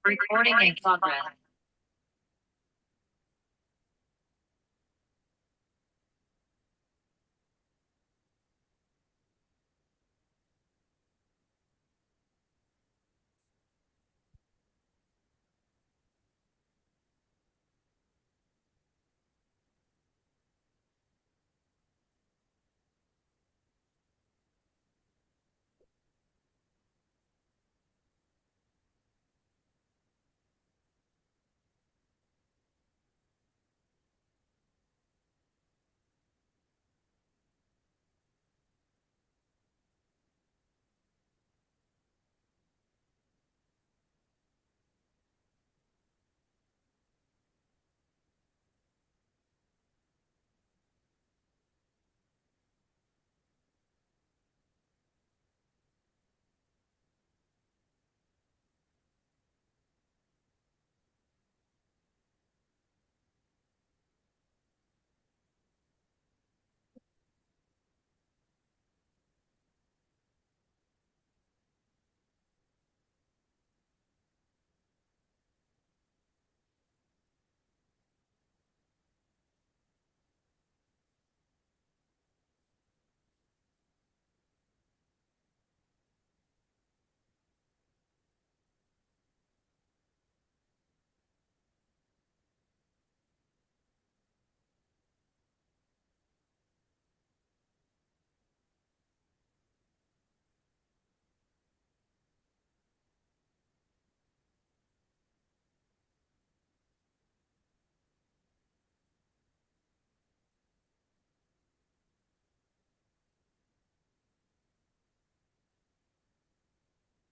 Recording in progress.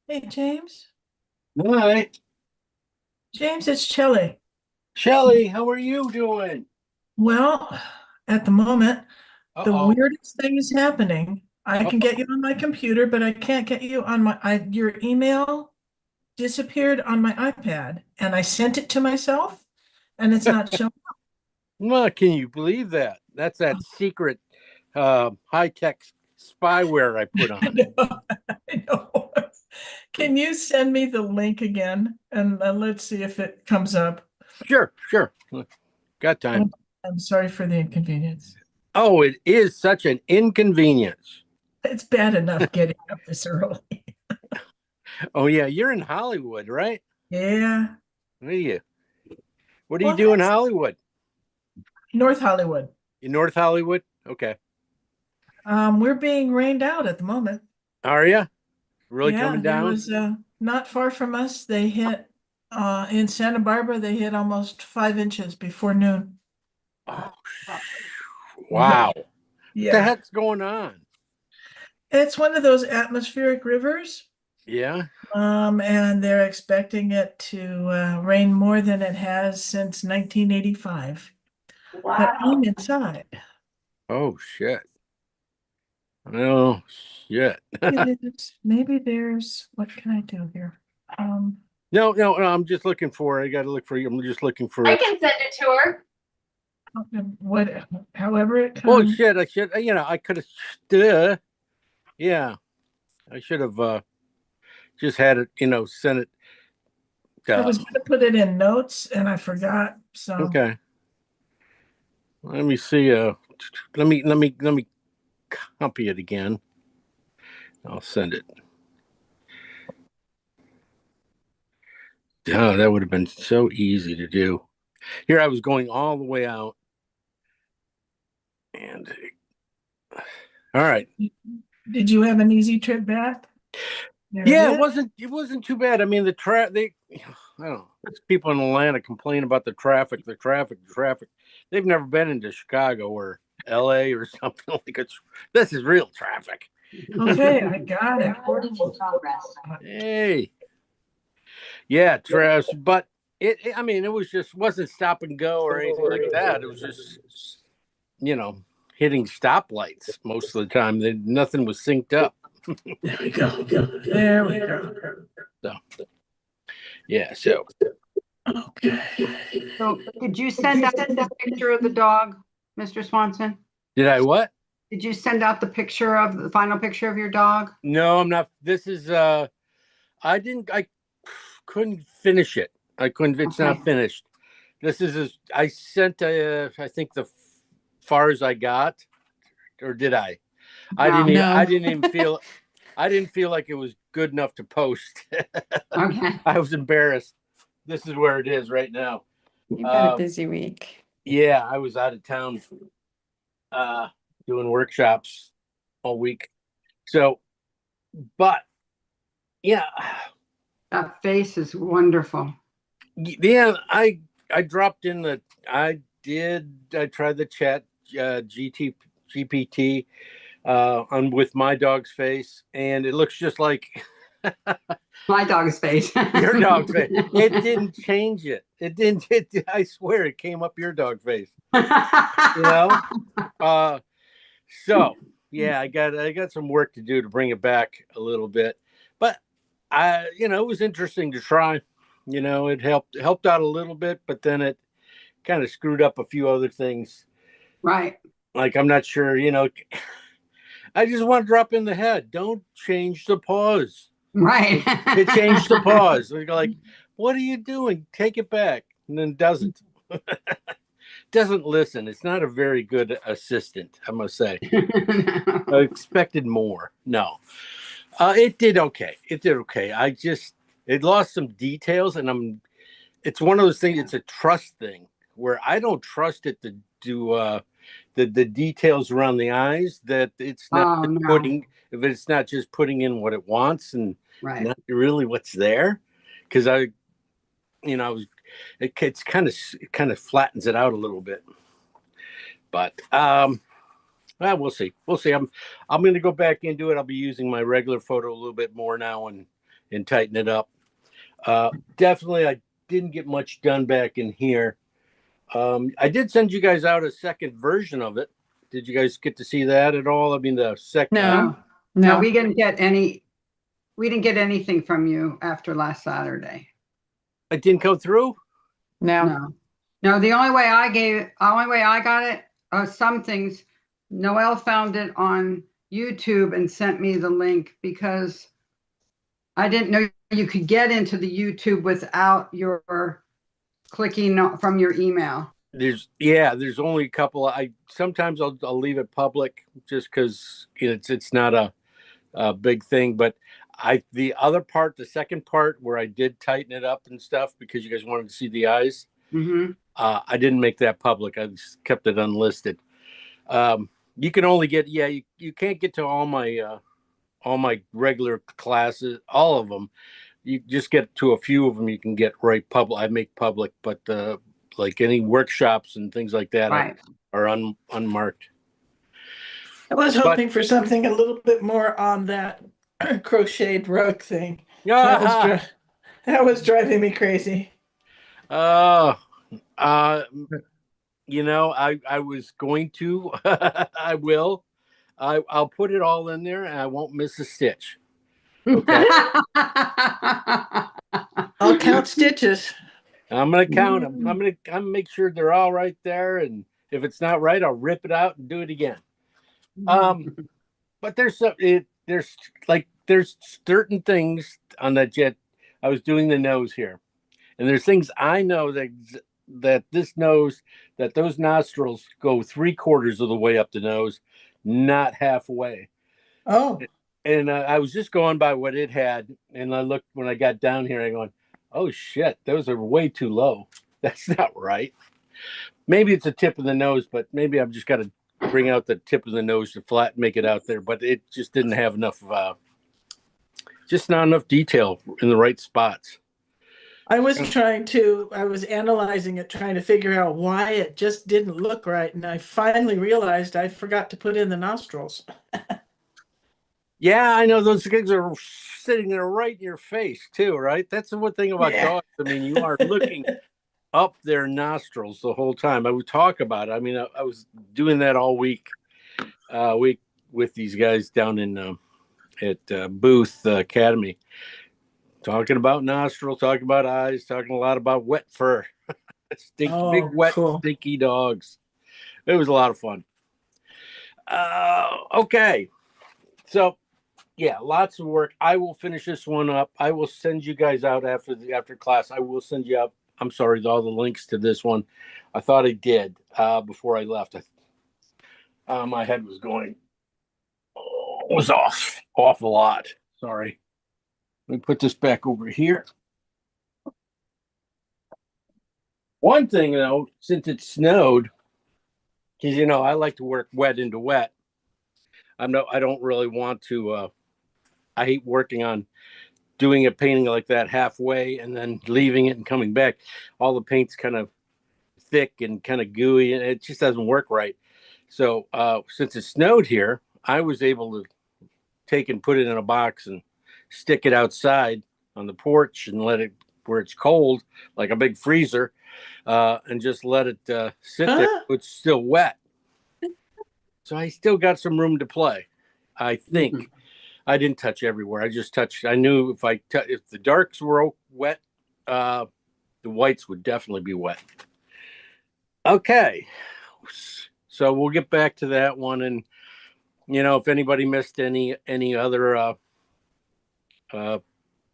Hey, James. Hi, James, it's Shelley. Shelley. How are you doing? Well, at the moment, the Uh-oh. weirdest thing is happening. I can get you on my computer, but I can't get you on your email disappeared on my iPad, and I sent it to myself, and it's not showing Well, can you believe that? That's that secret high-tech spyware I put on it. up. I know. Can you send me the link again, and let's see if it comes up? Sure, sure. Got time. I'm sorry for the inconvenience. Oh, it is such an inconvenience. It's bad enough getting up this early. Oh yeah, you're in Hollywood, right? Yeah. What are you? What do you Well, do in that's Hollywood? North Hollywood. In North Hollywood? Okay. We're being rained out at the moment. Are you really Yeah, coming there down? was not far from us. They hit in Santa Barbara. They hit almost 5 inches before noon. Oh, Yeah, wow. What the yeah. heck's going on? It's one of those atmospheric rivers, Yeah. and they're expecting it to rain more than it has since 1985. But I'm Wow. inside. Oh shit. Oh shit. What can I do here? Um, No, no, no. I'm just looking for it. I got to look for you. I'm just looking for I it. can send it to her. what, however it Oh comes. shit! I should. I could have. Uh, yeah, I should have just had it. Sent it. I Uh, was gonna put it in notes and I forgot, so. okay. Let me see. Let me copy it again. I'll send it. Oh, that would have been so easy to do. Here I was going all the way out, and all right. Did you have an easy trip back? There it Yeah, it is. wasn't. It wasn't too bad. I mean, I don't know. There's people in Atlanta complain about the traffic, the traffic, the traffic. They've never been into Chicago or L.A. or something like it's. This is real traffic. Okay, I got it. Recording in progress. Hey, yeah, trash. But I mean, it was just wasn't stop and go or anything like that. It was just, you know, hitting stoplights most of the time. Nothing was synced up. There we go. There we go. So, yeah. So, Okay. So did you send out the picture of the dog, Mr. Swanson? did I what? Did you send out the final picture of your dog? No, I'm not. This is I didn't. I couldn't finish it. I couldn't. It's not Okay. finished. This is. I sent. I think the far as I got, or did I? I didn't. No. Even, I No. didn't even feel. I didn't feel like it was good enough to post. Okay. I was embarrassed. This is where it is right now. You've had a Um, busy week. Yeah, I was out of town, doing workshops all week. So, but yeah, That face is wonderful. yeah, I dropped in I tried the chat GPT on with my dog's face, and it looks just like My dog's face. your dog's face. It didn't change it. It didn't. I swear, it came up your dog face. You know. So yeah, I got some work to do to bring it back a little bit, but it was interesting to try. It helped out a little bit, but then it kind of screwed up a few other things. Right. Like I'm not sure. I just want to drop in the head. Don't change the pause. Right. It changed the pause. We go like, what are you doing? Take it back, and then doesn't. Doesn't listen. It's not a very good assistant, I must say. I expected more. No, it did okay. It did okay. It lost some details, and it's one of those things. It's a trust thing where I don't trust it to do the details around the eyes. That it's not Oh, no. putting if it's not just putting in what it wants and Right. not really what's there. Because it's kind of flattens it out a little bit. But well, we'll see. I'm going to go back into it. I'll be using my regular photo a little bit more now and tighten it up. Definitely, I didn't get much done back in here. I did send you guys out a second version of it. Did you guys get to see that at all? I mean, the second. No. No, No. we didn't get anything from you after last Saturday. It didn't go through. No. No. No, the only way I got it, some things, Noelle found it on YouTube and sent me the link because I didn't know you could get into the YouTube without your clicking from your email. There's only a couple. Sometimes I'll leave it public just because it's not a big thing. But the second part where I did tighten it up and stuff because you guys wanted to see the eyes. Mm-hmm. I didn't make that public. I just kept it unlisted. You can only get you can't get to all my regular classes, all of them. You just get to a few of them. You can get right public. I make public, but like any workshops and things like that Right. are unmarked. I was hoping for something a little bit more on that crocheted rug thing. That was driving me crazy. I was going to. I will. I'll put it all in there, and I won't miss a stitch. Okay. I'll count stitches. I'm gonna count them. I'm gonna make sure they're all right there, and if it's not right, I'll rip it out and do it again. But there's certain things on that jet. I was doing the nose here, and there's things I know that those nostrils go 3/4 of the way up the nose, not halfway. Oh, And I was just going by what it had, and I looked when I got down here. I going, oh shit, those are way too low. That's not right. Maybe it's the tip of the nose, but maybe I've just got to bring out the tip of the nose to make it out there. But it just didn't have enough, just not enough detail in the right spots. I was analyzing it, trying to figure out why it just didn't look right. And I finally realized I forgot to put in the nostrils. Yeah, I know those things are sitting there right in your face too, right? That's the one thing about dogs. I mean, you are looking up their nostrils the whole time. I would talk about it. I mean, I was doing that all week with these guys down in at Booth Academy, talking about nostrils, talking about eyes, talking a lot about wet fur, big wet, cool. stinky dogs. It was a lot of fun. Okay, so yeah, lots of work. I will finish this one up. I will send you guys out after class. I will send you out. I'm sorry, all the links to this one. I thought I did before I left. My head was going was off a lot. Sorry. Let me put this back over here. One thing though, since it snowed, because I like to work wet into wet. I don't really want to. I hate working on doing a painting like that halfway and then leaving it and coming back. All the paint's kind of thick and kind of gooey, and it just doesn't work right. So since it snowed here, I was able to take and put it in a box and stick it outside on the porch and let it where it's cold, like a big freezer, and just let it sit there. It's still wet. So I still got some room to play. I think I didn't touch everywhere. I just touched. I knew if the darks were wet, the whites would definitely be wet. Okay, so we'll get back to that one, and if anybody missed any other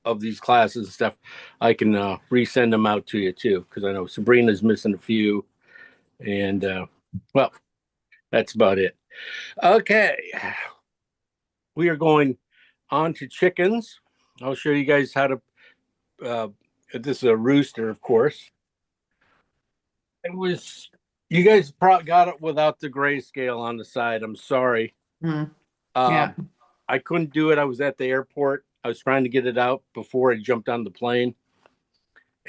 of these classes and stuff, I can resend them out to you too, because I know Sabrina's missing a few, and well, that's about it. Okay, we are going on to chickens. I'll show you guys how to. This is a rooster, of course. You guys probably got it without the grayscale on the side. I'm sorry. Yeah. I couldn't do it. I was at the airport. I was trying to get it out before I jumped on the plane,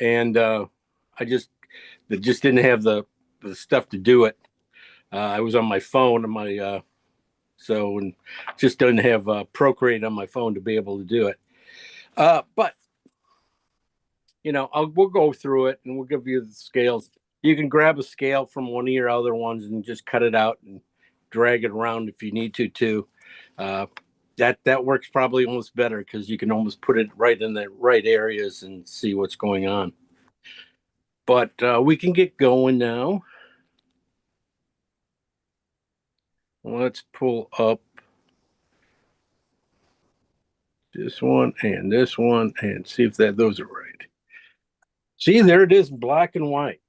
and I just didn't have the stuff to do it. I was on my phone and and just didn't have Procreate on my phone to be able to do it. But we'll go through it and we'll give you the scales. You can grab a scale from one of your other ones and just cut it out and drag it around if you need to too. That works probably almost better because you can almost put it right in the right areas and see what's going on. But we can get going now. Let's pull up this one and see if those are right. See, there it is, black and white.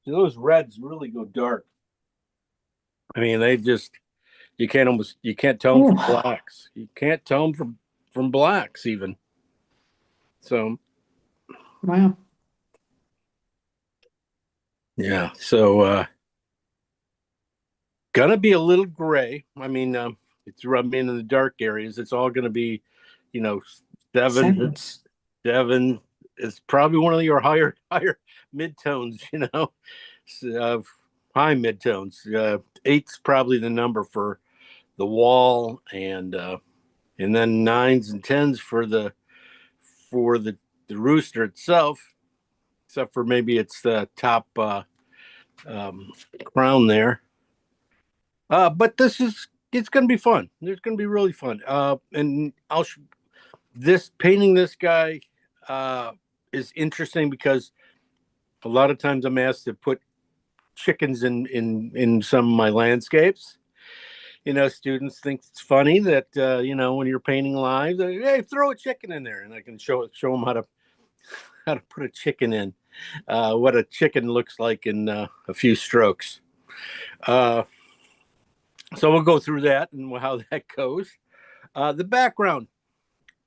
See, those reds really go dark. I mean, you can't tell them from blacks. You can't tell them from blacks even. So, Wow. yeah. So, gonna be a little gray. I mean, it's rubbing in the dark areas. It's all gonna be, seven is probably one of your higher midtones. High midtones. 8's probably the number for the wall, and then 9s and 10s for the rooster itself, except for maybe it's the top crown there. But it's going to be fun. It's going to be really fun. And painting this guy is interesting because a lot of times I'm asked to put chickens in some of my landscapes. Students think it's funny that when you're painting live, hey, throw a chicken in there, and I can show them how to put a chicken in, what a chicken looks like in a few strokes. So we'll go through that and how that goes. The background,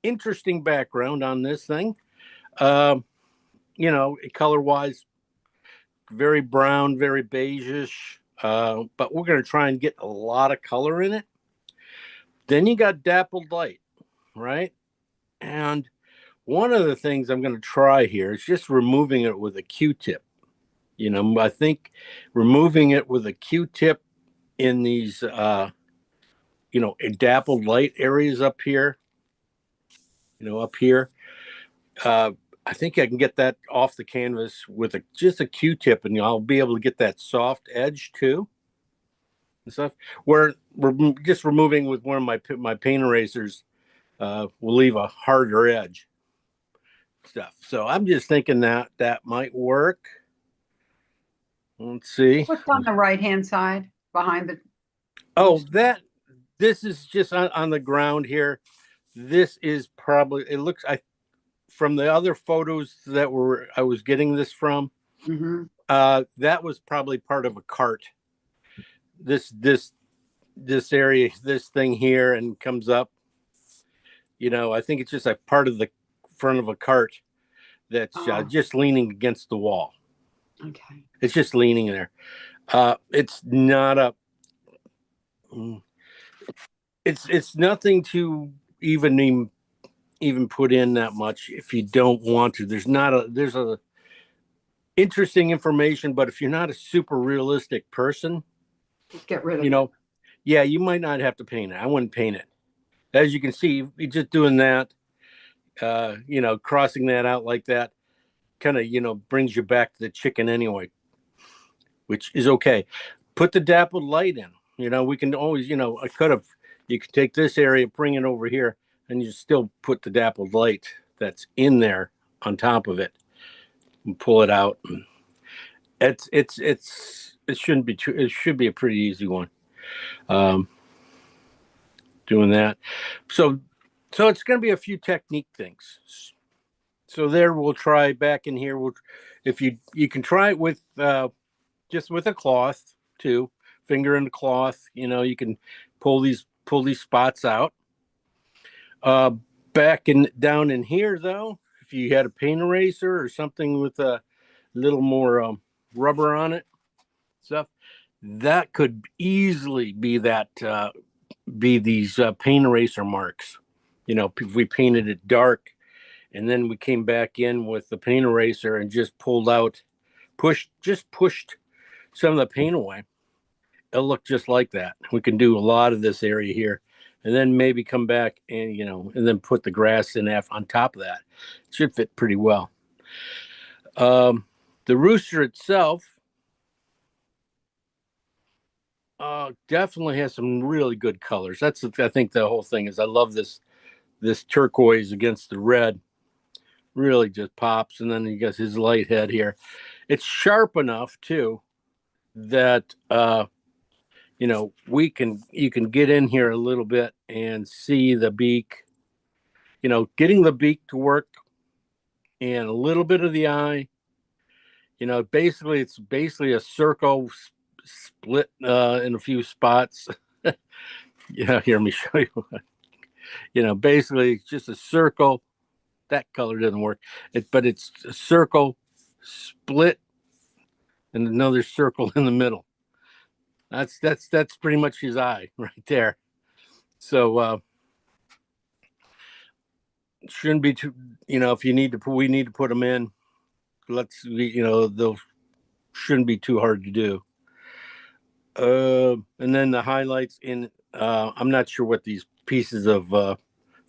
interesting background on this thing. Color-wise, very brown, very beige-ish. But we're going to try and get a lot of color in it. Then you got dappled light, right? And one of the things I'm going to try here is just removing it with a Q-tip. I think removing it with a Q-tip in these, dappled light areas up here, I think I can get that off the canvas with just a Q-tip, and I'll be able to get that soft edge too and stuff. Where we're just removing with one of my paint erasers will leave a harder edge stuff. So I'm just thinking that might work. Let's see. What's on the right-hand side behind the? Oh, this is just on the ground here. This is probably, it looks, from the other photos that I was getting this from, Mhm. that was probably part of a cart. This area, this thing here, and comes up. I think it's just a part of the front of a cart that's Oh. just leaning against the wall. Okay. It's just leaning there. It's not a. It's nothing to even put in that much if you don't want to. There's a interesting information, but if you're not a super realistic person, Just get rid of it. yeah, you might not have to paint it. I wouldn't paint it. As you can see, you're just doing that, crossing that out like that, kind of, brings you back to the chicken anyway, which is okay. Put the dappled light in. We can always, you could take this area, bring it over here, and you still put the dappled light that's in there on top of it and pull it out. It shouldn't be too, it should be a pretty easy one. Doing that. So it's going to be a few technique things. So there, we'll try back in here. If you can try it with, just with a cloth too, finger in the cloth, you can pull these spots out. Down in here though, if you had a paint eraser or something with a little more rubber on it, stuff, that could easily be these paint eraser marks. If we painted it dark and then we came back in with the paint eraser and just pushed some of the paint away, it'll look just like that. We can do a lot of this area here, and then maybe come back and and then put the grass in on top of that. It should fit pretty well. The rooster itself definitely has some really good colors. I think the whole thing is, I love this turquoise against the red. Really just pops. And then you got his light head here. It's sharp enough too that you can get in here a little bit and see the beak. Getting the beak to work and a little bit of the eye. It's basically a circle split in a few spots. Here, let me show you. Basically it's just a circle. That color doesn't work. But it's a circle split and another circle in the middle. That's pretty much his eye right there. So shouldn't be too, if we need to put them in, they'll shouldn't be too hard to do. And then the highlights I'm not sure what these pieces of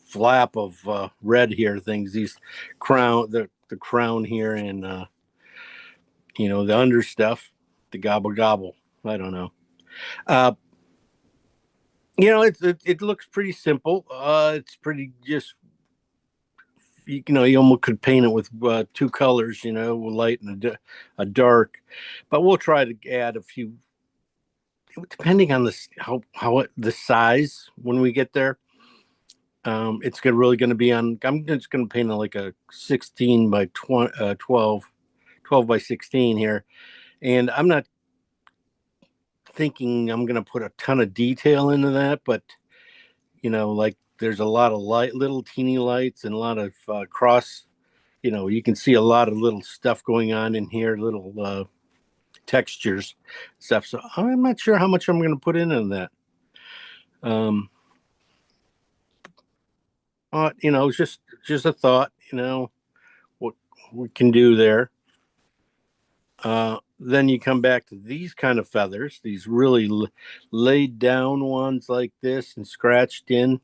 flap of red here things, these the crown here, and the under stuff, the gobble, I don't know. It looks pretty simple. It's pretty just, you almost could paint it with two colors, light and a dark, but we'll try to add a few, depending on the size when we get there. It's really going to be on, I'm just going to paint it like a 16 by 12 by 16 here. And I'm not thinking I'm going to put a ton of detail into that, but like there's a lot of little teeny lights and a lot of cross, you can see a lot of little stuff going on in here, little textures stuff. So I'm not sure how much I'm going to put in that. It's just a thought, what we can do there. Then you come back to these kind of feathers, these really laid down ones like this and scratched in.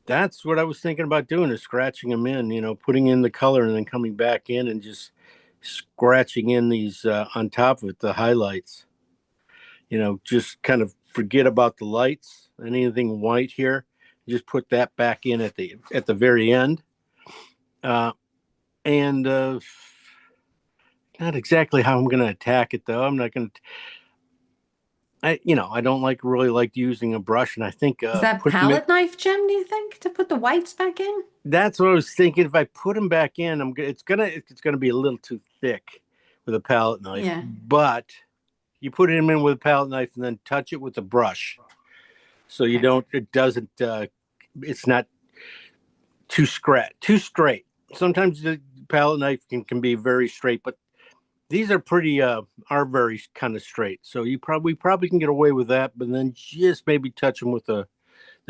That's what I was thinking about doing, is scratching them in, putting in the color and then coming back in and just scratching in these on top of it, the highlights. Just kind of forget about the lights, anything white here. Just put that back in at the very end. And not exactly how I'm going to attack it though. I'm not going to. I don't really like using a brush, and I think Is that putting palette knife, Jim, do you think, to put the whites back in? that's what I was thinking. If I put them back in, it's gonna be a little too thick with a palette knife. Yeah. But you put them in with a palette knife and then touch it with a brush, so you Okay. don't. It doesn't. It's not too straight. Sometimes the palette knife can be very straight, but these are very kind of straight. So we probably can get away with that, but then just maybe touch them with the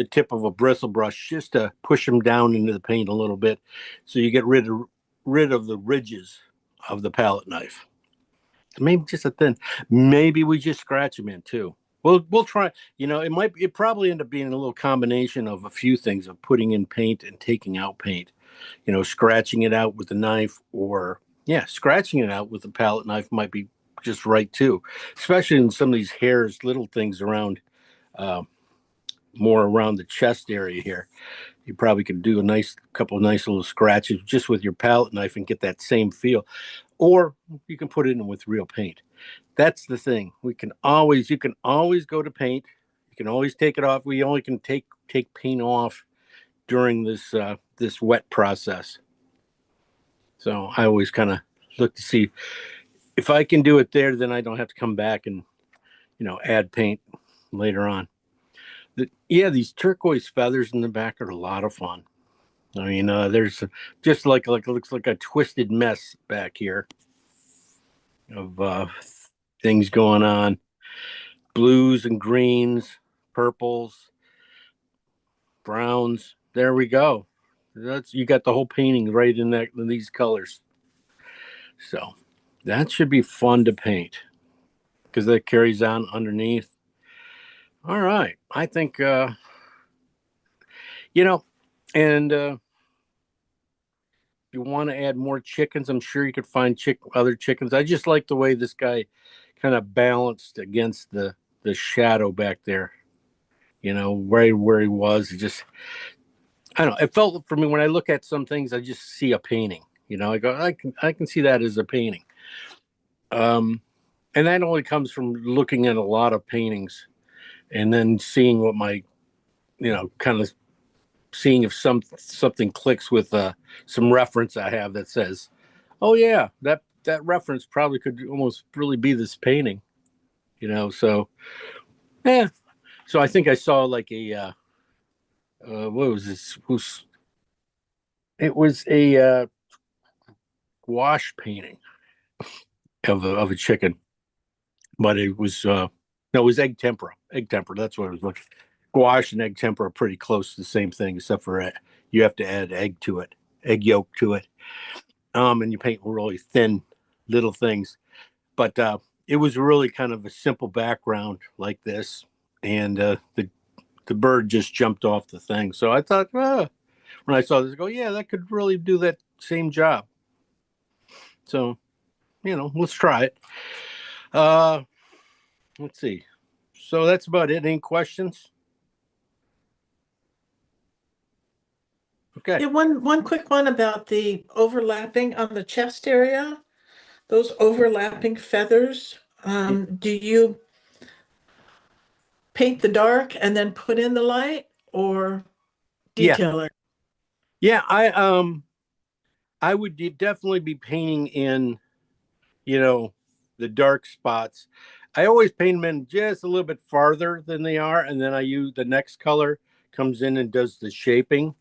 tip of a bristle brush just to push them down into the paint a little bit, so you get rid of the ridges of the palette knife. Maybe just a thin. Maybe we just scratch them in too. We'll try. It probably end up being a little combination of a few things, of putting in paint and taking out paint. Scratching it out with the knife, or scratching it out with the palette knife might be just right too, especially in some of these hairs, little things around, more around the chest area here. You probably could do a couple of nice little scratches just with your palette knife and get that same feel. Or you can put it in with real paint. That's the thing. You can always go to paint. You can always take it off. We only can take paint off during this wet process. So I always kind of look to see if I can do it there, then I don't have to come back and add paint later on. These turquoise feathers in the back are a lot of fun. I mean, there's just like it looks like a twisted mess back here of things going on. Blues and greens, purples, browns. There we go. You got the whole painting right in these colors. So that should be fun to paint because that carries on underneath. All right. I think, and if you want to add more chickens, I'm sure you could find other chickens. I just like the way this guy kind of balanced against the shadow back there, right where he was. I don't know. It felt for me, when I look at some things, I just see a painting. I go, I can see that as a painting. And that only comes from looking at a lot of paintings and then seeing what my, kind of seeing if something clicks with some reference I have that says, oh yeah, that reference probably could almost really be this painting, so yeah. So I think I saw like a what was this? It was a gouache painting of a chicken, but it was no, it was egg tempera. Egg tempera. That's what it was looking. Gouache and egg tempera are pretty close to the same thing, except for you have to add egg yolk to it, and you paint really thin little things. But it was really kind of a simple background like this, and the bird just jumped off the thing. So I thought, when I saw this, I go, yeah, that could really do that same job. So, let's try it. Let's see. So that's about it. Any questions? Okay. Yeah, one quick one about the overlapping on the chest area. Those overlapping feathers. Do you paint the dark and then put in the light, or detail it? Yeah, I would definitely be painting in, the dark spots. I always paint them in just a little bit farther than they are, and then I use the next color comes in and does the shaping,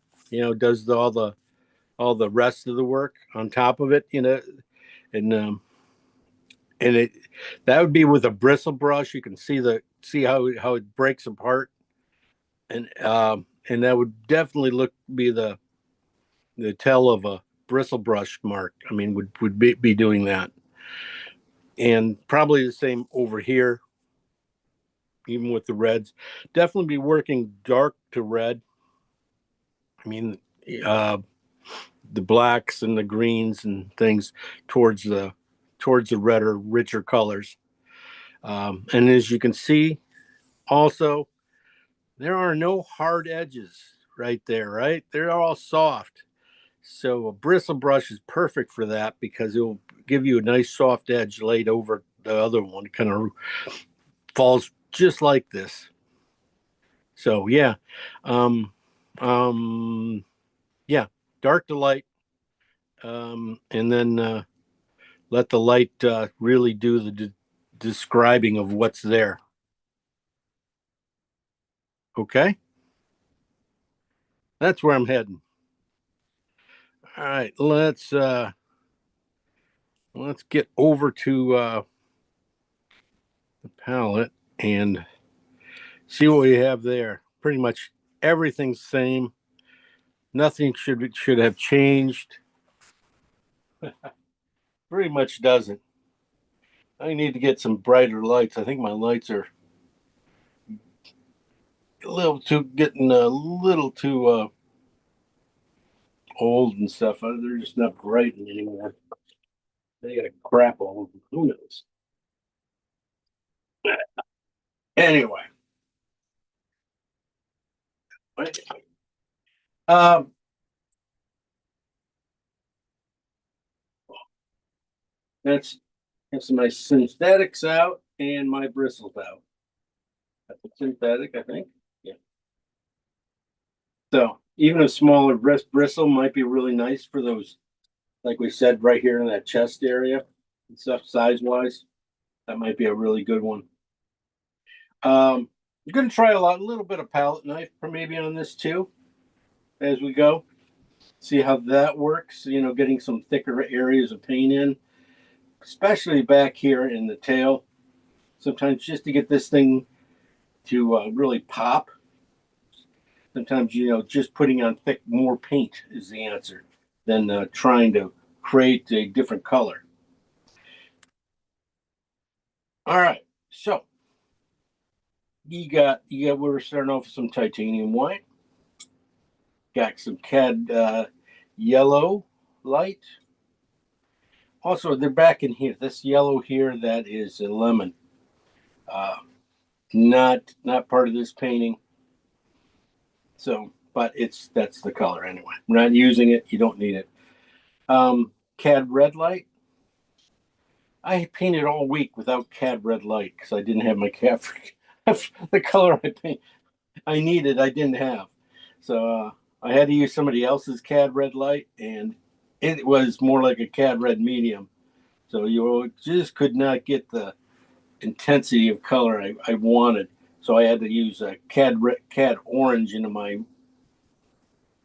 does all the rest of the work on top of it, and it that would be with a bristle brush. You can see how it breaks apart, and that would definitely be the tail of a bristle brush mark. I mean, would be doing that, and probably the same over here, even with the reds. Definitely be working dark to red. I mean, the blacks and the greens and things towards the redder, richer colors. And as you can see, also, there are no hard edges right there, right? They're all soft. So a bristle brush is perfect for that because it will give you a nice soft edge laid over the other one. It kind of falls just like this. So yeah, um, yeah, dark to light, and then let the light really do the describing of what's there. Okay, that's where I'm heading. All right, let's get over to the palette and see what we have there. Pretty much everything's the same. Nothing should have changed. Pretty much doesn't. I need to get some brighter lights. I think my lights are getting a little too old and stuff. They're just not bright anymore. They got crap all over. Who knows? Anyway, um, that's my synthetics out and my bristles out. That's a synthetic, I think. Yeah. So even a smaller bristle might be really nice for those, like we said, right here in that chest area and stuff, size wise. That might be a really good one. I'm going to try a little bit of palette knife maybe on this too, as we go. See how that works. You know, getting some thicker areas of paint in, especially back here in the tail. Sometimes just to get this thing to really pop. Sometimes, you know, just putting on more paint is the answer than trying to create a different color. All right, so we're starting off with some titanium white. Got some cad yellow light. Also, they're back in here. This yellow here, that is a lemon. Not part of this painting. So, but that's the color anyway. We're not using it. You don't need it. Cad red light. I painted all week without cad red light because I didn't have my cad. The color I needed, I didn't have. So I had to use somebody else's cad red light, and it was more like a cad red medium. So you just could not get the intensity of color I wanted. So I had to use a cad orange into my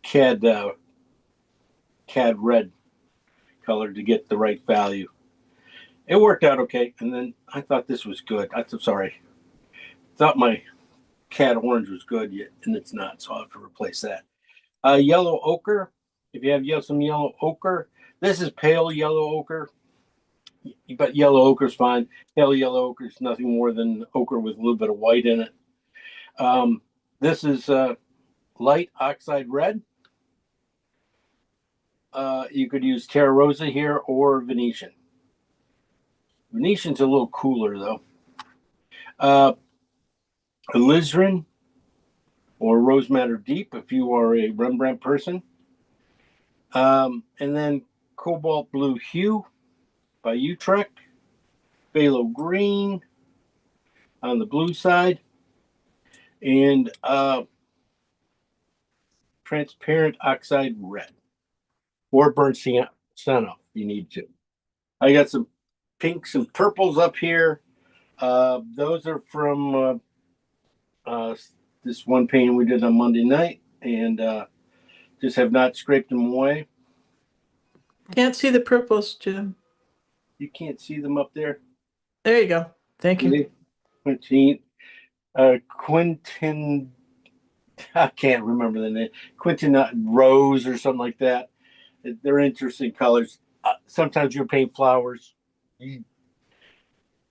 cad red color to get the right value. It worked out okay, and then I thought this was good. I'm sorry, thought my cad orange was good yet, and it's not, so I'll have to replace that. Yellow ochre. If you have some yellow ochre, this is pale yellow ochre, but yellow ochre is fine. Pale yellow ochre is nothing more than ochre with a little bit of white in it. This is light oxide red. You could use Terra Rosa here or Venetian. Venetian's a little cooler though. Alizarin or Rose Madder Deep if you are a Rembrandt person. And then Cobalt Blue Hue by Utrecht. Phthalo Green on the blue side. And Transparent Oxide Red. Or Burnt Sienna if you need to. I got some pinks and purples up here. Those are from this one painting we did on Monday night, and just have not scraped them away. Can't see the purples, Jim. You can't see them up there. There you go. Thank you. Quentin, I can't remember the name. Quentin Rose or something like that. They're interesting colors. Sometimes you paint flowers.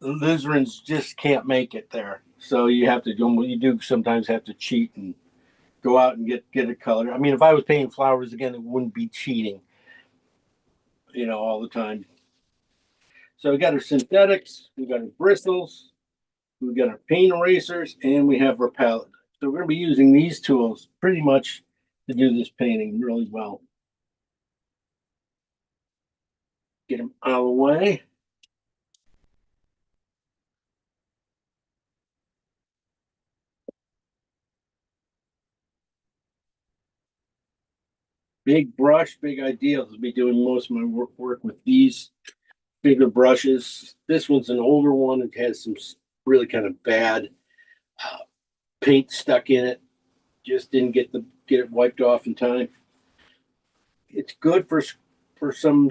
Lizards just can't make it there. So you have to do. You do sometimes have to cheat and go out and get a color. I mean, if I was painting flowers again, it wouldn't be cheating. You know, all the time. So we got our synthetics, we got our bristles, we got our paint erasers, and we have our palette. So we're going to be using these tools pretty much to do this painting really well. Get them out of the way. big brush, big ideas. I'll be doing most of my work with these bigger brushes. This one's an older one. It has some really kind of bad paint stuck in it. Just didn't get it wiped off in time. It's good for some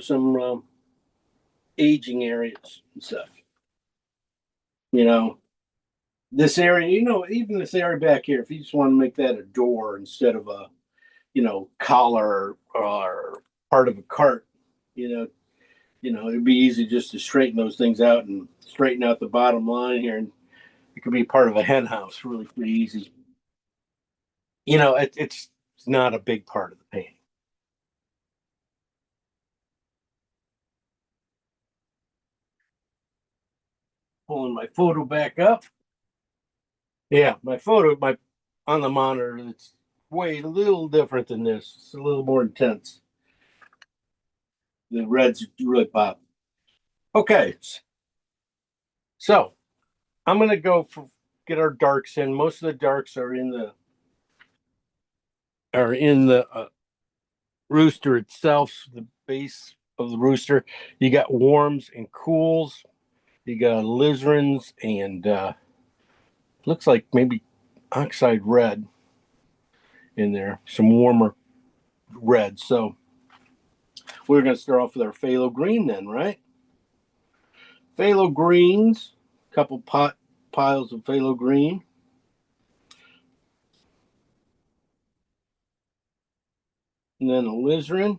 aging areas and stuff. You know, this area, even this area back here, if you just want to make that a door instead of a, collar or part of a cart, it'd be easy just to straighten those things out and straighten out the bottom line here, and it could be part of a hen house really pretty easy. It's not a big part of the painting. Pulling my photo back up. Yeah, my on the monitor, it's way a little different than this. It's a little more intense. The reds really pop. Okay, so I'm gonna get our darks in. Most of the darks are in the rooster itself, the base of the rooster. You got warms and cools. You got alizarans and looks like maybe oxide red in there, some warmer red. So we're going to start off with our phthalo green then, right? Phthalo greens, couple piles of phthalo green. And then alizarin.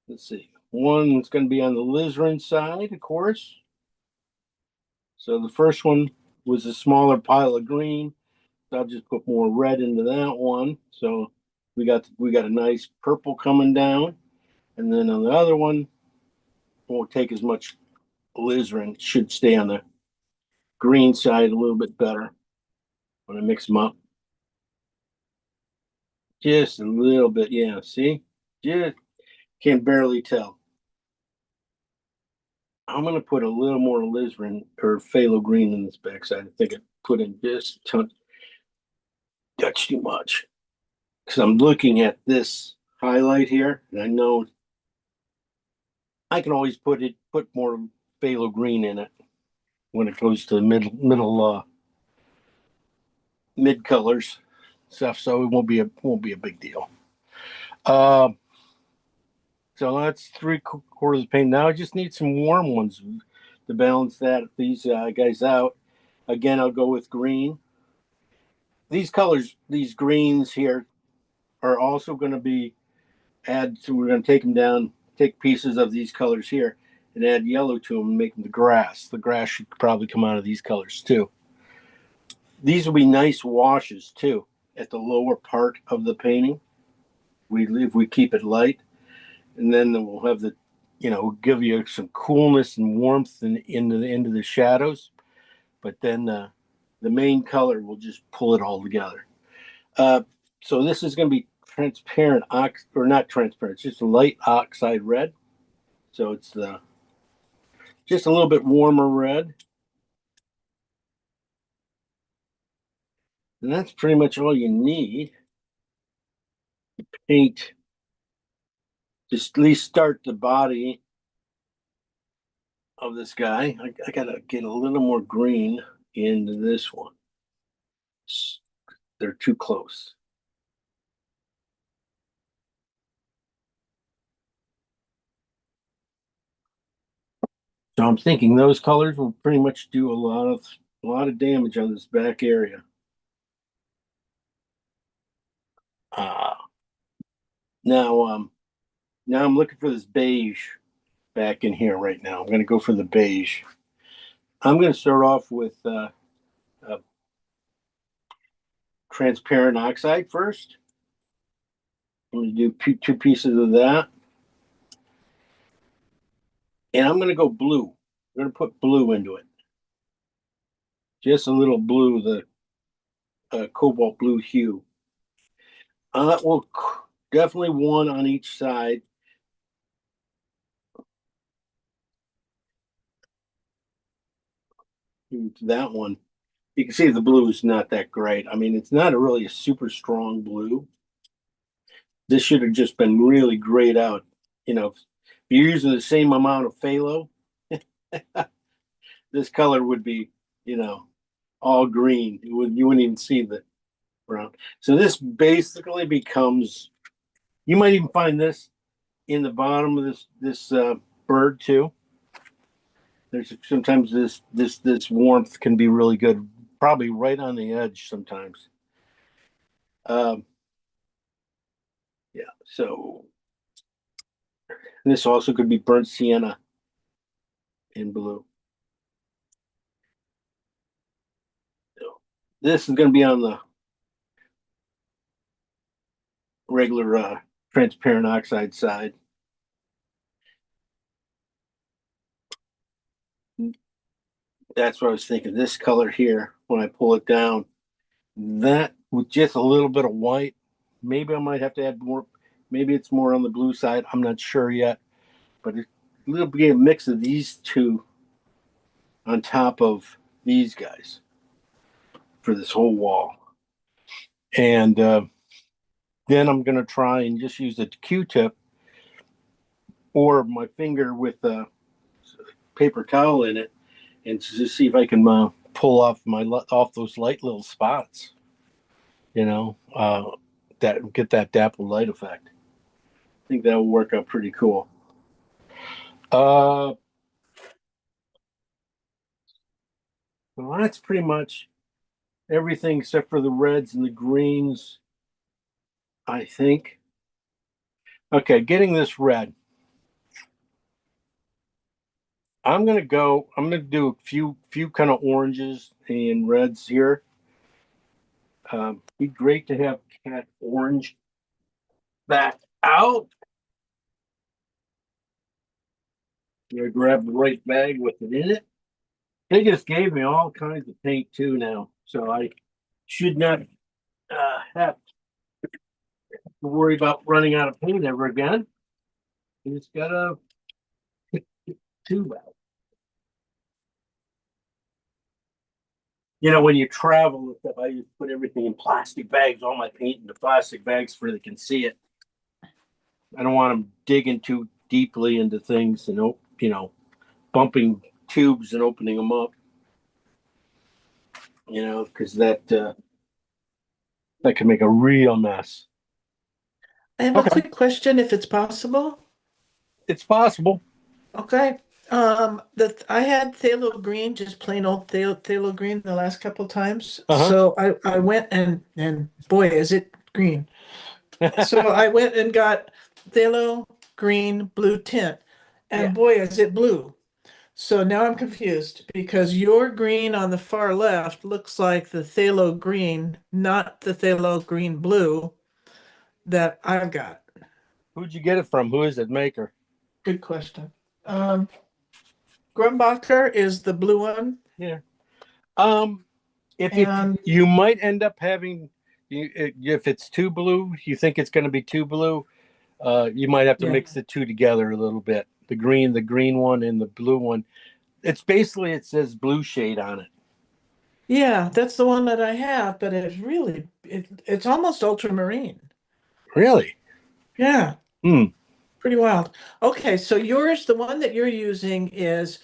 Let's see. One that's going to be on the alizarin side, of course. So the first one was a smaller pile of green. So I'll just put more red into that one. So we got a nice purple coming down. And then on the other one, won't take as much alizarin. It should stay on the green side a little bit better when I mix them up. Just a little bit, yeah. See? Just can barely tell. I'm going to put a little more alizarin or phthalo green in this backside. I think I put in just a ton. That's too much. Because I'm looking at this highlight here, and I know I can always put more phthalo green in it when it goes to the mid colors stuff. So it won't be a big deal. So that's 3/4 of the paint. Now I just need some warm ones to balance these guys out. Again, I'll go with green. These colors, these greens here, are also going to be so we're going to take them down, take pieces of these colors here and add yellow to them and make them the grass. The grass should probably come out of these colors too. These will be nice washes too at the lower part of the painting. If we keep it light, and then we'll have give you some coolness and warmth into the shadows. But then the main color will just pull it all together. So this is going to be transparent or not transparent. It's just a light oxide red. So it's just a little bit warmer red. And that's pretty much all you need to paint. Just at least start the body of this guy. I gotta get a little more green into this one. They're too close. So I'm thinking those colors will pretty much do a lot of damage on this back area. Now I'm looking for this beige back in here right now. I'm going to go for the beige. I'm going to start off with transparent oxide first. I'm going to do two pieces of that. And I'm going to go blue. I'm going to put blue into it. Just a little blue, the cobalt blue hue. Well, definitely one on each side. That one. You can see the blue is not that great. I mean, it's not really a super strong blue. This should have just been really grayed out. You know, if you're using the same amount of phthalo, this color would be, you know, all green. You wouldn't even see the brown. So this basically becomes, you might even find this in the bottom of this bird too. There's sometimes this warmth can be really good, probably right on the edge sometimes. Yeah, so this also could be burnt sienna in blue. So this is going to be on the regular transparent oxide side. That's what I was thinking. This color here, when I pull it down, that with just a little bit of white, maybe I might have to add more. Maybe it's more on the blue side. I'm not sure yet, but a little bit of mix of these two on top of these guys for this whole wall. And then I'm going to try and just use a Q-tip or my finger with a paper towel in it and just see if I can pull off those light little spots, you know, that get that dappled light effect. I think that will work out pretty cool. Well, that's pretty much everything except for the reds and the greens, I think. Okay, getting this red. I'm gonna do a few kind of oranges and reds here. Be great to have cat orange back out. I'm gonna grab the right bag with it in it. They just gave me all kinds of paint too now, so I should not have to worry about running out of paint ever again. You just gotta pick the tube out. You know, when you travel and stuff, I used to put everything in plastic bags, all my paint into plastic bags so they can see it. I don't want them digging too deeply into things and, you know, bumping tubes and opening them up. You know, because that can make a real mess. I have a quick question, if it's possible. It's possible. Okay. I had phthalo green, just plain old phthalo green the last couple times. Uh-huh. So I went and boy, is it green. So I went and got phthalo green blue tint, and Yeah. boy, is it blue. So now I'm confused because your green on the far left looks like the phthalo green, not the phthalo green blue that I've got. Who'd you get it from? Who is it? Maker? Good question. Grumbacher is the blue one. Yeah. If And you might end up having, if it's too blue, you think it's going to be too blue, you might have to Yeah. mix the two together a little bit. The green one and the blue one. It's basically, it says blue shade on it. yeah, that's the one that I have, but it's really it's almost ultramarine. Really? Yeah. Hmm. Pretty wild. Okay, so yours, the one that you're using is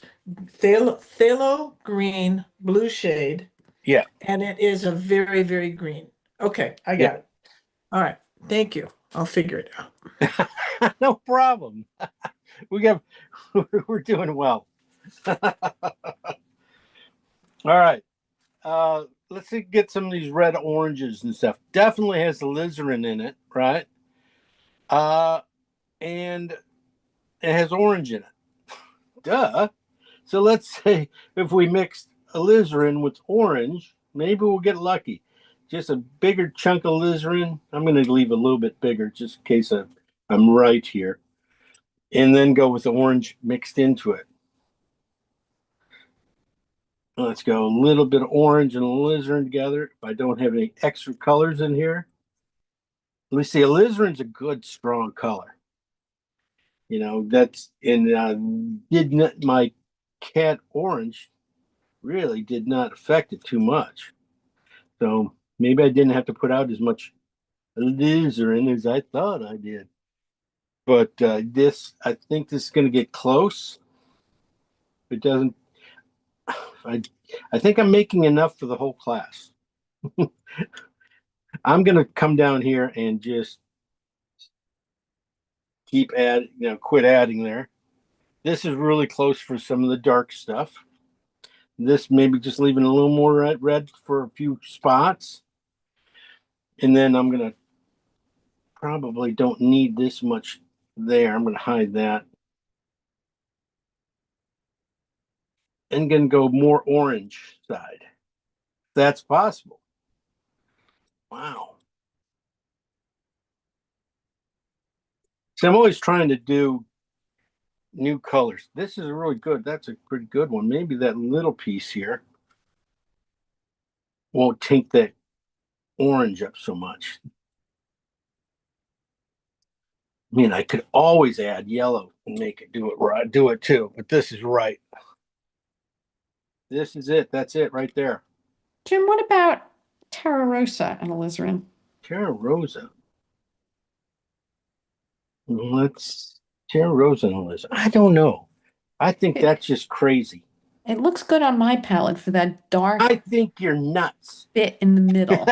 phthalo green blue shade. Yeah. And it is a very, very green. Okay, I got Yeah. it. All right. Thank you. I'll figure it out. No problem. We're doing well. All right. Let's get some of these red oranges and stuff. Definitely has alizarin in it, right? And it has orange in it. Duh. So let's say if we mix alizarin with orange, maybe we'll get lucky. Just a bigger chunk of alizarin. I'm going to leave a little bit bigger just in case I'm right here. And then go with the orange mixed into it. Let's go a little bit of orange and alizarin together. If I don't have any extra colors in here. Let me see, alizarin's a good, strong color. You know, that's in my cat orange really did not affect it too much. So maybe I didn't have to put out as much alizarin as I thought I did. But this, I think this is going to get close. It doesn't. I think I'm making enough for the whole class. I'm going to come down here and just keep adding, quit adding there. This is really close for some of the dark stuff. This maybe just leaving a little more red for a few spots. And then I'm going to probably don't need this much there. I'm going to hide that. And going to go more orange side. That's possible. Wow. So I'm always trying to do new colors. This is really good. That's a pretty good one. Maybe that little piece here won't take that orange up so much. I mean, I could always add yellow and make it do it right, do it too, but this is right. This is it. That's it right there. Jim, what about Terra Rosa and alizarin? Terra Rosa. Terra Rosa and alizarin. I don't know. I think that's just crazy. It looks good on my palette for that dark I think you're nuts. bit in the middle.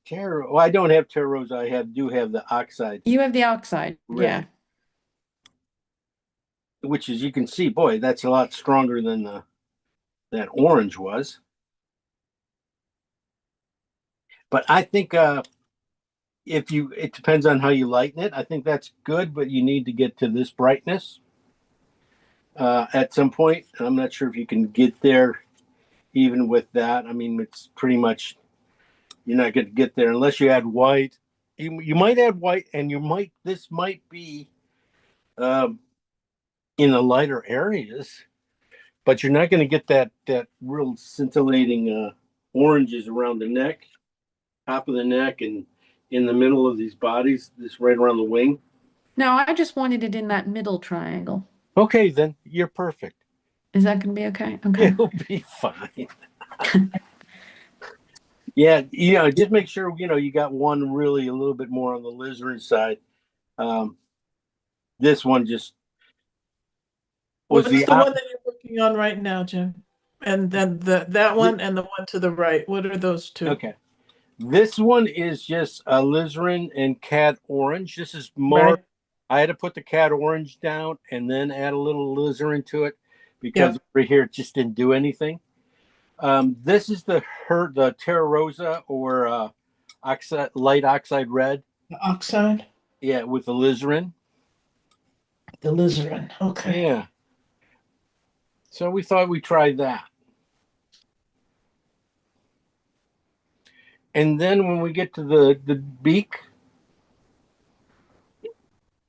Terra. Well, I don't have Terra Rosa. I do have the oxide, You have the oxide, yeah. red. Which, as you can see, boy, that's a lot stronger than that orange was. But I think it depends on how you lighten it. I think that's good, but you need to get to this brightness at some point. I'm not sure if you can get there even with that. I mean, it's pretty much, you're not going to get there unless you add white. You might add white, and this might be in the lighter areas, but you're not going to get that real scintillating oranges around the neck, top of the neck, and in the middle of these bodies, this right around the wing. No, I just wanted it in that middle triangle. Okay, then you're perfect. Is that going to be okay? Okay. It'll be fine. Yeah, just make sure you got one really a little bit more on the alizarin side. This one just was What's the one that you're working on right now, Jim? And then that one and the one to the right. What are those two? Okay. This one is just alizarin and cad orange. This is more. Right. I had to put the cad orange down and then add a little alizarin to it because over here it just didn't do anything. This is the Terra Rosa or light oxide red. The oxide? Yeah, with alizarin. The alizarin. Okay. Yeah. So we thought we'd try that. And then when we get to the beak,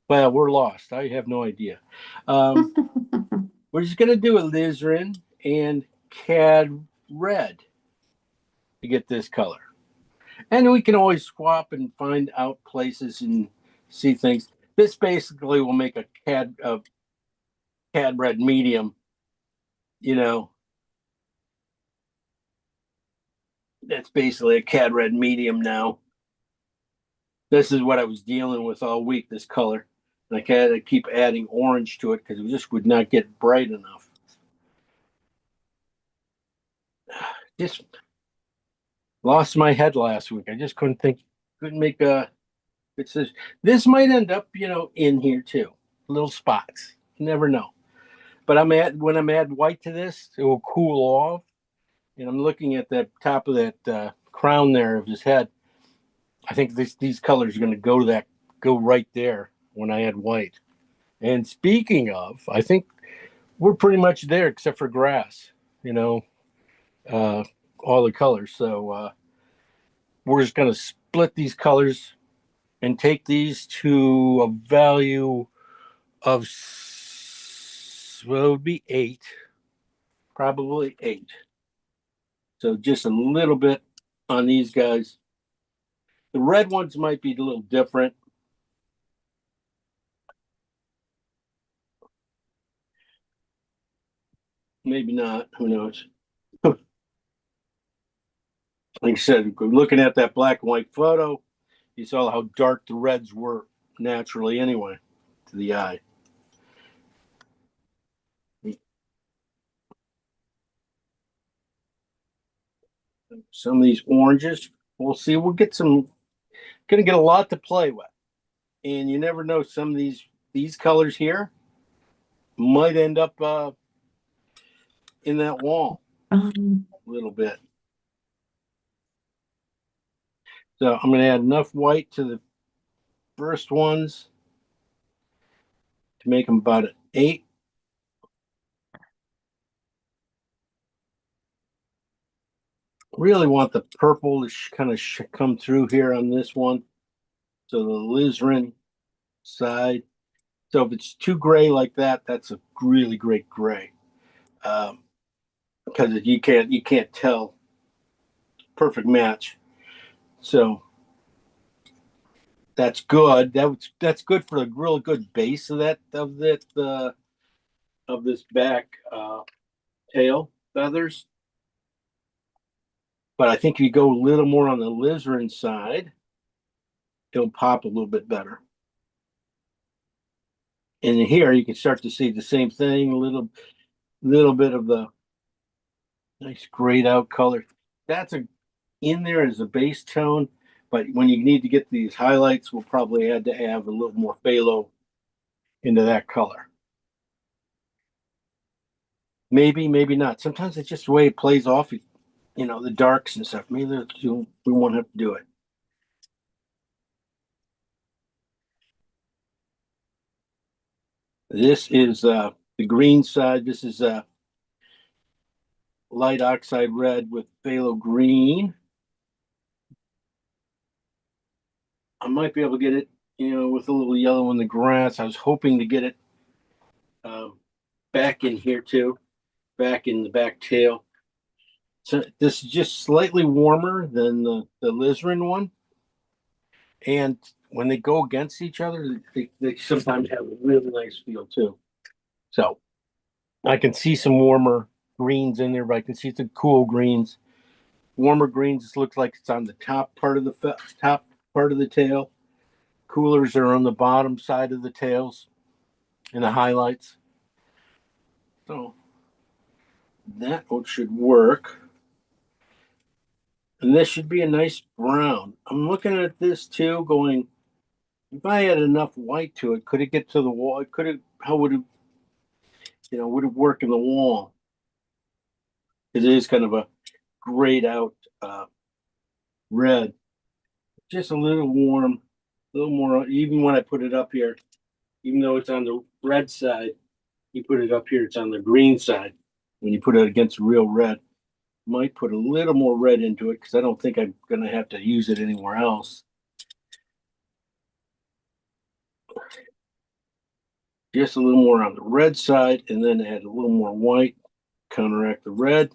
well, we're lost. I have no idea. We're just going to do alizarin and cad red to get this color. And we can always swap and find out places and see things. This basically will make a cad red medium, That's basically a cad red medium now. This is what I was dealing with all week, this color. And I had to keep adding orange to it because it just would not get bright enough. Just lost my head last week. I just couldn't make a. It says this might end up, in here too, little spots. You never know. But when I'm add white to this, it will cool off. And I'm looking at that top of that crown there of his head. I think these colors are going to go right there when I add white. And speaking of, I think we're pretty much there except for grass. All the colors. So we're just going to split these colors and take these to a value of, it would be 8, probably 8. So just a little bit on these guys. The red ones might be a little different. Maybe not. Who knows? like I said, looking at that black and white photo, you saw how dark the reds were naturally anyway to the eye. Some of these oranges, we'll see. We'll get some, gonna get a lot to play with. And you never know, some of these colors here might end up in that wall a little bit. So I'm gonna add enough white to the first ones to make them about an 8. Really want the purple to kind of come through here on this one. So the alizarin side. So if it's too gray like that, that's a really great gray. Because you can't tell. Perfect match. So that's good. That's good for a real good base of this back tail feathers. But I think if you go a little more on the alizarin side, it'll pop a little bit better. And here you can start to see the same thing, a little bit of the nice grayed out color. That's in there as a base tone, but when you need to get these highlights, we'll probably add to have a little more phthalo into that color. Maybe, maybe not. Sometimes it's just the way it plays off, the darks and stuff. Maybe we won't have to do it. This is the green side. This is light oxide red with phthalo green. I might be able to get it, with a little yellow in the grass. I was hoping to get it back in here too, back in the back tail. So this is just slightly warmer than the alizarin one. And when they go against each other, they sometimes have a really nice feel too. So I can see some warmer greens in there, but I can see some cool greens. Warmer greens, it looks like it's on the top part of the tail. Coolers are on the bottom side of the tails and the highlights. So that should work. And this should be a nice brown. I'm looking at this too, going, if I had enough white to it, could it get to the wall? How would it, would it work in the wall? It is kind of a grayed out red. Just a little warm, a little more, even when I put it up here, even though it's on the red side, you put it up here, it's on the green side. When you put it against real red, might put a little more red into it because I don't think I'm going to have to use it anywhere else. Just a little more on the red side, and then add a little more white, counteract the red.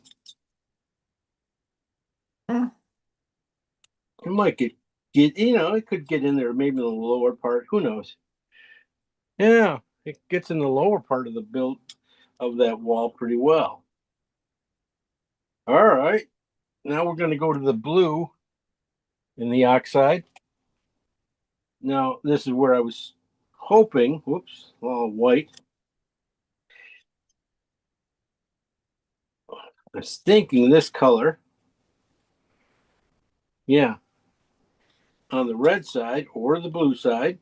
It might get it could get in there, maybe in the lower part. Who knows? Yeah, it gets in the lower part of the build of that wall pretty well. All right, now we're going to go to the blue in the oxide. Now this is where I was hoping. Whoops, white. I was thinking this color. Yeah. On the red side or the blue side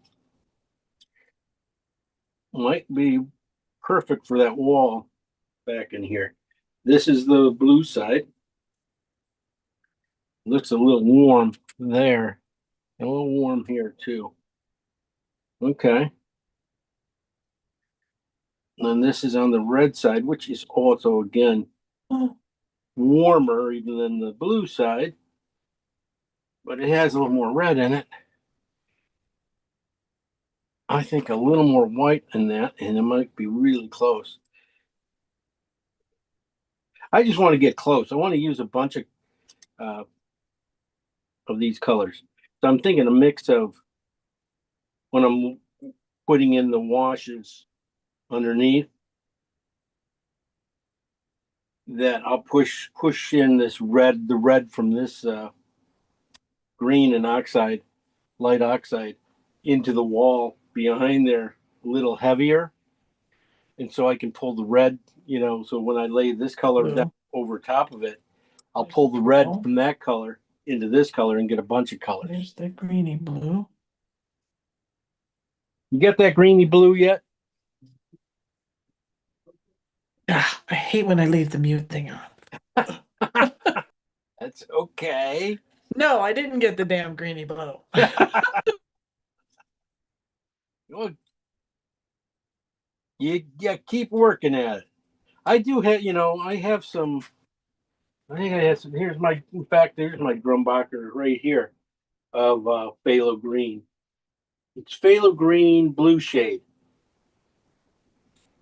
might be perfect for that wall back in here. This is the blue side. Looks a little warm there. A little warm here too. Okay. And this is on the red side, which is also, again, warmer even than the blue side. But it has a little more red in it. I think a little more white in that, and it might be really close. I just want to get close. I want to use a bunch of these colors. So I'm thinking a mix of, when I'm putting in the washes underneath, that I'll push in this red, the red from this green and oxide, light oxide, into the wall behind there a little heavier. And so I can pull the red, so when I lay this color Blue. down over top of it, I'll pull the red from that color into this color and get a bunch of colors. There's the greeny blue. You get that greeny blue yet? Ah, I hate when I leave the mute thing on. That's okay. No, I didn't get the damn greeny blue. Well, you keep working at it. I do have, I have some. I think I have some. Here's my Grumbacher right here of phthalo green. It's phthalo green blue shade.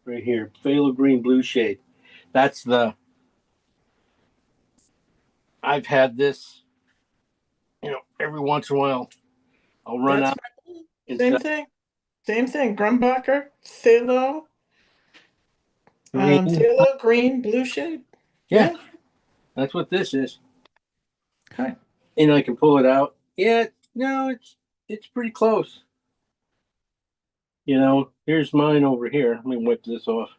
Right here, phthalo green blue shade. That's the. I've had this, every once in a while. I'll run That's out. Same thing. Same thing. Grumbacher, phthalo, Green. phthalo green blue shade. Yeah, that's what this is. Okay. And I can pull it out. Yeah, no, it's pretty close. Here's mine over here. Let me wipe this off.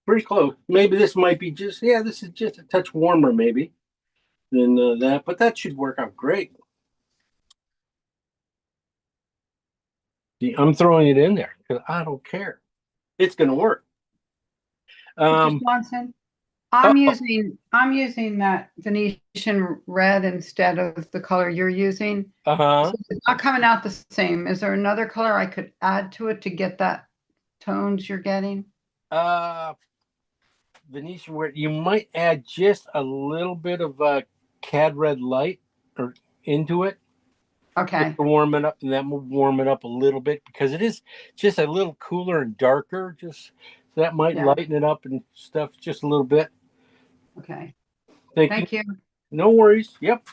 Pretty close. Maybe this might be this is just a touch warmer maybe than that, but that should work out great. See, I'm throwing it in there because I don't care. It's going to work. Mr. Swanson, I'm using that Venetian red instead of the color you're using. So it's not coming out the same. Is there another color I could add to it to get that tones you're getting? Venetian red. You might add just a little bit of cad red light or into it. Okay. To warm it up, and that will warm it up a little bit because it is just a little cooler and darker. Just that might lighten it up and stuff just a little bit. Okay. Thank you. No worries. Yep.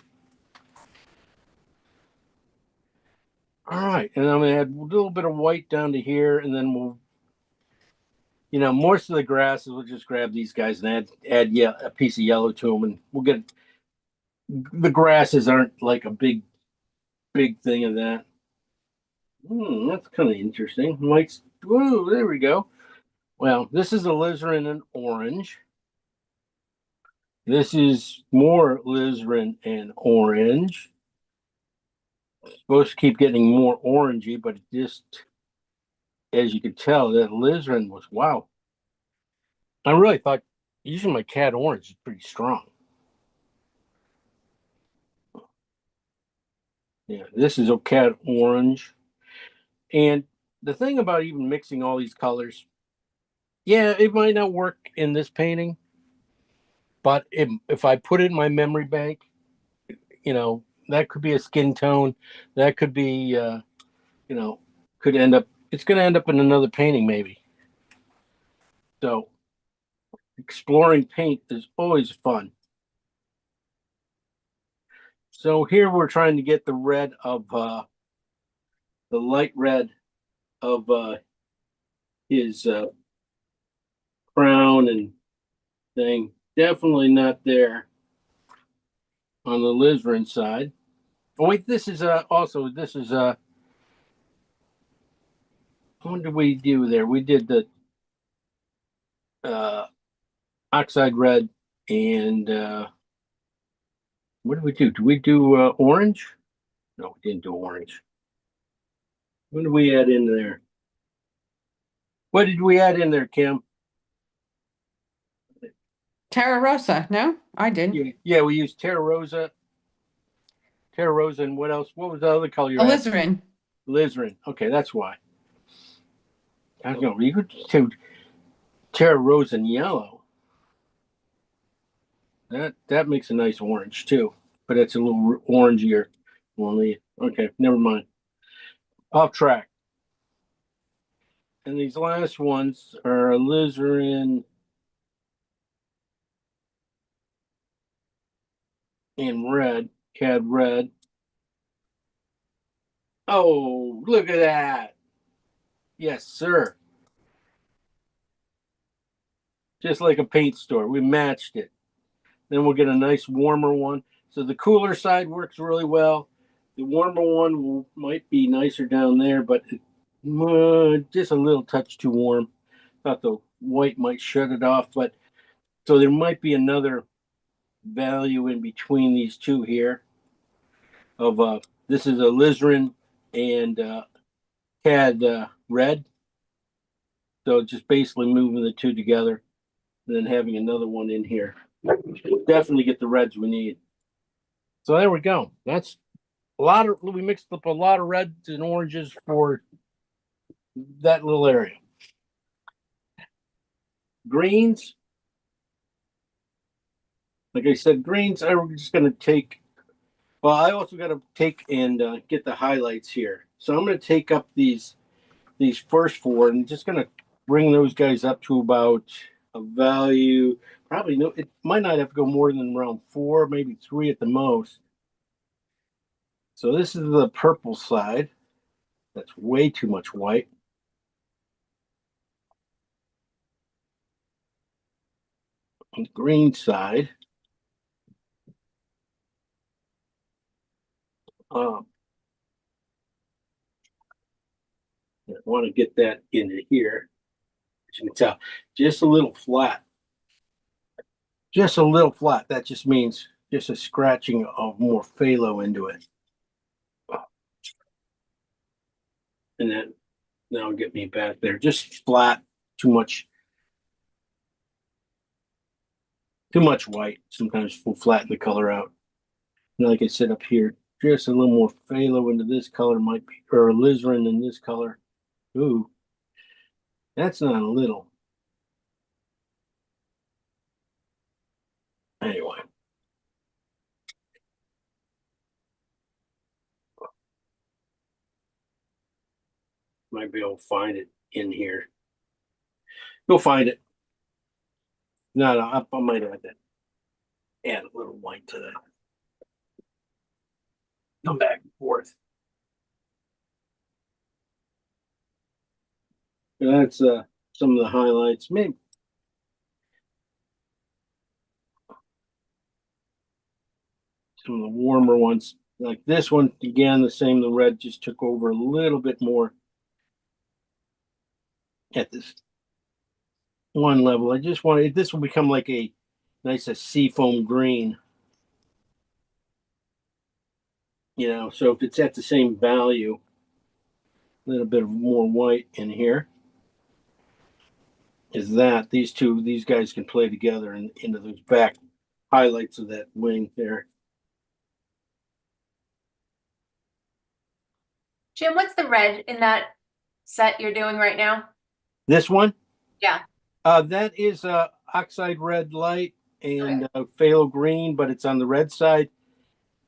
All right, and I'm gonna add a little bit of white down to here, and then we'll, most of the grasses, we'll just grab these guys and add a piece of yellow to them, and we'll get. The grasses aren't like a big thing of that. That's kind of interesting. White's, whoa, there we go. Well, this is alizarin and orange. This is more alizarin and orange. Supposed to keep getting more orangey, but it just, as you could tell, that alizarin was, wow. I really thought using my cad orange is pretty strong. Yeah, this is a cad orange. And the thing about even mixing all these colors, it might not work in this painting, but if I put it in my memory bank, that could be a skin tone. That could be, could end up, it's going to end up in another painting maybe. So exploring paint is always fun. So here we're trying to get the red of, the light red of his crown and thing. Definitely not there on the alizarin side. Oh wait, this is what did we do there? We did the oxide red and what did we do? Did we do orange? No, we didn't do orange. What did we add in there? What did we add in there, Kim? Terra Rosa. No, I didn't. Yeah, we used Terra Rosa. Terra Rosa, and what else? What was the other color you had? Alizarin. Alizarin. Okay, that's why. I don't know. You could do Terra Rosa and yellow. That makes a nice orange too, but it's a little orangier. Okay, never mind. Off track. And these last ones are alizarin and red, cad red. Oh, look at that. Yes, sir. just like a paint store. We matched it. Then we'll get a nice warmer one. So the cooler side works really well. The warmer one might be nicer down there, but just a little touch too warm. Thought the white might shut it off, but so there might be another value in between these two here. Of this is alizarin and cad red. So just basically moving the two together, and then having another one in here. Definitely get the reds we need. So there we go. That's a lot of, we mixed up a lot of reds and oranges for that little area. Greens. Like I said, greens, I'm just going to take, well, I also got to take and get the highlights here. So I'm going to take up these first four and just going to bring those guys up to about a value. Probably no, it might not have to go more than around 4, maybe 3 at the most. So this is the purple side. That's way too much white. On the green side, I want to get that into here. As you can tell, just a little flat. Just a little flat. That just means just a scratching of more phthalo into it. And then now get me back there. Just flat, too much white. Sometimes we'll flatten the color out. And like I said up here, just a little more phthalo into this color might be, or alizarin in this color. Ooh, that's not a little. Anyway. Might be able to find it in here. You'll find it. No, I might add that. Add a little white to that. Come back and forth. And that's some of the highlights. Maybe some of the warmer ones. Like this one, again, the same. The red just took over a little bit more at this one level. I just wanted this will become like a nice seafoam green. You know, so if it's at the same value, a little bit of more white in here. Is that these guys can play together and into those back highlights of that wing there. Jim, what's the red in that set you're doing right now? This one? Yeah. That is oxide red light and phthalo green, but it's on the red side.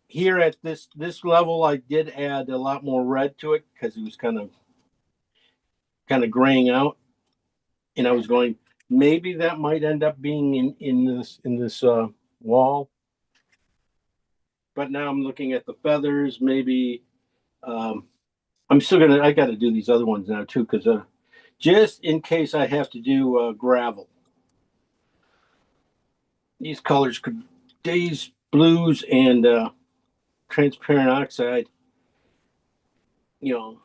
Here at this level, I did add a lot more red to it because it was kind of graying out. And I was going, maybe that might end up being in this wall. But now I'm looking at the feathers. Maybe I'm still I got to do these other ones now too, because just in case I have to do gravel. These colors these blues and transparent oxide, you know,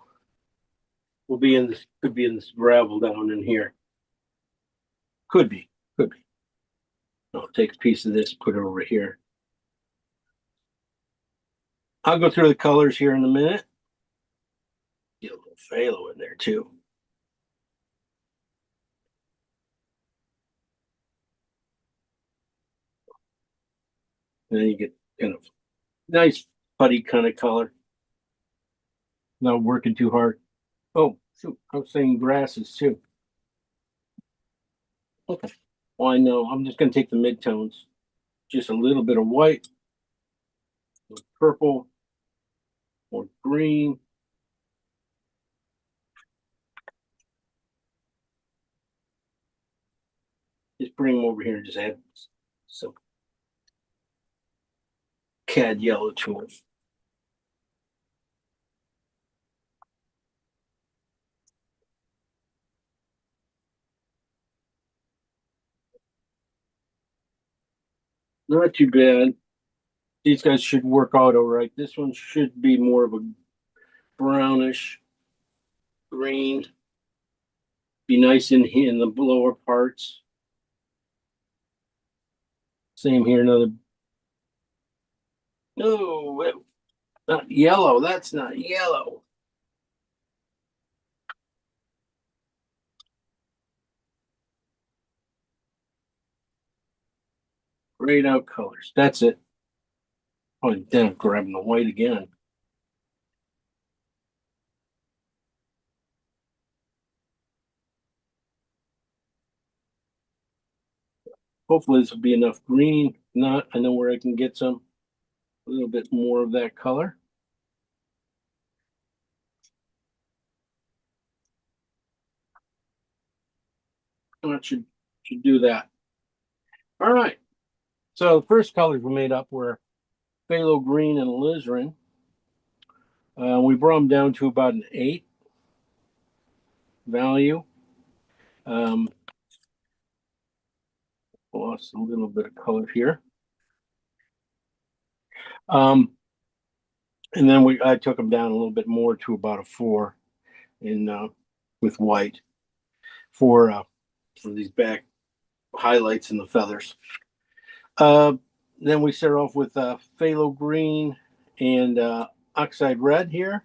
will be in this, could be in this gravel down in here. Could be. I'll take a piece of this, put it over here. I'll go through the colors here in a minute. Get a little phthalo in there too. And then you get kind of nice putty kind of color. Not working too hard. Oh, shoot, I was saying grasses too. Okay. Well, I know. I'm just going to take the midtones. Just a little bit of white, or purple, or green. Just bring them over here and just add some cad yellow to them. Not too bad. These guys should work out all right. This one should be more of a brownish green. Be nice in here in the lower parts. Same here, another. No, not yellow. That's not yellow. Grayed out colors. That's it. Oh, then I'm grabbing the white again. Hopefully this will be enough green. If not, I know where I can get some, a little bit more of that color. That should do that. All right. So the first colors we made up were phthalo green and alizarin. We brought them down to about an 8 value. Lost a little bit of color here. And then I took them down a little bit more to about a 4 in with white for these back highlights and the feathers. Then we start off with phthalo green and oxide red here.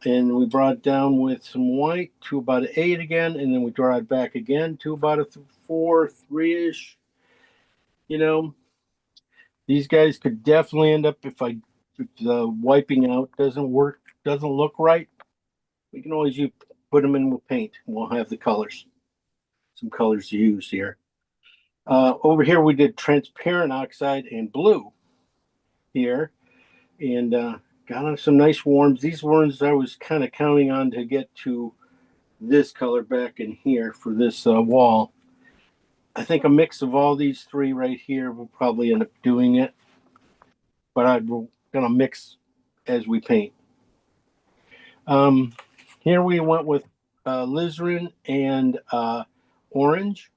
And we brought it down with some white to about an 8 again, and then we draw it back again to about a 4, 3-ish. You know, these guys could definitely end up if the wiping out doesn't work, doesn't look right. We can always put them in with paint, and we'll have the colors, some colors to use here. Over here we did transparent oxide and blue here, and got on some nice warms. These warms I was kind of counting on to get to this color back in here for this wall. I think a mix of all these three right here will probably end up doing it, but I'm gonna mix as we paint. Here we went with alizarin and orange.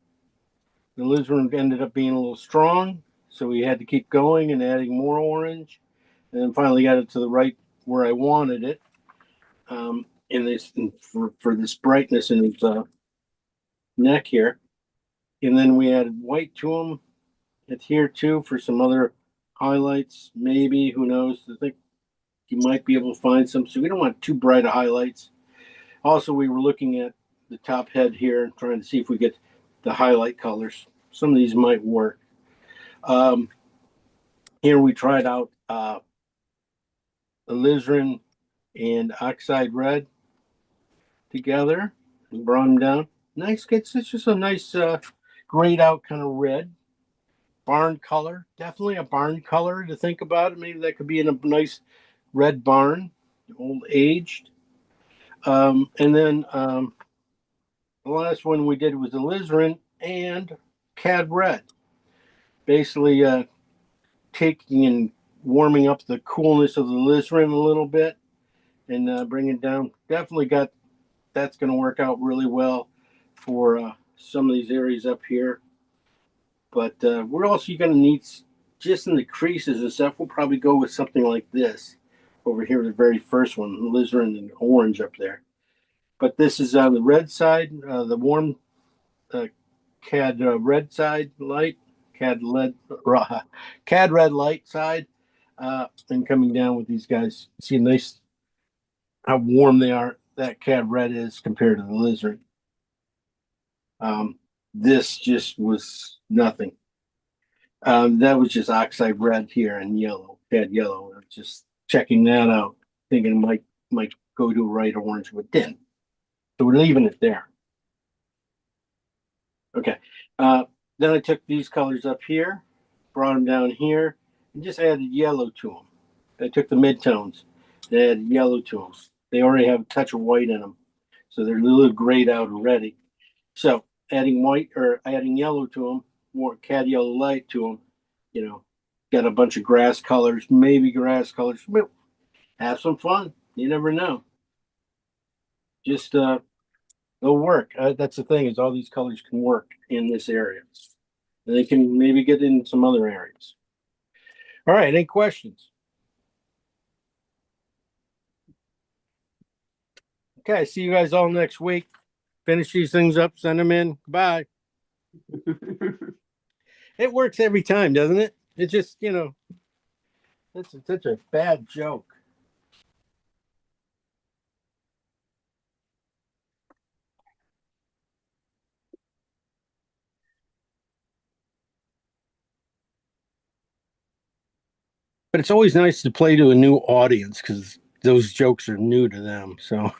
The alizarin ended up being a little strong, so we had to keep going and adding more orange. And then finally got it to the right where I wanted it. For this brightness in his neck here. And then we added white to them at here too for some other highlights. Maybe, who knows? I think you might be able to find some. So we don't want too bright of highlights. Also, we were looking at the top head here and trying to see if we get the highlight colors. Some of these might work. Here we tried out alizarin and oxide red together and brought them down. Nice, it's just a nice grayed out kind of red. Barn color, definitely a barn color to think about. Maybe that could be in a nice red barn, old aged. And then the last one we did was alizarin and cad red. Basically taking and warming up the coolness of the alizarin a little bit and bringing it down. Definitely that's going to work out really well for some of these areas up here. But we're also going to need, just in the creases and stuff, we'll probably go with something like this over here, the very first one, alizarin and orange up there. But this is on the red side, the warm cad red side light, cad red light side, and coming down with these guys. See nice how warm they are. That cad red is compared to the alizarin. This just was nothing. That was just oxide red here and yellow, cad yellow. Just checking that out, thinking it might go to a right orange, but didn't. So we're leaving it there. Okay. Then I took these colors up here, brought them down here, and just added yellow to them. I took the midtones and added yellow to them. They already have a touch of white in them, so they're a little grayed out already. So adding white or adding yellow to them, more cad yellow light to them, got a bunch of grass colors, maybe grass colors. Have some fun. You never know. Just they'll work. That's the thing, is all these colors can work in this area. And they can maybe get in some other areas. All right, any questions? Okay, see you guys all next week. Finish these things up, send them in. Bye. It works every time, doesn't it? It just, it's such a bad joke. But it's always nice to play to a new audience because those jokes are new to them. So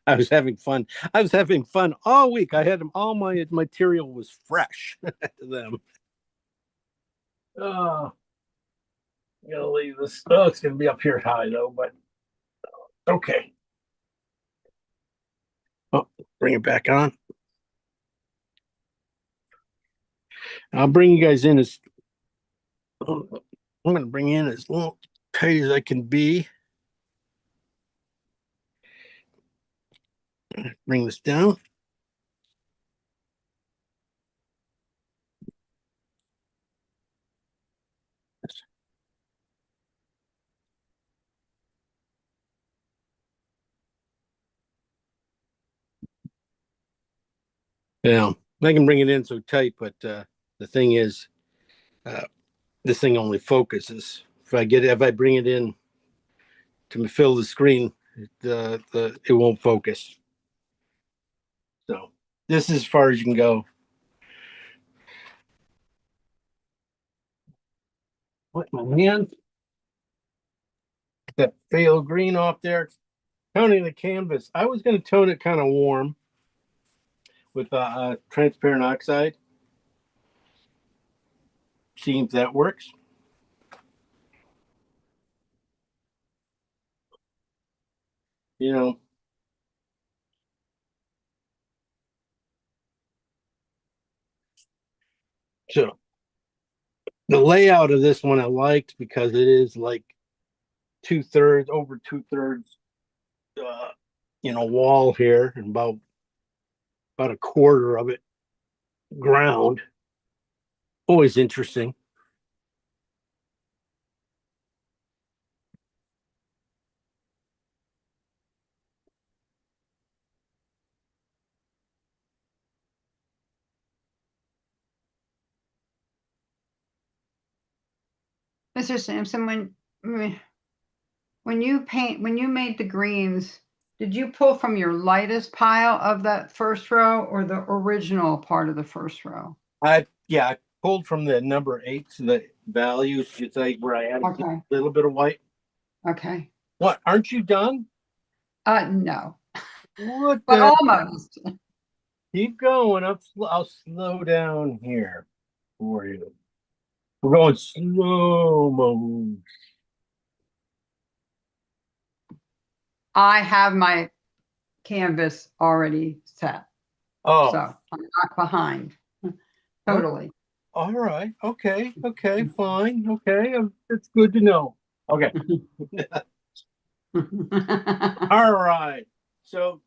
I was having fun. I was having fun all week. I had them, all my material was fresh to them. Oh, I'm gonna leave this. Oh, it's gonna be up here high though, but okay. Oh, bring it back on. I'll bring you guys in as I'm gonna bring in as little tight as I can be. Bring this down. Yeah, I can bring it in so tight, but the thing is, uh, this thing only focuses. If I bring it in to fill the screen, it won't focus. So this is as far as you can go. What my hand? That phthalo green off there. Toning the canvas. I was going to tone it kind of warm with transparent oxide. See if that works. So the layout of this one I liked because it is like over 2/3 wall here, and about a quarter of it ground. Always interesting. Mr. Sampson, when you made the greens, did you pull from your lightest pile of that first row or the original part of the first row? I pulled from the number 8 to the values. It's like where I added Okay. a little bit of white. Okay. What? Aren't you done? No, What? but almost. Keep going. I'll slow down here for you. We're going slow mo. I have my canvas already set, Oh, so I'm not behind. Totally. all right. Okay. Okay. Fine. Okay. It's good to know. Okay. All right. So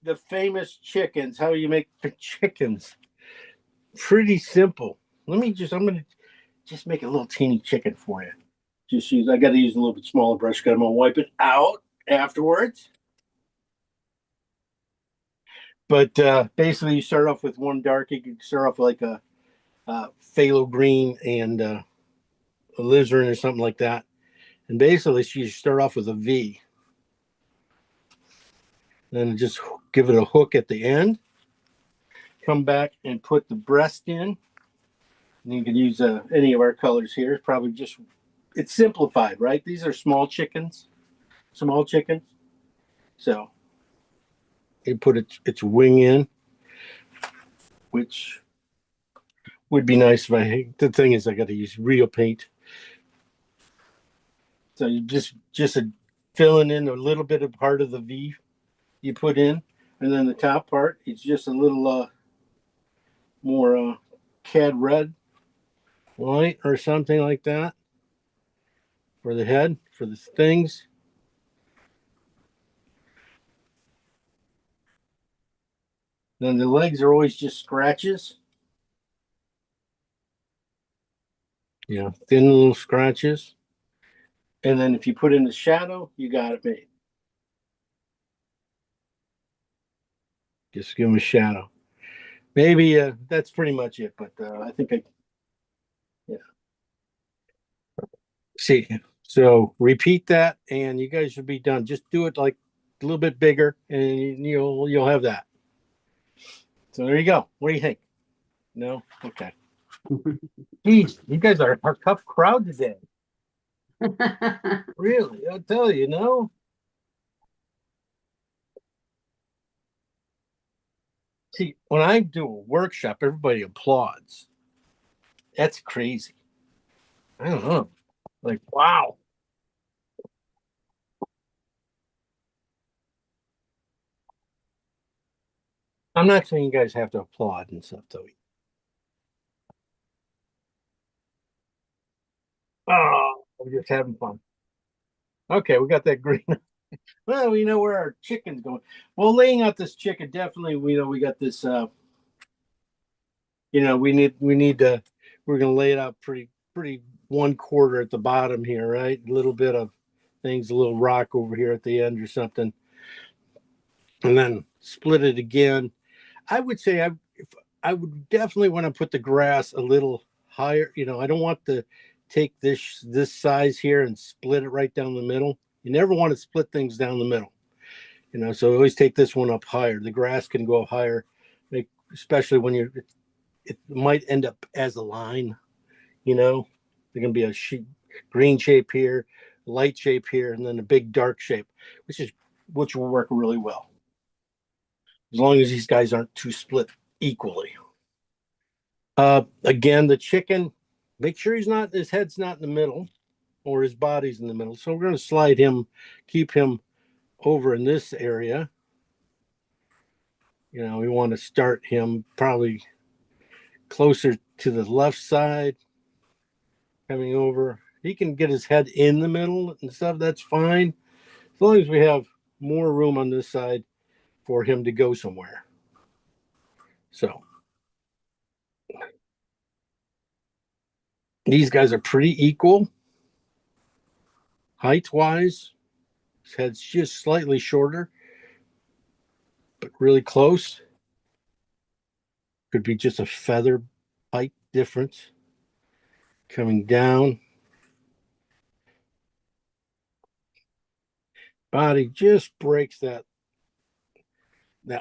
the famous chickens. How you make the chickens? Pretty simple. I'm gonna just make a little teeny chicken for you. I got to use a little bit smaller brush because I'm gonna wipe it out afterwards. But basically, you start off with one dark. You can start off like a phthalo green and alizarin or something like that. And basically, you start off with a V. Then just give it a hook at the end. Come back and put the breast in. And you can use any of our colors here. Probably it's simplified, right? These are small chickens. So you put its wing in, which would be nice the thing is I got to use real paint. So you just filling in a little bit of part of the V you put in, and then the top part it's just a little more cad red white or something like that for the head, for the things. Then the legs are always just scratches. You know, thin little scratches. And then if you put in the shadow, you got it made. Just give them a shadow. Maybe that's pretty much it, but I think yeah. See, so repeat that and you guys should be done. Just do it like a little bit bigger and you'll have that. So there you go. What do you think? No? Okay. Geez, you guys are a tough crowd today. Really, I'll tell you, no? See, when I do a workshop, everybody applauds. That's crazy. I don't know. Like, wow. I'm not saying you guys have to applaud and stuff, though. Oh, we're just having fun. Okay, we got that green. Well, we know where our chicken's going. Well, laying out this chicken, definitely, we know we got this, we're going to lay it out pretty 1/4 at the bottom here, right? A little bit of things, a little rock over here at the end or something. And then split it again. I would say I would definitely want to put the grass a little higher. I don't want to take this size here and split it right down the middle. You never want to split things down the middle. So always take this one up higher. The grass can go higher, especially when it might end up as a line. There's going to be a green shape here, light shape here, and then a big dark shape, which will work really well. As long as these guys aren't too split equally. Again, the chicken, make sure his head's not in the middle or his body's in the middle. So we're going to slide him, keep him over in this area. We want to start him probably closer to the left side, coming over. He can get his head in the middle and stuff. That's fine. As long as we have more room on this side for him to go somewhere. So these guys are pretty equal height wise. His head's just slightly shorter, but really close. Could be just a feather height difference coming down. Body just breaks that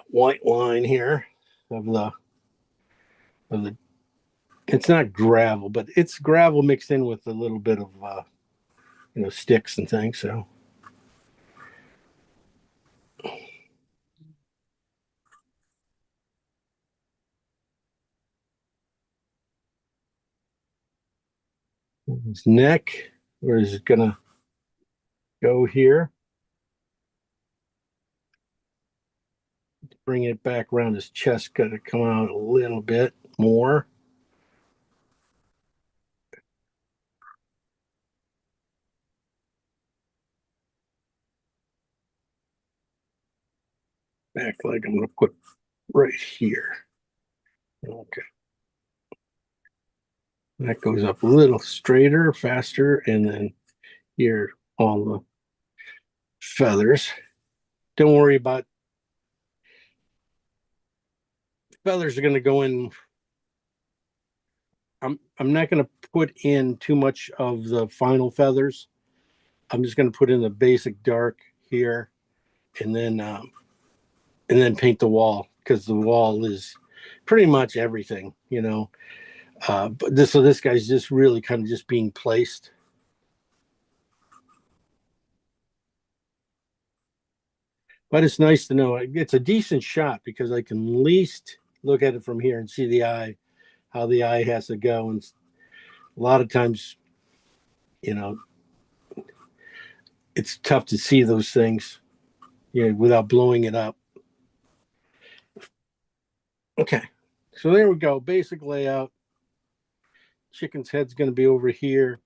white line here of the it's not gravel, but it's gravel mixed in with a little bit of sticks and things. So his neck, where is it gonna go here? Bring it back around his chest, gotta come out a little bit more. Back leg I'm gonna put right here. Okay. That goes up a little straighter, faster, and then here all the feathers. Don't worry about feathers are going to go in. I'm not going to put in too much of the final feathers. I'm just going to put in the basic dark here, and then paint the wall, because the wall is pretty much everything, But this guy's just really kind of just being placed. But it's nice to know it's a decent shot, because I can at least look at it from here and see the eye, how the eye has to go. And a lot of times, it's tough to see those things, without blowing it up. Okay, so there we go. Basic layout. Chicken's head's going to be over here.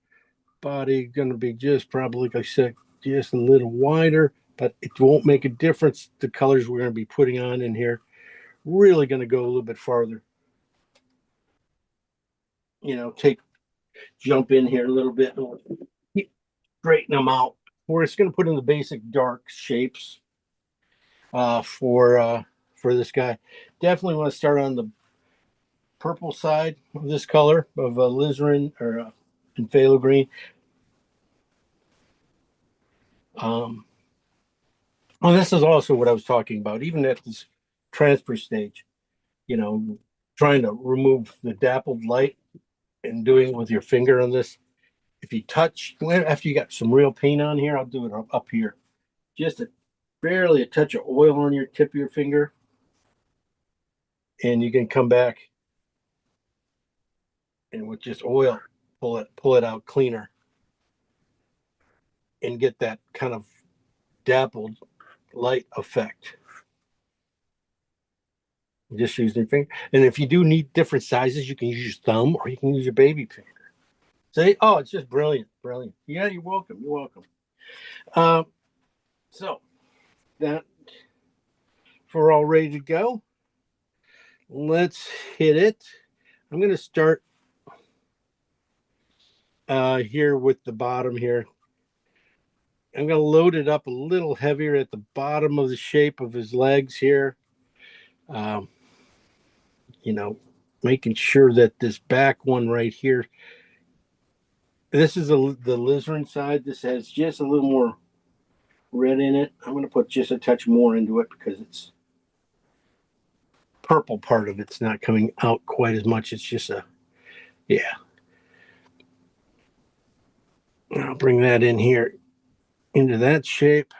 Body going to be just probably, like I said, just a little wider, but it won't make a difference. The colors we're going to be putting on in here really going to go a little bit farther. Take jump in here a little bit and straighten them out. We're just going to put in the basic dark shapes for this guy. Definitely want to start on the purple side of this color of alizarin or and phthalo green. Well, this is also what I was talking about, even at this transfer stage, you know, trying to remove the dappled light and doing it with your finger on this. If you touch, after you got some real paint on here, I'll do it up here. Just barely a touch of oil on your tip of your finger. And you can come back and with just oil, pull it out cleaner and get that kind of dappled light effect. Just use your finger. And if you do need different sizes, you can use your thumb or you can use your baby finger. See? Oh, it's just brilliant. Brilliant. Yeah, you're welcome. You're welcome. So that, if we're all ready to go, let's hit it. I'm going to start here with the bottom here. I'm going to load it up a little heavier at the bottom of the shape of his legs here. You know, making sure that this back one right here, this is the alizarin side. This has just a little more red in it. I'm going to put just a touch more into it because it's purple part of it's not coming out quite as much. It's just yeah. I'll bring that in here into that shape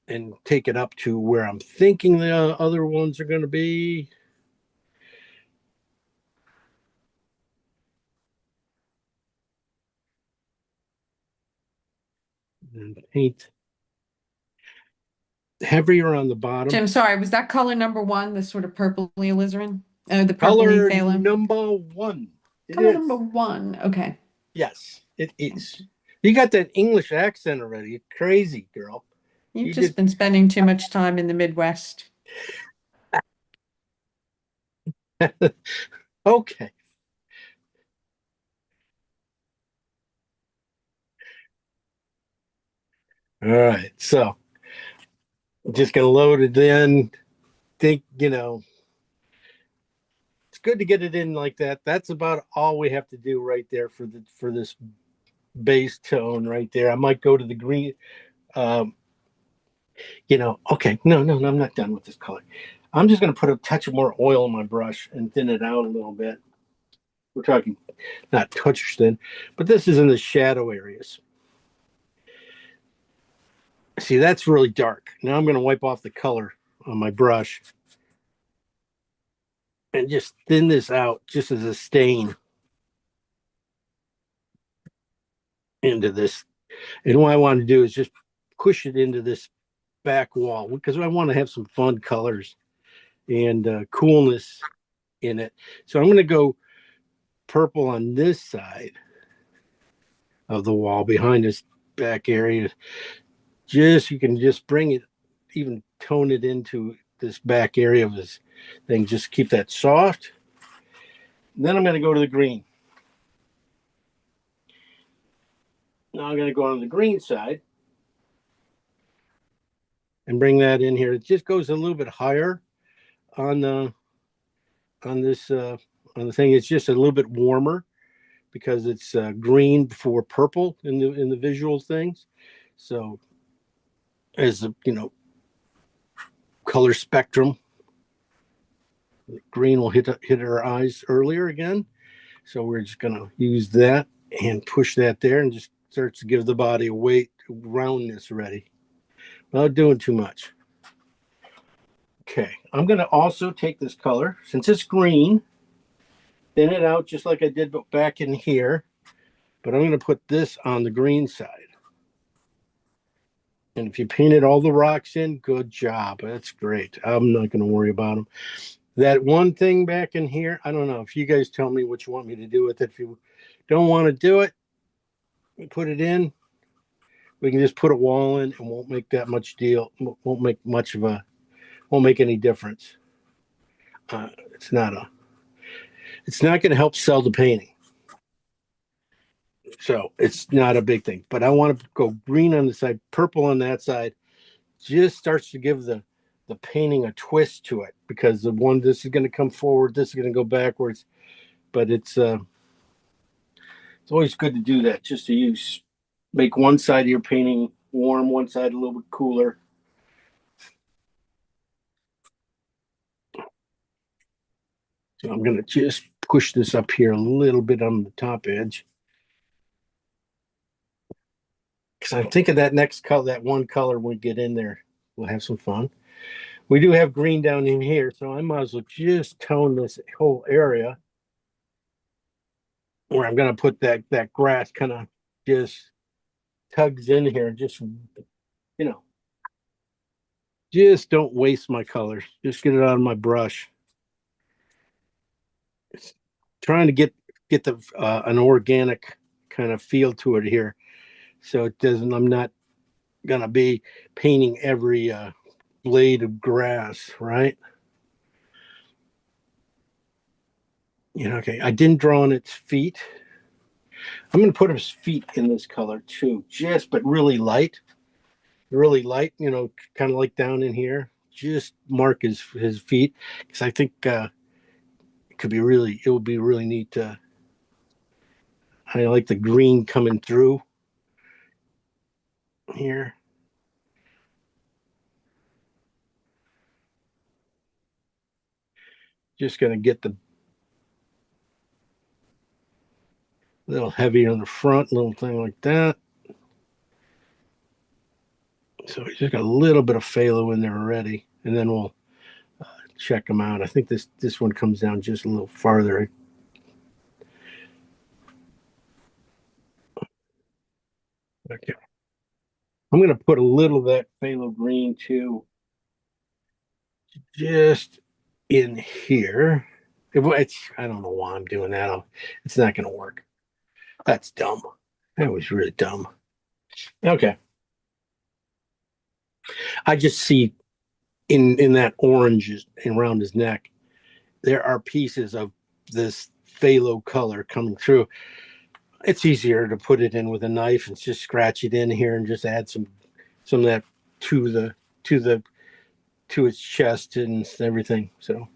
and take it up to where I'm thinking the other ones are going to be. And paint heavier on the bottom. Jim, sorry, was that color number one, the sort of purpley alizarin? The purpley Color phthalo? number one. Color number one. Okay. Yes, it is. You got that English accent already. Crazy, girl. You've You just did- been spending too much time in the Midwest. Okay. All right. So just gonna load it in. Think, you know, it's good to get it in like that. That's about all we have to do right there for this base tone right there. I might go to the green. You know, okay. No, I'm not done with this color. I'm just gonna put a touch of more oil on my brush and thin it out a little bit. We're talking not touch thin, but this is in the shadow areas. See, that's really dark. Now I'm going to wipe off the color on my brush and just thin this out just as a stain into this. And what I want to do is just push it into this back wall because I want to have some fun colors and coolness in it. So I'm going to go purple on this side of the wall behind this back area. Just, you can just bring it, even tone it into this back area of this thing. Just keep that soft. And then I'm going to go to the green. Now I'm going to go on the green side and bring that in here. It just goes a little bit higher on the on the thing. It's just a little bit warmer because it's green before purple in the visual things. So as a, you know, color spectrum, green will hit our eyes earlier again. So we're just going to use that and push that there and just starts to give the body a weight, roundness ready without doing too much. Okay, I'm going to also take this color, since it's green, thin it out just like I did back in here, but I'm going to put this on the green side. And if you painted all the rocks in, good job. That's great. I'm not going to worry about them. That one thing back in here, I don't know. If you guys tell me what you want me to do with it. If you don't want to do it, put it in. We can just put a wall in and won't make that much deal. Won't make much of a, won't make any difference. It's not going to help sell the painting. So it's not a big thing, but I want to go green on the side, purple on that side. Just starts to give the painting a twist to it, because this is going to come forward, this is going to go backwards, but it's always good to do that, just to make one side of your painting warm, one side a little bit cooler. So I'm going to just push this up here a little bit on the top edge, because I'm thinking that next color, that one color, when we get in there, we'll have some fun. We do have green down in here, so I might as well just tone this whole area where I'm going to put that grass kind of just tugs in here. Just, just don't waste my colors. Just get it out of my brush. It's trying to get the an organic kind of feel to it here, so it doesn't. I'm not going to be painting every blade of grass, right? Okay. I didn't draw on its feet. I'm going to put his feet in this color too, but really light, kind of like down in here. Just mark his feet, because I think it would be really neat to. I like the green coming through here. Just going to get the little heavier on the front, little thing like that. So we just got a little bit of phthalo in there already, and then we'll check them out. I think this one comes down just a little farther. Okay. I'm going to put a little of that phthalo green too, just in here. I don't know why I'm doing that. It's not going to work. That's dumb. That was really dumb. Okay. I just see in that orange around his neck, there are pieces of this phthalo color coming through. It's easier to put it in with a knife and just scratch it in here and just add some of that to its chest and everything. So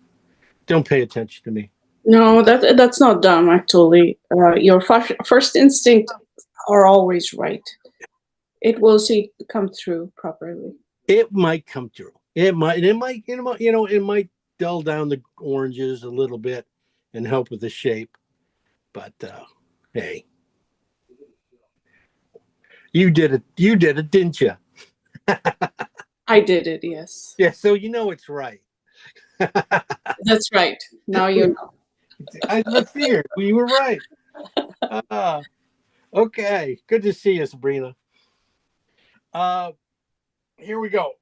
don't pay attention to me. No, that's not dumb, actually. Your first instinct are always right. It will come through properly. It might come through. It might dull down the oranges a little bit and help with the shape. But hey, you did it. You did it, didn't you? I did it, yes. Yeah, so it's right. That's right. Now you know. I figured you were right. Okay, good to see you, Sabrina. Here we go.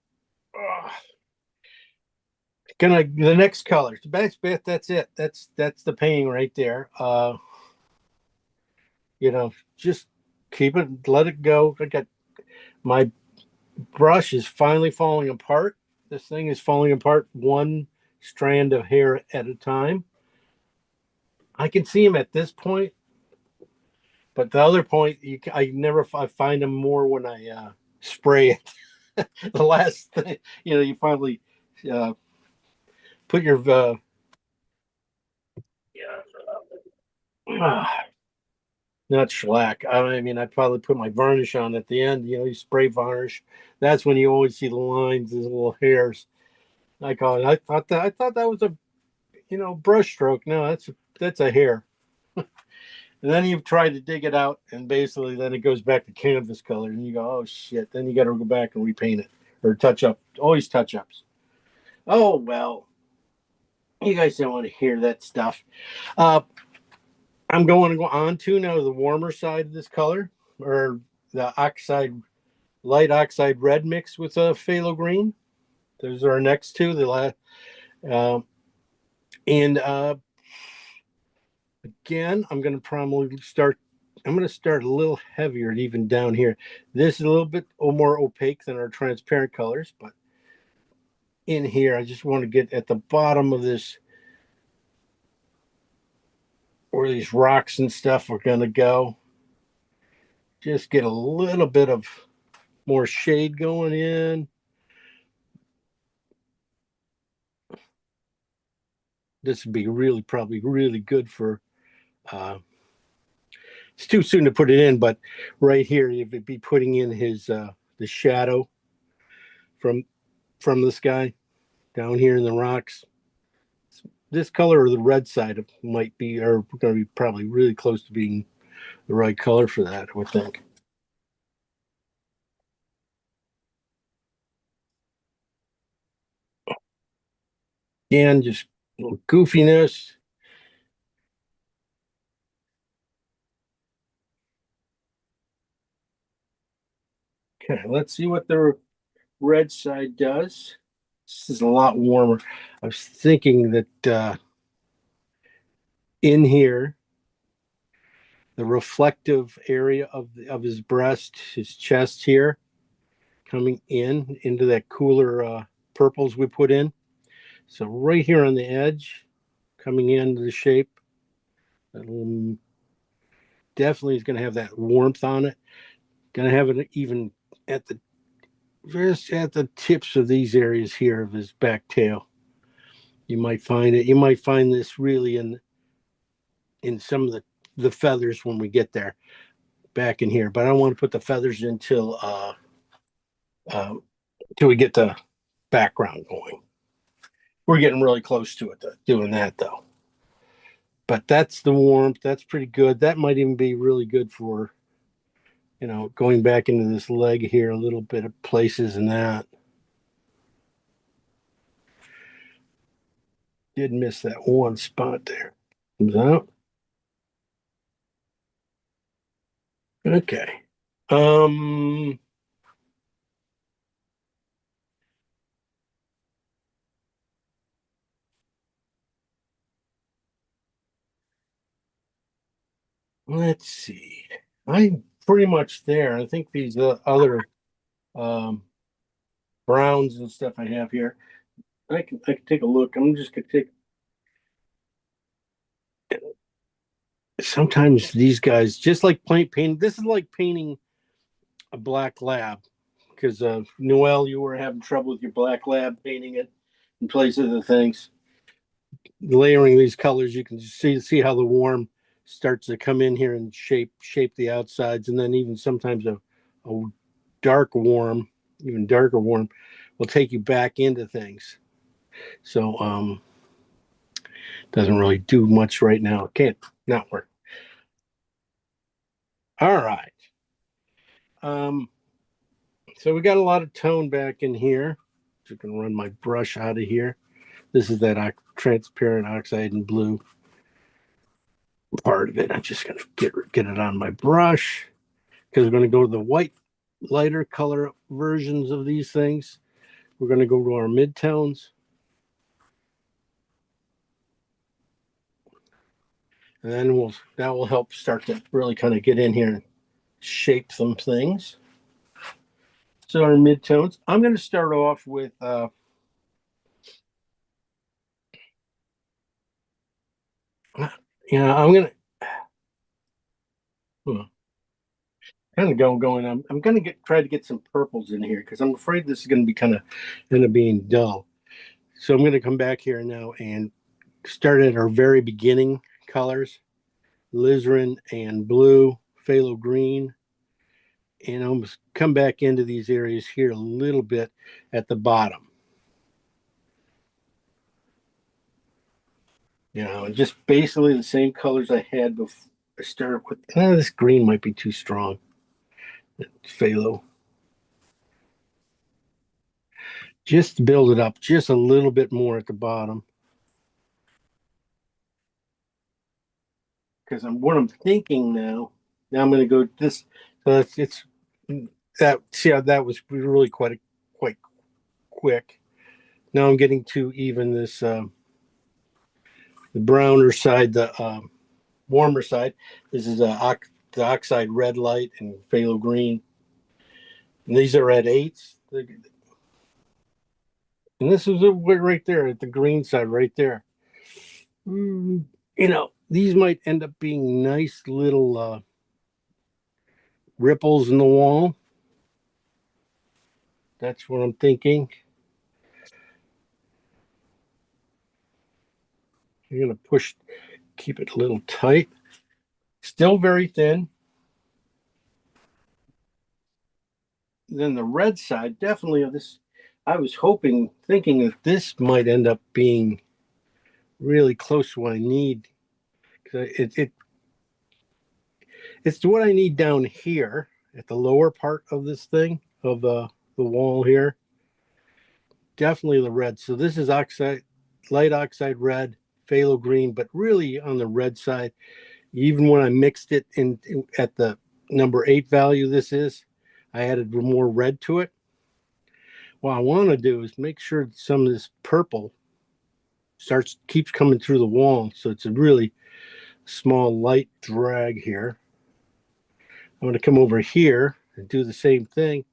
The next color. That's it. That's the painting right there. Just keep it, let it go. I got my brush is finally falling apart. This thing is falling apart one strand of hair at a time. I can see him at this point, but the other point, I find them more when I spray it. The last thing, you finally put your not shellac. I probably put my varnish on at the end. You spray varnish. That's when you always see the lines, these little hairs. I thought that was a brush stroke. No, that's a hair. And then you've tried to dig it out, and basically then it goes back to canvas color, and you go, oh shit. Then you got to go back and repaint it or touch up. Always touch ups. Oh well, you guys don't want to hear that stuff. I'm going to go on to now the warmer side of this color, or the light oxide red mixed with a phthalo green. Those are our next two. Again, I'm going to start a little heavier, even down here. This is a little bit more opaque than our transparent colors, but in here, I just want to get at the bottom of this, where these rocks and stuff are going to go. just get a little bit of more shade going in. This would be probably really good for, it's too soon to put it in, but right here, you'd be putting in the shadow from this guy down here in the rocks. This color or the red side are going to be probably really close to being the right color for that, I would think. Again, just a little goofiness. Okay, let's see what the red side does. This is a lot warmer. I was thinking that in here, the reflective area of his breast, his chest here, coming into that cooler purples we put in. So right here on the edge, coming into the shape, definitely is going to have that warmth on it. Going to have it even at the tips of these areas here of his back tail. You might find it. You might find this really in some of the feathers when we get there, back in here. But I don't want to put the feathers until we get the background going. We're getting really close to it, doing that though. But that's the warmth. That's pretty good. That might even be really good for, going back into this leg here, a little bit of places in that. Did miss that one spot there. Comes out. Okay. Let's see. I'm pretty much there. I think these other browns and stuff I have here, I can take a look. I'm just gonna take. Sometimes these guys, just like painting. This is like painting a black lab, because Noel, you were having trouble with your black lab painting it in place of the things. Layering these colors, you can see how the warm starts to come in here and shape the outsides, and then even sometimes a dark warm, even darker warm, will take you back into things. So doesn't really do much right now. It can't not work. All right. So we got a lot of tone back in here. So I can run my brush out of here. This is that transparent oxide and blue part of it. I'm just gonna get it on my brush, because we're gonna go to the white, lighter color versions of these things. We're gonna go to our midtones. And then that will help start to really kind of get in here and shape some things. So our midtones, I'm going to start off with I'm going to kind of going. I'm going to try to get some purples in here, because I'm afraid this is going to be kind of end up being dull. So I'm going to come back here now and start at our very beginning colors: alizarin and blue, phthalo green, and almost come back into these areas here a little bit at the bottom. Just basically the same colors I had before I started with. This green might be too strong. Phthalo. Just build it up just a little bit more at the bottom. Because what I'm thinking now I'm going to go this. So it's that. See how that was really quite quick. Now I'm getting to even this the browner side, the warmer side. This is the oxide red light and phthalo green, and these are at 8s. And this is right there at the green side, right there. These might end up being nice little ripples in the wall. That's what I'm thinking. I'm going to push, keep it a little tight. Still very thin. Then the red side, definitely of this, I was thinking that this might end up being really close to what I need. It's what I need down here at the lower part of this thing, of the wall here. Definitely the red. So this is oxide, light oxide red, phthalo green, but really on the red side. Even when I mixed it in at the number 8 value, I added more red to it. What I want to do is make sure that some of this purple keeps coming through the wall. So it's a really small light drag here. I'm going to come over here and do the same thing.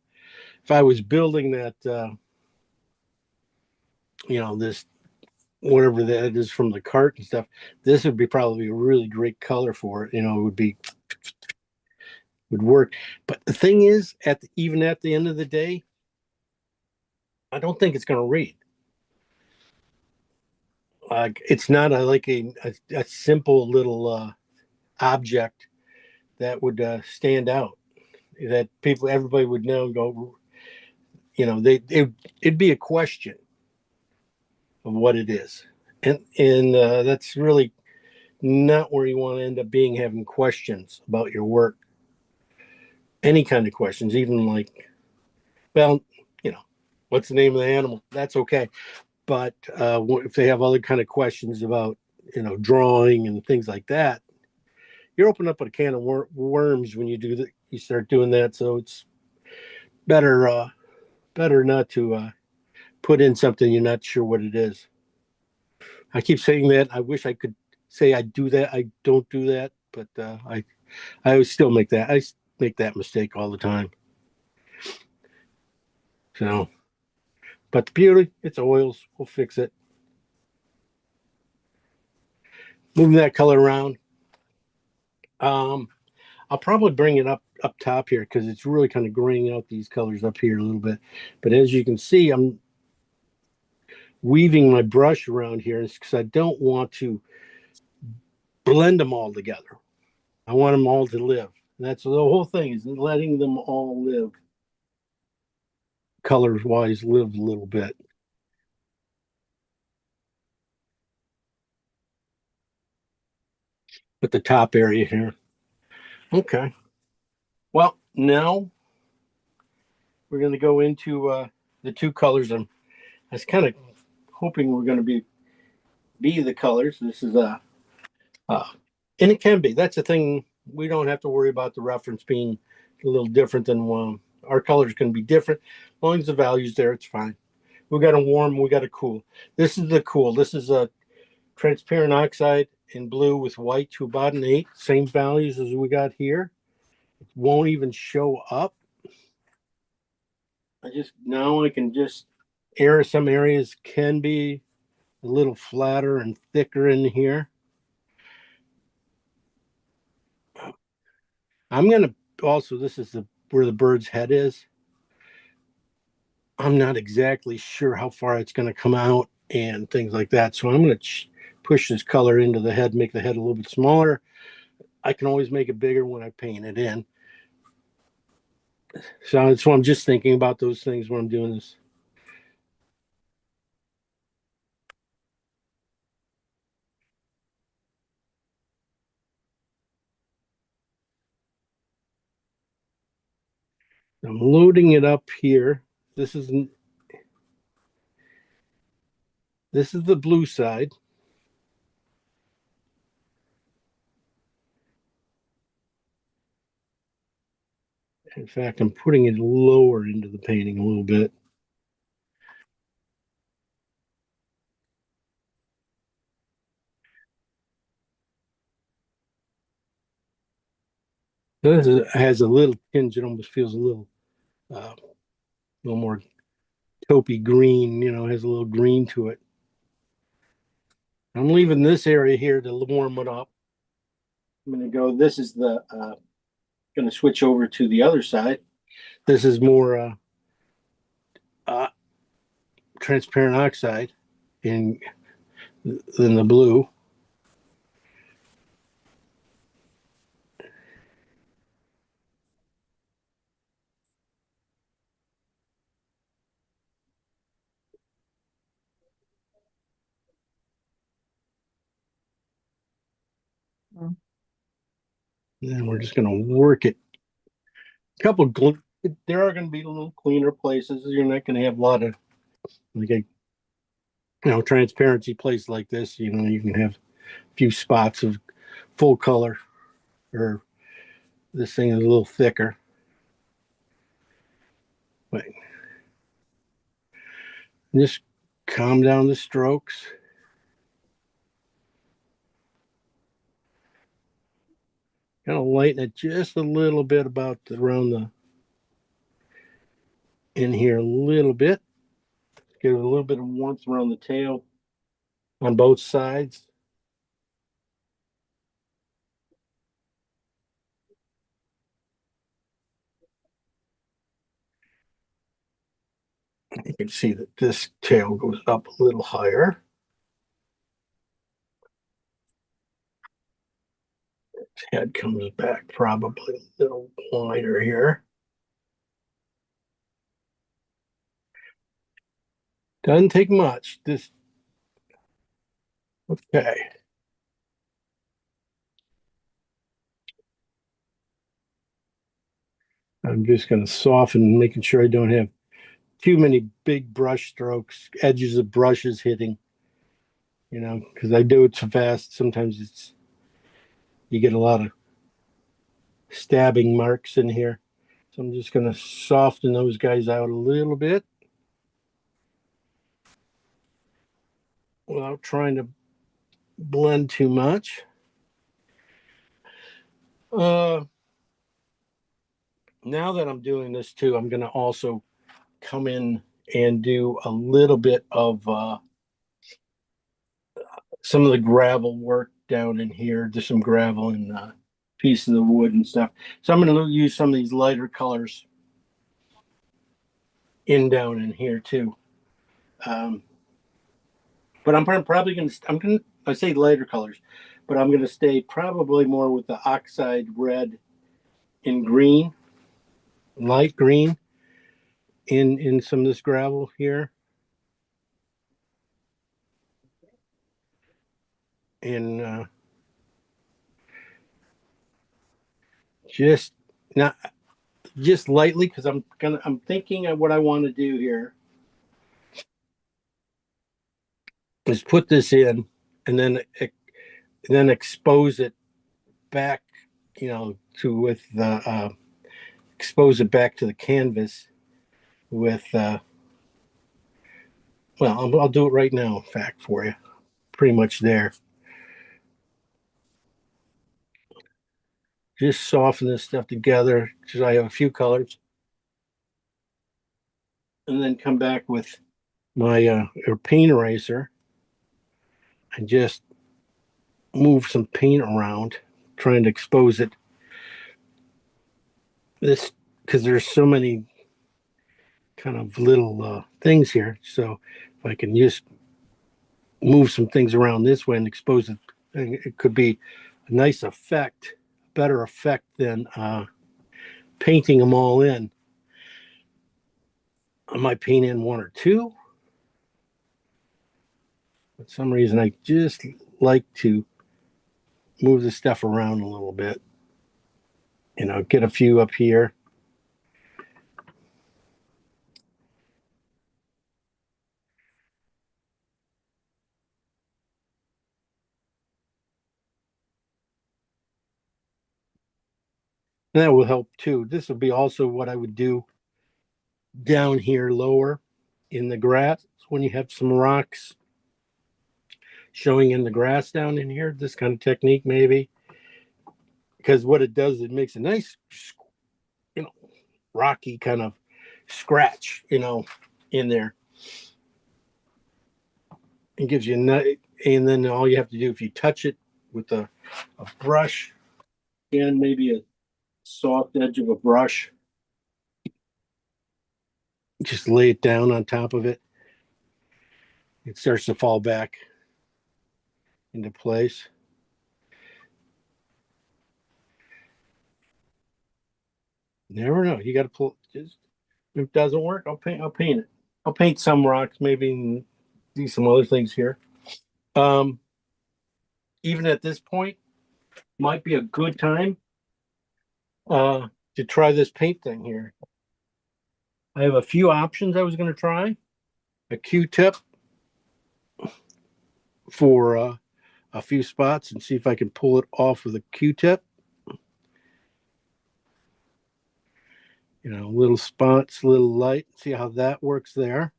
If I was building that, this, whatever that is from the cart and stuff, this would be probably a really great color for it. It would work. But the thing is, even at the end of the day, I don't think it's going to read. It's not a simple little object that would stand out, that everybody would know and go, it'd be a question of what it is. And that's really not where you want to end up being, having questions about your work. Any kind of questions, even like, well, what's the name of the animal? That's okay. But if they have other kind of questions about, drawing and things like that, you're opening up a can of worms when you do that. You start doing that. So it's better not to put in something you're not sure what it is. I keep saying that. I wish I could say I do that. I don't do that, but I always still make that. I make that mistake all the time. So, but the beauty, it's oils. We'll fix it. Moving that color around. I'll probably bring it up top here because it's really kind of graying out these colors up here a little bit. But as you can see, I'm weaving my brush around here because I don't want to blend them all together. I want them all to live. And that's the whole thing, is letting them all live. Colors wise, live a little bit. At the top area here. Okay. Well, now we're going to go into the two colors. I was kind of hoping we're going to be the colors. This is and it can be. That's the thing. We don't have to worry about the reference being a little different than one. Our colors can be different. As long as the value's there, it's fine. We got a warm, we got a cool. This is the cool. This is a transparent oxide in blue with white to about an 8. Same values as we got here. It won't even show up. Now I can just some areas can be a little flatter and thicker in here. I'm going to also, this is where the bird's head is. I'm not exactly sure how far it's going to come out and things like that. So I'm going to push this color into the head, make the head a little bit smaller. I can always make it bigger when I paint it in. So I'm just thinking about those things when I'm doing this. I'm loading it up here. This is the blue side. In fact, I'm putting it lower into the painting a little bit. This has a little tinge. It almost feels a little more taupey green. Has a little green to it. I'm leaving this area here to warm it up. I'm going to go. This is the going to switch over to the other side. This is more transparent oxide than the blue. Mm. And then we're just going to work it. There are going to be a little cleaner places. You're not going to have a lot of like a transparency place like this. You can have a few spots of full color, or this thing is a little thicker. But just calm down the strokes. Kind of lighten it just a little bit in here a little bit. Give it a little bit of warmth around the tail on both sides. You can see that this tail goes up a little higher. Head comes back probably a little wider here. Doesn't take much. Okay. I'm just going to soften, making sure I don't have too many big brush strokes, edges of brushes hitting, because I do it so fast. Sometimes you get a lot of stabbing marks in here. So I'm just going to soften those guys out a little bit without trying to blend too much. Now that I'm doing this too, I'm going to also come in and do a little bit of some of the gravel work down in here, just some gravel and pieces of wood and stuff. So I'm going to use some of these lighter colors down in here too. But I'm probably going to, I say lighter colors, but I'm going to stay probably more with the oxide red and green, light green in some of this gravel here. And just lightly, because I'm thinking of what I want to do here is put this in and then expose it back, expose it back to the canvas with I'll do it right now, in fact, for you. Pretty much there. Just soften this stuff together because I have a few colors. And then come back with my paint eraser and just move some paint around, trying to expose it. This, because there's so many kind of little things here. So if I can just move some things around this way and expose it, it could be a nice effect, better effect than painting them all in. I might paint in one or two. For some reason, I just like to move the stuff around a little bit. Get a few up here. And that will help too. This will be also what I would do down here lower in the grass when you have some rocks showing in the grass down in here. This kind of technique, maybe. Because what it does, it makes a nice, rocky kind of scratch, in there. It gives you and then all you have to do, if you touch it with a brush and maybe a soft edge of a brush. Just lay it down on top of it. It starts to fall back into place. Never know. You got to pull. Just if it doesn't work, I'll paint it. I'll paint some rocks, maybe, and do some other things here. Even at this point, might be a good time to try this paint thing here. I have a few options I was going to try. A Q-tip for a few spots and see if I can pull it off with a Q-tip. You know, little spots, little light, see how that works there.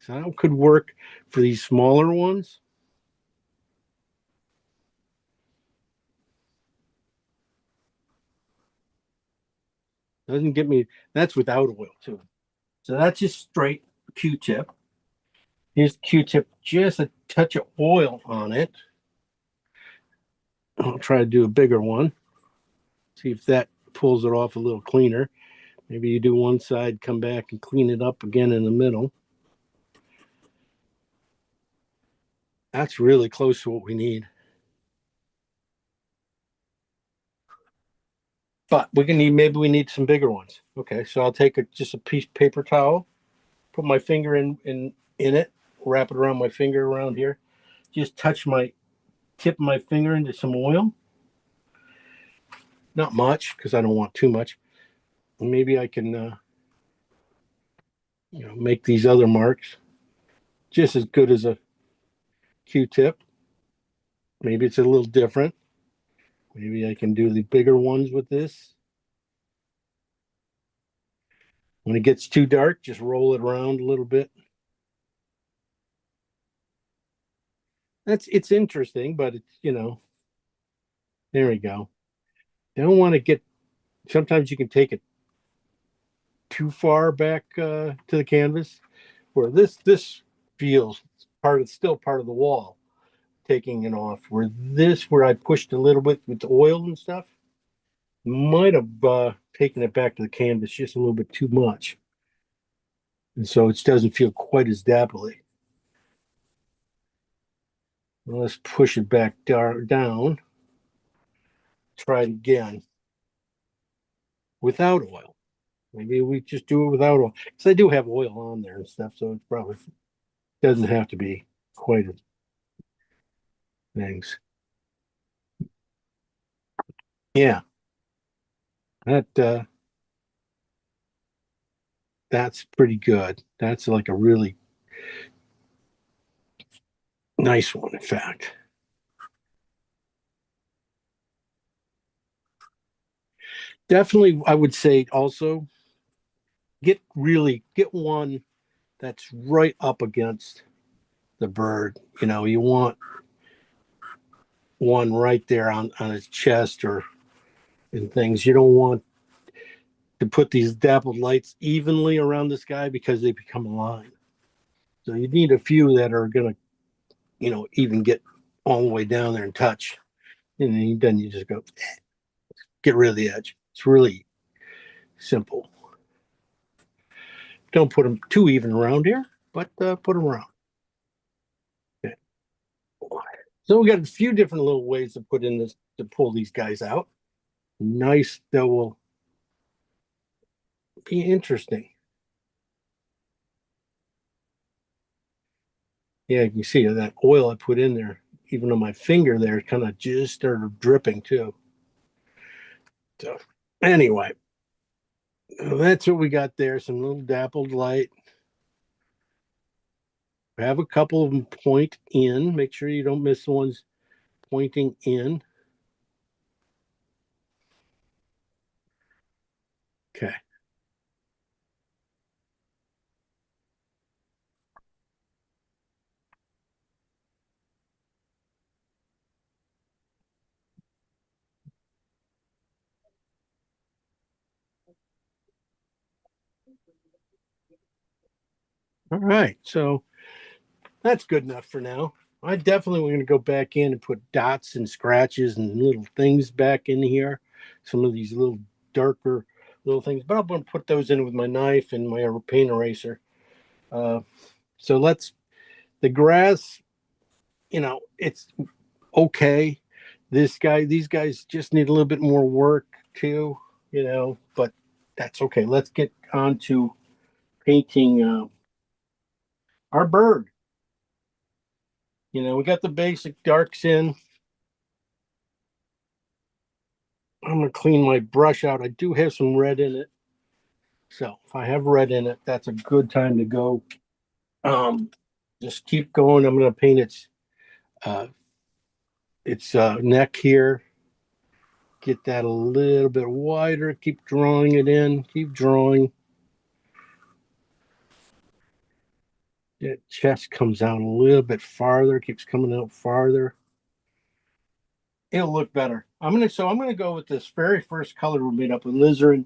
So that could work for these smaller ones. Doesn't get me, that's without oil too. So that's just straight Q-tip. Here's Q-tip, just a touch of oil on it. I'll try to do a bigger one. See if that pulls it off a little cleaner. Maybe you do one side, come back and clean it up again in the middle. That's really close to what we need. But we can need, maybe we need some bigger ones. Okay, so I'll take just a piece of paper towel, put my finger in it, wrap it around my finger around here. Just touch my tip of my finger into some oil. Not much, because I don't want too much. Maybe I can make these other marks just as good as a Q-tip. Maybe it's a little different. Maybe I can do the bigger ones with this. When it gets too dark, just roll it around a little bit. It's interesting, but it's, there we go. I don't want to get, sometimes you can take it too far back to the canvas, where this feels still part of the wall, taking it off. Where I pushed a little bit with the oil and stuff, might have taken it back to the canvas just a little bit too much. And so it doesn't feel quite as dapply. Well, let's push it back down. Try it again without oil. Maybe we just do it without oil, because I do have oil on there and stuff, so it probably doesn't have to be quite as things. Yeah, that's pretty good. That's like a really nice one, in fact. Definitely, I would say also get one that's right up against the bird. You want one right there on its chest or in things. You don't want to put these dappled lights evenly around this guy, because they become a line. So you need a few that are going to, even get all the way down there and touch. And then you just go, get rid of the edge. It's really simple. Don't put them too even around here, but put them around. Okay. So we got a few different little ways to put in this, to pull these guys out. Nice, that will be interesting. Yeah, you can see that oil I put in there, even on my finger there, kind of just started dripping too. So anyway, that's what we got there. Some little dappled light. Have a couple of them point in. Make sure you don't miss the ones pointing in. Okay. All right. So that's good enough for now. I definitely want to go back in and put dots and scratches and little things back in here. Some of these little darker little things, but I'm going to put those in with my knife and my paint eraser. So the grass, it's okay. These guys just need a little bit more work too, but that's okay. Let's get on to painting our bird. We got the basic darks in. I'm going to clean my brush out. I do have some red in it. So if I have red in it, that's a good time to go. Just keep going. I'm going to paint its neck here. Get that a little bit wider. Keep drawing it in. Keep drawing. That chest comes out a little bit farther. Keeps coming out farther. It'll look better. I'm gonna go with this very first color we made up with alizarin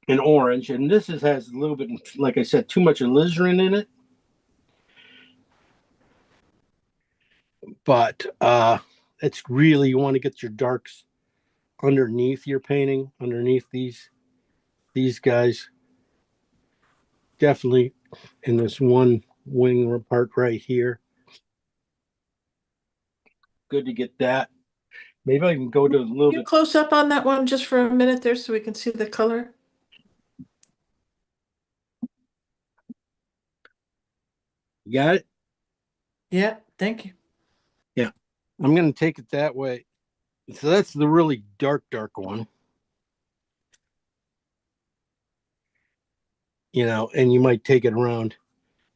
and orange, and this has a little bit, like I said, too much alizarin in it. But it's really, you want to get your darks underneath your painting, underneath these guys. Definitely in this one wing part right here. Good to get that. Maybe I can go to a little Can you bit close up on that one just for a minute there so we can see the color? You got it? Yeah, thank you. Yeah. I'm going to take it that way. So that's the really dark one. And you might take it around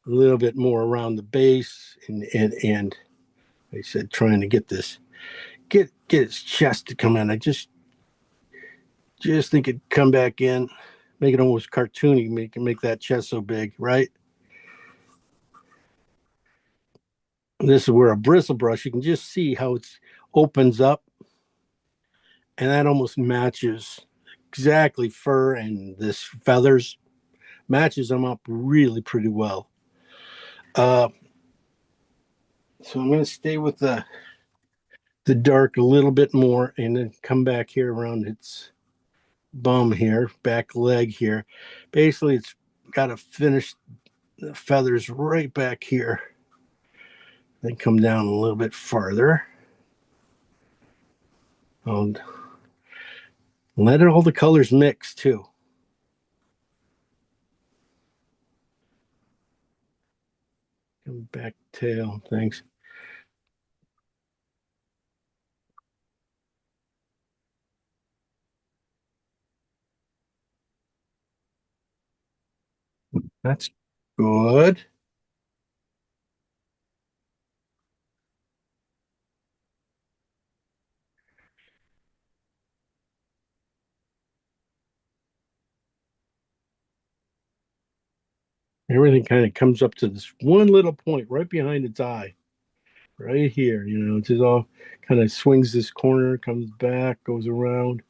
a little bit more around the base and like I said, trying to get its chest to come in. I just think it'd come back in, make it almost cartoony, make that chest so big, right? This is where a bristle brush, you can just see how it opens up, and that almost matches exactly fur and this feathers, matches them up really pretty well. So I'm going to stay with the dark a little bit more and then come back here around its bum here, back leg here. Basically, it's got to finish the feathers right back here. Then come down a little bit farther. And let all the colors mix too. Come back tail, thanks. That's good. Everything kind of comes up to this one little point right behind its eye. Right here, it just all kind of swings this corner, comes back, goes around,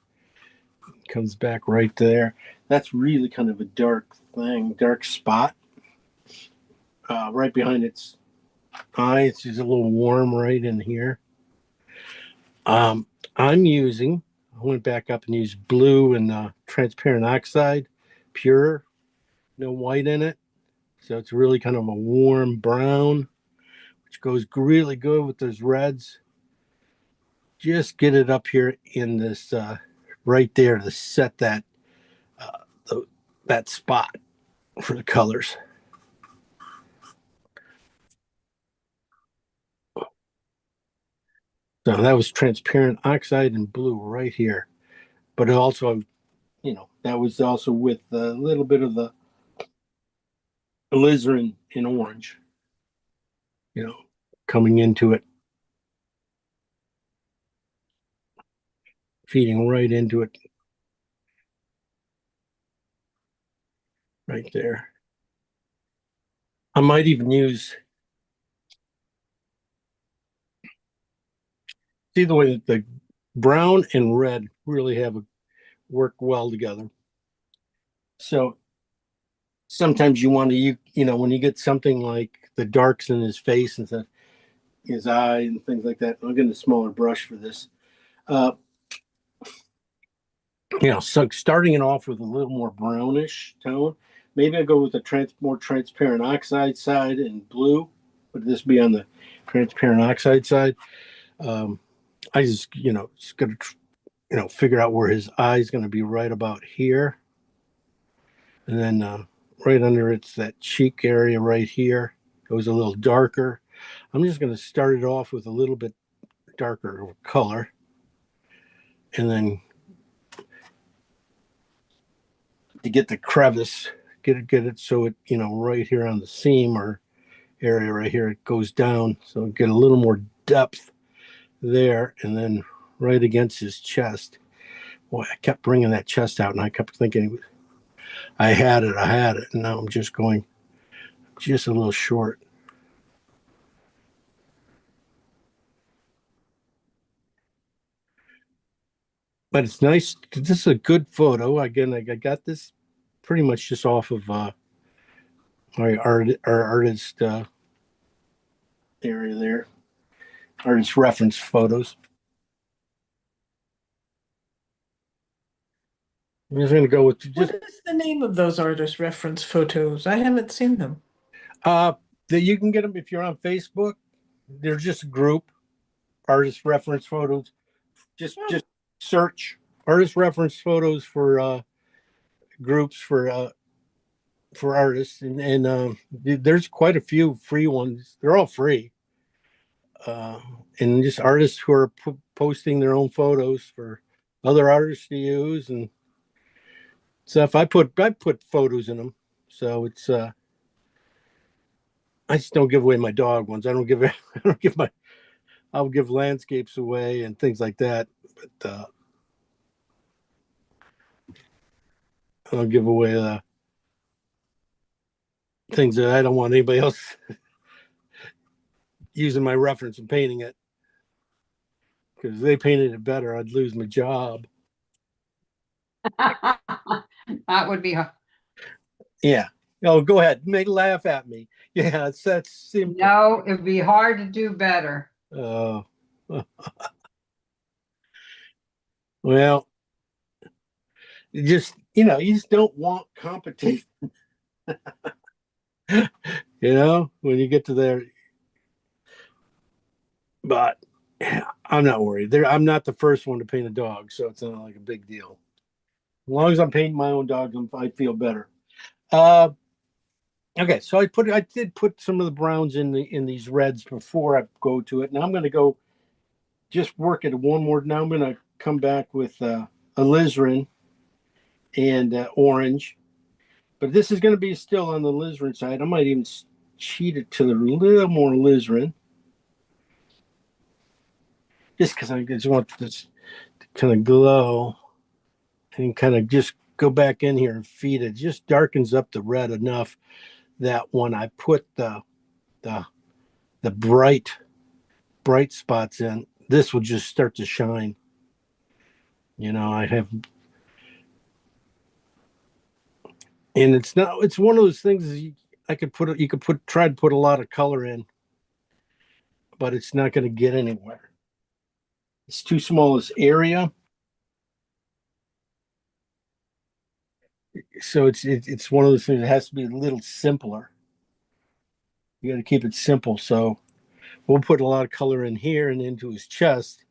comes back right there. That's really kind of a dark spot right behind its eye. It's just a little warm right in here. I went back up and used blue and transparent oxide, pure, no white in it. So it's really kind of a warm brown, which goes really good with those reds. Just get it up here in this right there to set that that spot for the colors. So that was transparent oxide and blue right here. But it also, that was also with a little bit of the alizarin in orange, coming into it, feeding right into it. Right there. I might even see the way that the brown and red really work well together. So sometimes you want to, when you get something like the darks in his face and stuff, his eye and things like that. I'm getting a smaller brush for this. So starting it off with a little more brownish tone. Maybe I go with a more transparent oxide side and blue. Would this be on the transparent oxide side? I just got to figure out where his eye is going to be right about here, and then right under it's that cheek area right here goes a little darker. I'm just going to start it off with a little bit darker color, and then to get the crevice, get it so it right here on the seam or area right here, it goes down, so get a little more depth there, and then right against his chest. Boy, I kept bringing that chest out, and I kept thinking I had it, and now I'm just going just a little short. But it's nice. This is a good photo. Again, I got this pretty much just off of our artist area there. Artist reference photos. I'm just going to go with What is the name of those artist reference photos? I haven't seen them. that you can get them if you're on Facebook. They're just a group, artist reference photos. Just search artist reference photos for groups for artists, and there's quite a few free ones. They're all free, and just artists who are posting their own photos for other artists to use and stuff. I put photos in them, so it's I just don't give away my dog ones. I'll give landscapes away and things like that, but I'll give away things that I don't want anybody else using my reference and painting it, because if they painted it better, I'd lose my job. That would be, Yeah. Oh, go ahead. Laugh at me. Yeah, it's that simple. no, it'd be hard to do better. Oh. Well, you just don't want competition. When you get to there. But I'm not worried. I'm not the first one to paint a dog, so it's not like a big deal. As long as I'm painting my own dog, I feel better. Okay, so I did put some of the browns in these reds before I go to it. Now I'm going to go just work it one more. Now I'm going to come back with alizarin and orange, but this is going to be still on the alizarin side. I might even cheat it to a little more alizarin, just because I just want this to kind of glow and kind of just go back in here and feed it. Just darkens up the red enough that when I put the bright spots in, this will just start to shine. I have, and it's one of those things you could try to put a lot of color in, but it's not going to get anywhere. It's too small this area. So it's one of those things that has to be a little simpler. You got to keep it simple. So we'll put a lot of color in here and into his chest.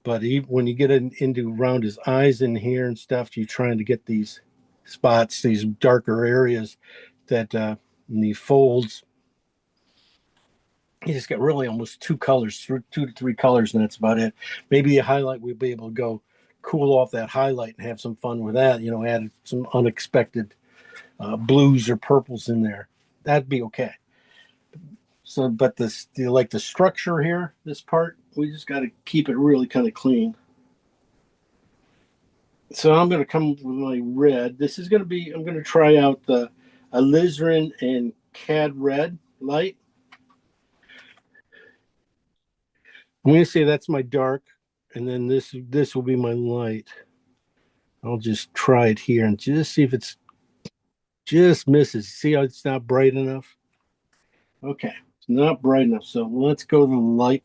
But when you get into around his eyes in here and stuff, you're trying to get these spots, these darker areas that in the folds. You just got really almost two to three colors, and that's about it. Maybe a highlight, we'll be able to go cool off that highlight and have some fun with that. Add some unexpected blues or purples in there. That'd be okay. So, but the structure here, this part, we just got to keep it really kind of clean. So I'm going to come with my red. This is going to be, I'm going to try out the alizarin and cad red light. I'm going to say that's my dark, and then this will be my light. I'll just try it here and just see if it's just misses. See how it's not bright enough? Okay, not bright enough. So let's go to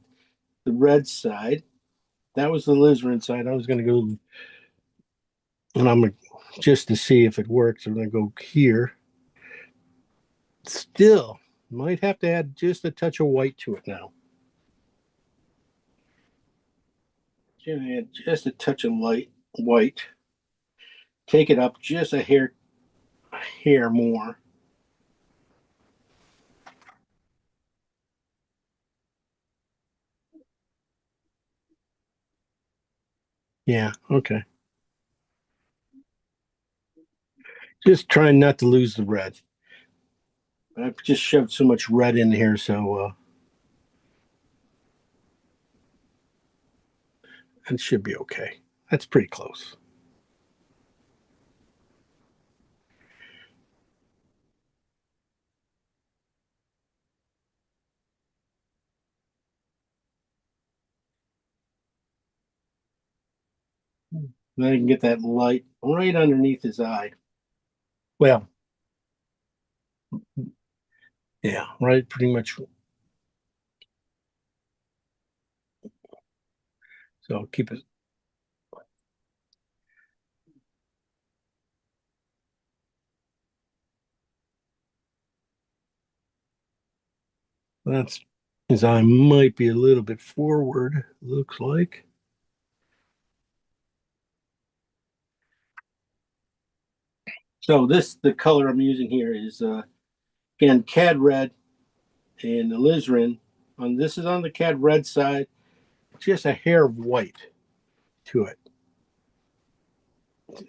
the red side. That was the alizarin side. I was going to go, and I'm just to see if it works. I'm going to go here. Still, might have to add just a touch of white to it now. Gonna add just a touch of white. Take it up just a hair more. Yeah, okay. Just trying not to lose the red. I've just shoved so much red in here, so it should be okay. That's pretty close. Then I can get that light right underneath his eye. Well, yeah, right, pretty much. So keep it. That's his eye might be a little bit forward, looks like. So the color I'm using here is again cad red and alizarin. This is on the cad red side, just a hair of white to it.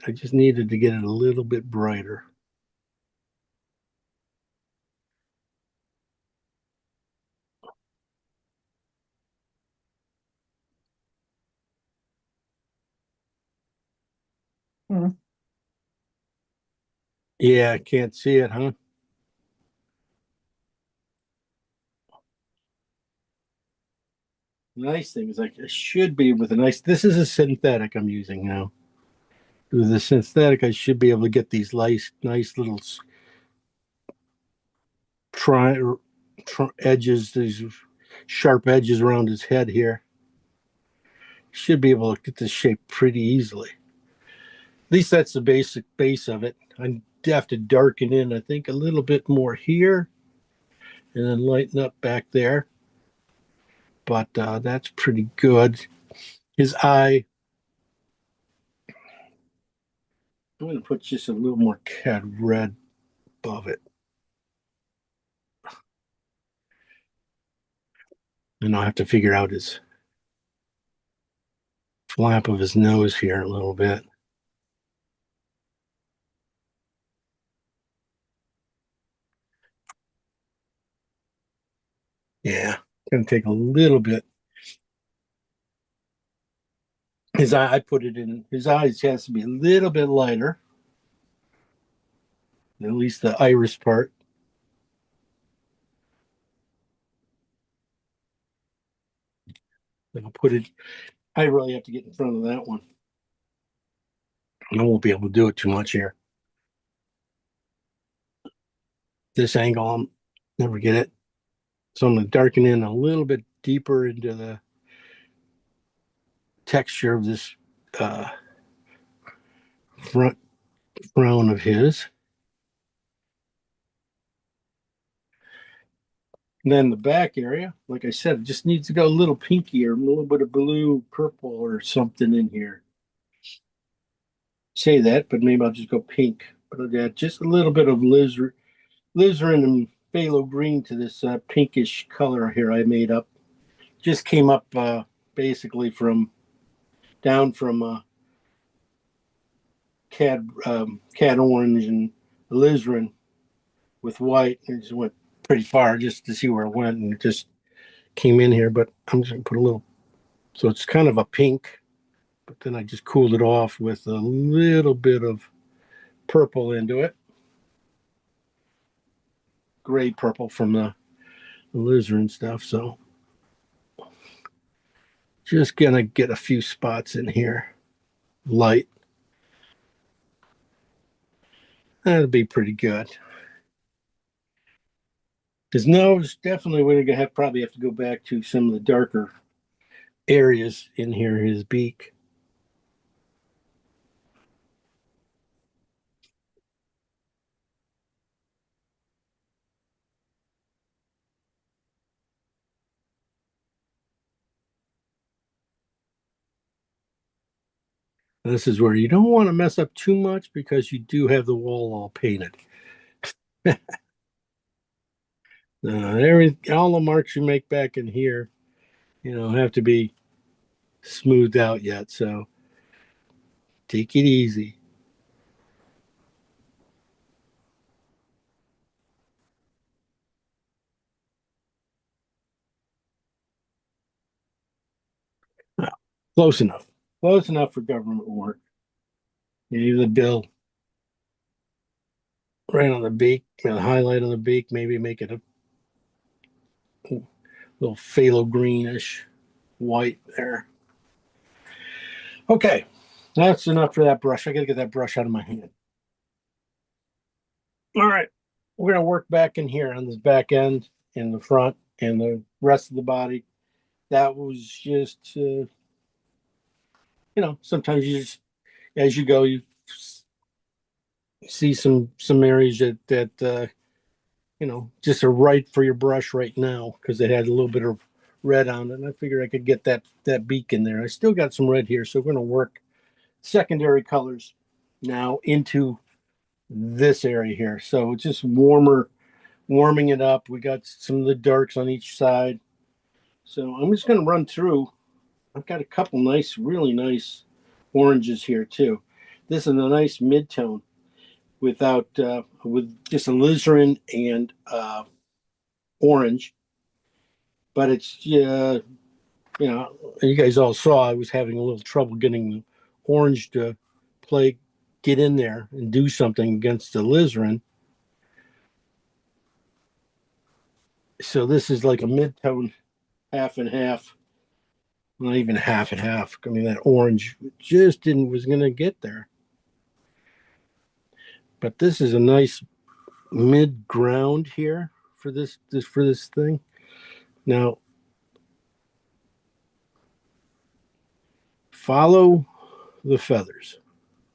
I just needed to get it a little bit brighter. Hmm. Yeah, I can't see it, huh? Nice thing is like it should be with a nice. This is a synthetic I'm using now. With the synthetic, I should be able to get these nice little edges, these sharp edges around his head here. Should be able to get this shape pretty easily. At least that's the basic base of it. I have to darken in, I think, a little bit more here, and then lighten up back there. But that's pretty good. His eye, I'm going to put just a little more cad red above it. And I'll have to figure out his flap of his nose here a little bit. Yeah, going to take a little bit. His eye, I put it in, his eyes has to be a little bit lighter. At least the iris part. I'll put it, I really have to get in front of that one. I won't be able to do it too much here. This angle, I'll never get it. So I'm going to darken in a little bit deeper into the texture of this front frown of his. And then the back area, like I said, it just needs to go a little pinky or a little bit of blue, purple, or something in here. Say that, but maybe I'll just go pink. But I'll add just a little bit of alizarin and phthalo green to this pinkish color here I made up. Just came up basically from cad orange and alizarin with white, and just went pretty far just to see where it went, and it just came in here. But I'm just gonna put a little, so it's kind of a pink, but then I just cooled it off with a little bit of purple into it, gray purple from the alizarin stuff. So just gonna get a few spots in here, light. That'll be pretty good. His nose definitely we're gonna have probably have to go back to some of the darker areas in here. His beak. This is where you don't want to mess up too much because you do have the wall all painted. All the marks you make back in here, have to be smoothed out yet. So take it easy. Well, close enough. Close enough for government work. Maybe the bill right on the beak, the highlight on the beak, maybe make it a little phthalo greenish white there. Okay, that's enough for that brush. I got to get that brush out of my hand. All right, we're going to work back in here on this back end in the front and the rest of the body. That was just, sometimes you just, as you go, you see some areas that just are right for your brush right now because it had a little bit of red on it. And I figured I could get that beak in there. I still got some red here, so we're going to work secondary colors now into this area here. So it's just warming it up. We got some of the darks on each side. So I'm just going to run through. I've got a couple really nice oranges here too. This is a nice mid-tone with just alizarin and orange. But it's, you guys all saw I was having a little trouble getting the orange to get in there and do something against the alizarin. So this is like a mid-tone, half and half, not even half and half. I mean, that orange just was going to get there. But this is a nice mid-ground here for this thing. Now, follow the feathers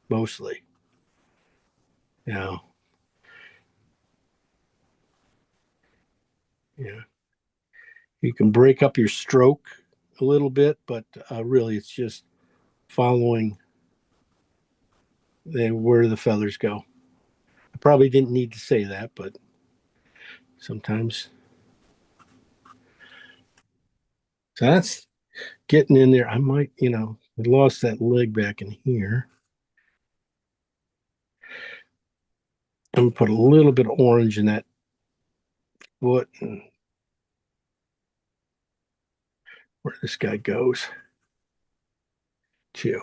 mostly. Now, you can break up your stroke a little bit, but really it's just following where the feathers go. I probably didn't need to say that, but sometimes. So that's getting in there. I might, I lost that leg back in here. I'm going to put a little bit of orange in that foot and where this guy goes too.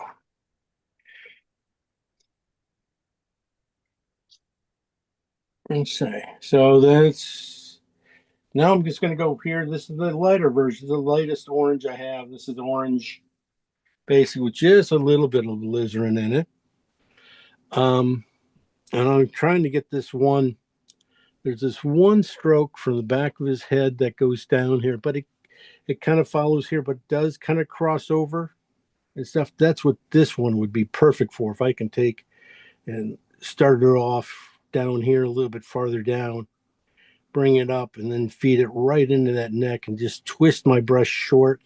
Let's see. So now I'm just going to go here. This is the lighter version, the lightest orange I have. This is orange, basically with just a little bit of alizarin in it. And I'm trying to get this one. There's this one stroke from the back of his head that goes down here, but it kind of follows here, but does kind of cross over and stuff. That's what this one would be perfect for. If I can take and start it off down here a little bit farther down, bring it up, and then feed it right into that neck and just twist my brush short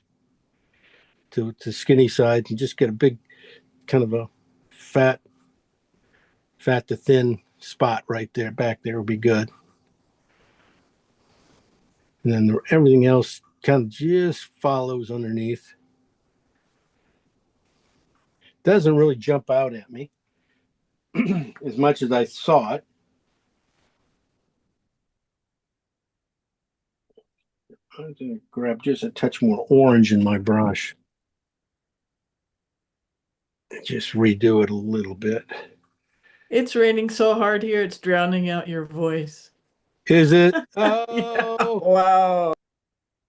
to skinny sides and just get a big kind of a fat to thin spot right there, back there will be good. And then everything else kind of just follows underneath. Doesn't really jump out at me as much as I saw it. I'm going to grab just a touch more orange in my brush and just redo it a little bit. It's raining so hard here, it's drowning out your voice. Is it? Yeah. Oh, Wow.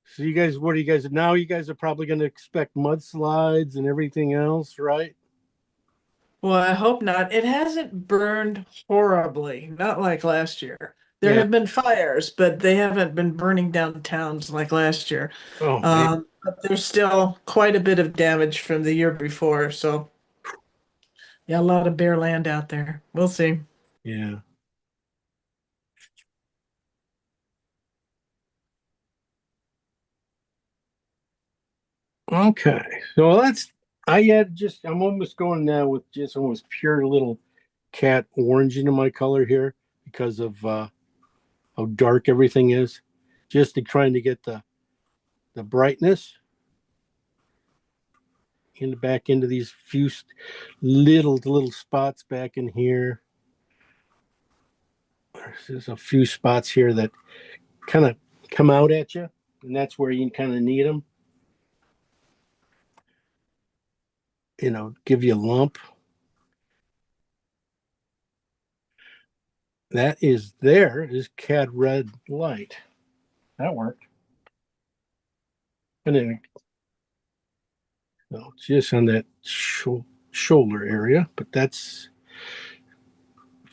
So what are you guys, now you guys are probably going to expect mudslides and everything else, right? Well, I hope not. It hasn't burned horribly, not like last year. There Yeah. have been fires, but they haven't been burning down towns like last year. Oh, man. But there's still quite a bit of damage from the year before. So, yeah, a lot of bare land out there. We'll see. Yeah. Okay. So I'm almost going now with just almost pure little cat orange into my color here because of how dark everything is. Just to trying to get the brightness in the back into these few little spots back in here. There's a few spots here that kind of come out at you, and that's where you kind of need them. Give you a lump. That is Cad Red Light. That worked. And then just on that shoulder area, but that's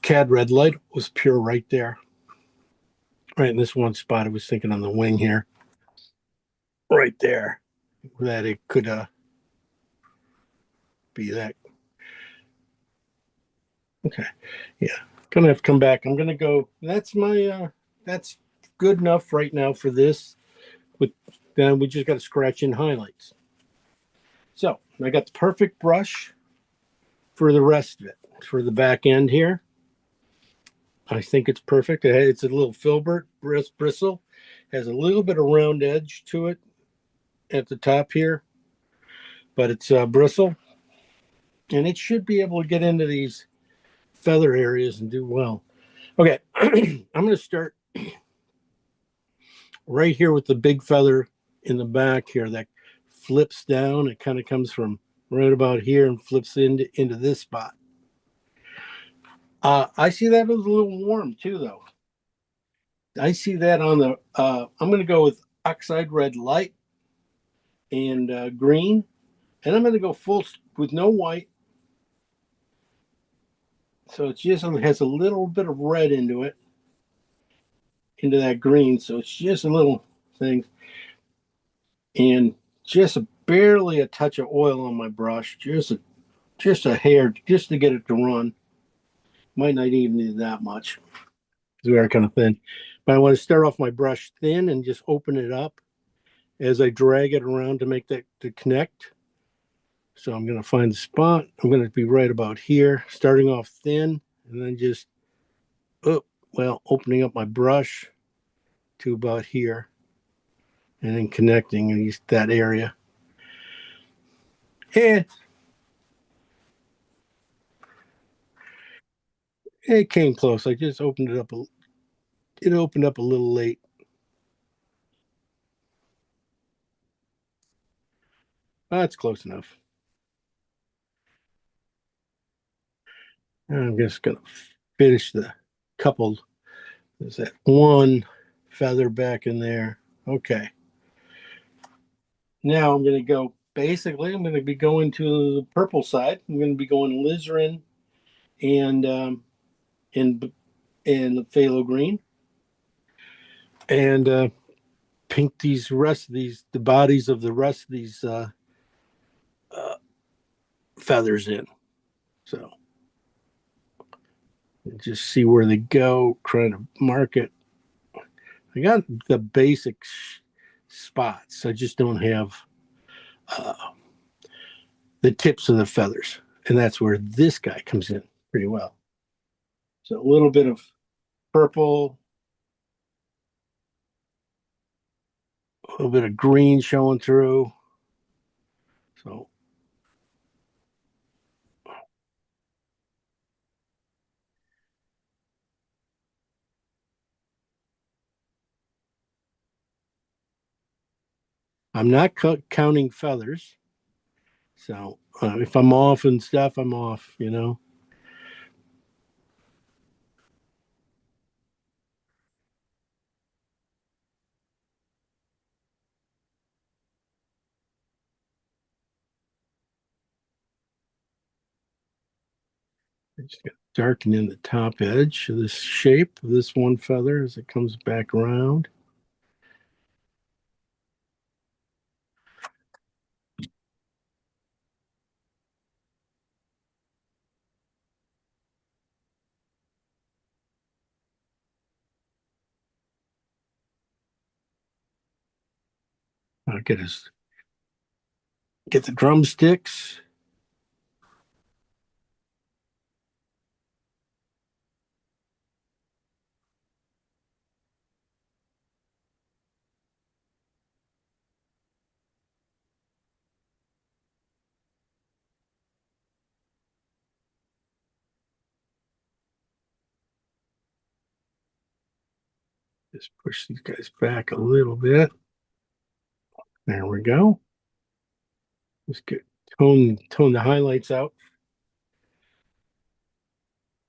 Cad Red Light was pure right there. Right in this one spot, I was thinking on the wing here. Right there. That it could be that. Okay. Yeah. Gonna have to come back. I'm gonna go. That's good enough right now for this. With then we just got to scratch in highlights. So I got the perfect brush for the rest of it. For the back end here, I think it's perfect. It's a little filbert bristle, has a little bit of round edge to it at the top here, but it's bristle, and it should be able to get into these feather areas and do well. Okay, I'm going to start right here with the big feather in the back here that flips down. It kind of comes from right about here and flips into this spot. I see that as a little warm too, though. I see that on the. I'm going to go with oxide red light and green, and I'm going to go full with no white. So it just has a little bit of red into that green. So it's just a little thing, and just barely a touch of oil on my brush, just a hair, just to get it to run. Might not even need that much because we are kind of thin. But I want to start off my brush thin and just open it up as I drag it around to make that to connect. So I'm going to find the spot. I'm going to be right about here, starting off thin, and then just opening up my brush to about here, and then connecting that area. And it came close. I just opened it up. It opened up a little late. That's close enough. I'm just going to finish the couple. There's that one feather back in there. Okay. Now I'm going to go, basically, I'm going to be going to the purple side. I'm going to be going alizarin and phthalo green. And paint the bodies of the rest of these feathers in. So just see where they go, trying to mark it. I got the basic spots. I just don't have the tips of the feathers. And that's where this guy comes in pretty well. So a little bit of purple, a little bit of green showing through. So I'm not counting feathers. So if I'm off and stuff, I'm off. Just gonna darken in the top edge of this shape of this one feather as it comes back around. I'll get the drumsticks. Just push these guys back a little bit. There we go. Just get tone the highlights out.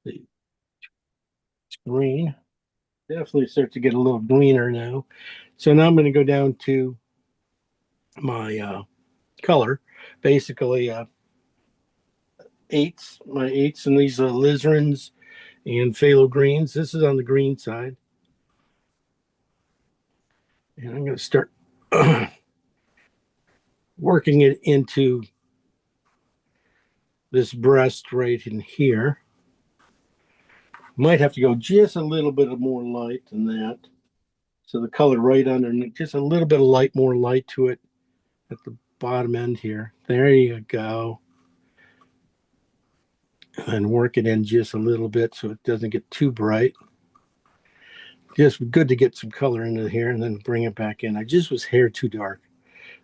It's green. Definitely start to get a little greener now. So now I'm going to go down to my color. Basically, my eights, and these are lizards and phthalo greens. This is on the green side. And I'm going to start working it into this breast right in here. Might have to go just a little bit of more light than that. So the color right underneath, just a little bit of more light to it at the bottom end here. There you go. And work it in just a little bit so it doesn't get too bright. Just good to get some color into here and then bring it back in. I just was hair too dark.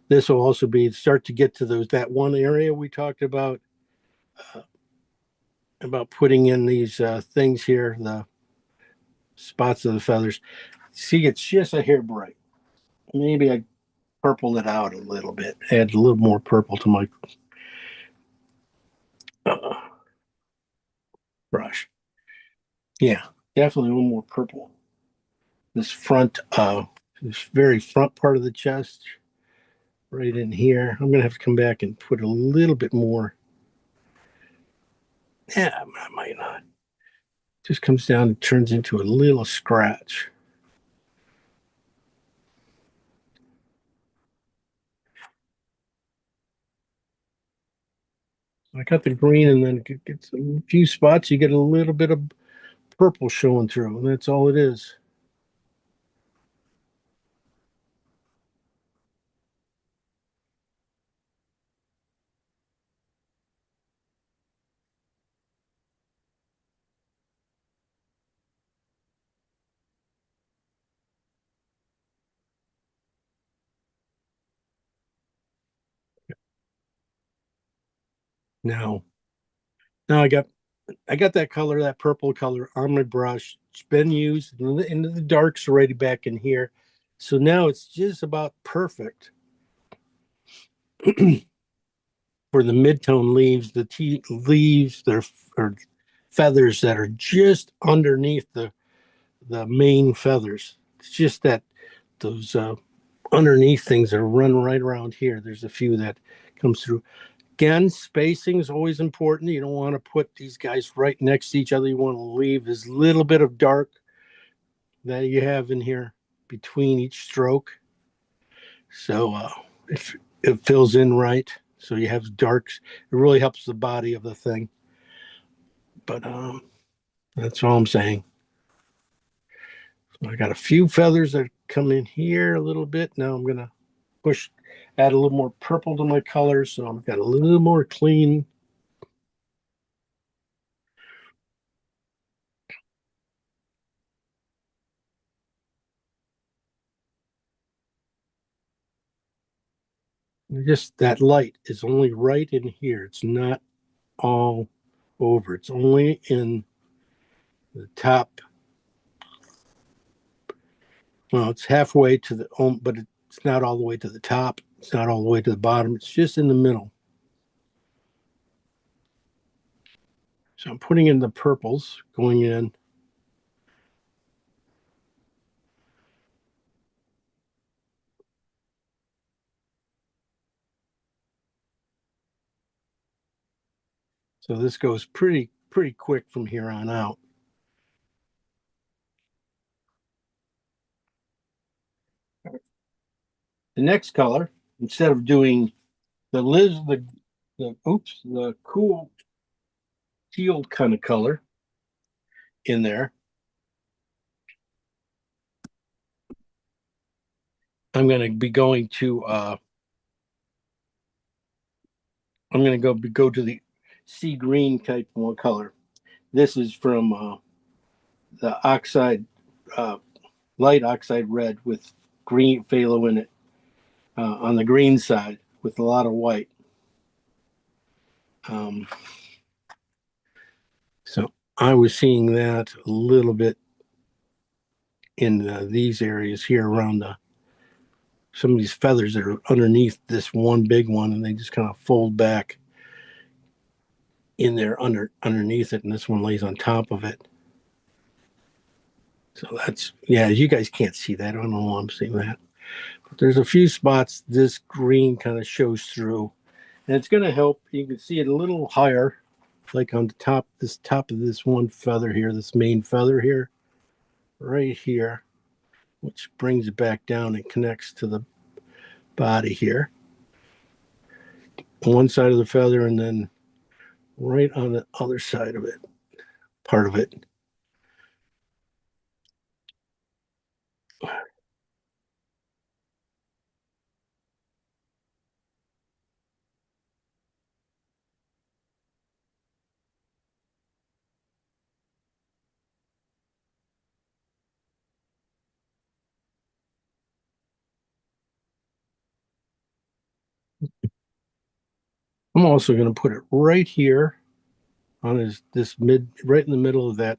This will also start to get to that one area we talked about putting in these things here, the spots of the feathers. See, it's just a hair bright. Maybe I purple it out a little bit, add a little more purple to my brush. Yeah, definitely a little more purple. This very front part of the chest, right in here. I'm gonna have to come back and put a little bit more. Yeah, I might not. Just comes down and turns into a little scratch. I got the green, and then it gets a few spots. You get a little bit of purple showing through, and that's all it is. Now I got that color, that purple color on my brush. It's been used into the darks already back in here. So now it's just about perfect for the mid-tone leaves, the leaves that are feathers that are just underneath the main feathers. It's just that those underneath things that run right around here. There's a few that comes through. Again, spacing is always important. You don't want to put these guys right next to each other. You want to leave this little bit of dark that you have in here between each stroke. So if it fills in right, so you have darks, it really helps the body of the thing. But that's all I'm saying. So I got a few feathers that come in here a little bit. Now I'm gonna add a little more purple to my color, so I've got a little more clean. Just that light is only right in here. It's not all over. It's only in the top. Well, it's halfway to but it's not all the way to the top. It's not all the way to the bottom. It's just in the middle. So I'm putting in the purples going in. So this goes pretty pretty quick from here on out. The next color, instead of doing the cool teal kind of color in there, I'm going to be going to I'm going to go to the sea green type one color. This is from the oxide, light oxide red with green phthalo in it on the green side with a lot of white. So I was seeing that a little bit in these areas here around some of these feathers that are underneath this one big one, and they just kind of fold back in there underneath it, and this one lays on top of it. So that's, yeah, you guys can't see that. I don't know why I'm seeing that. But there's a few spots this green kind of shows through, and it's going to help. You can see it a little higher, like on the top of this one feather here, this main feather here, right here, which brings it back down and connects to the body here. One side of the feather, and then right on the other side of it, part of it. I'm also going to put it right here on right in the middle of that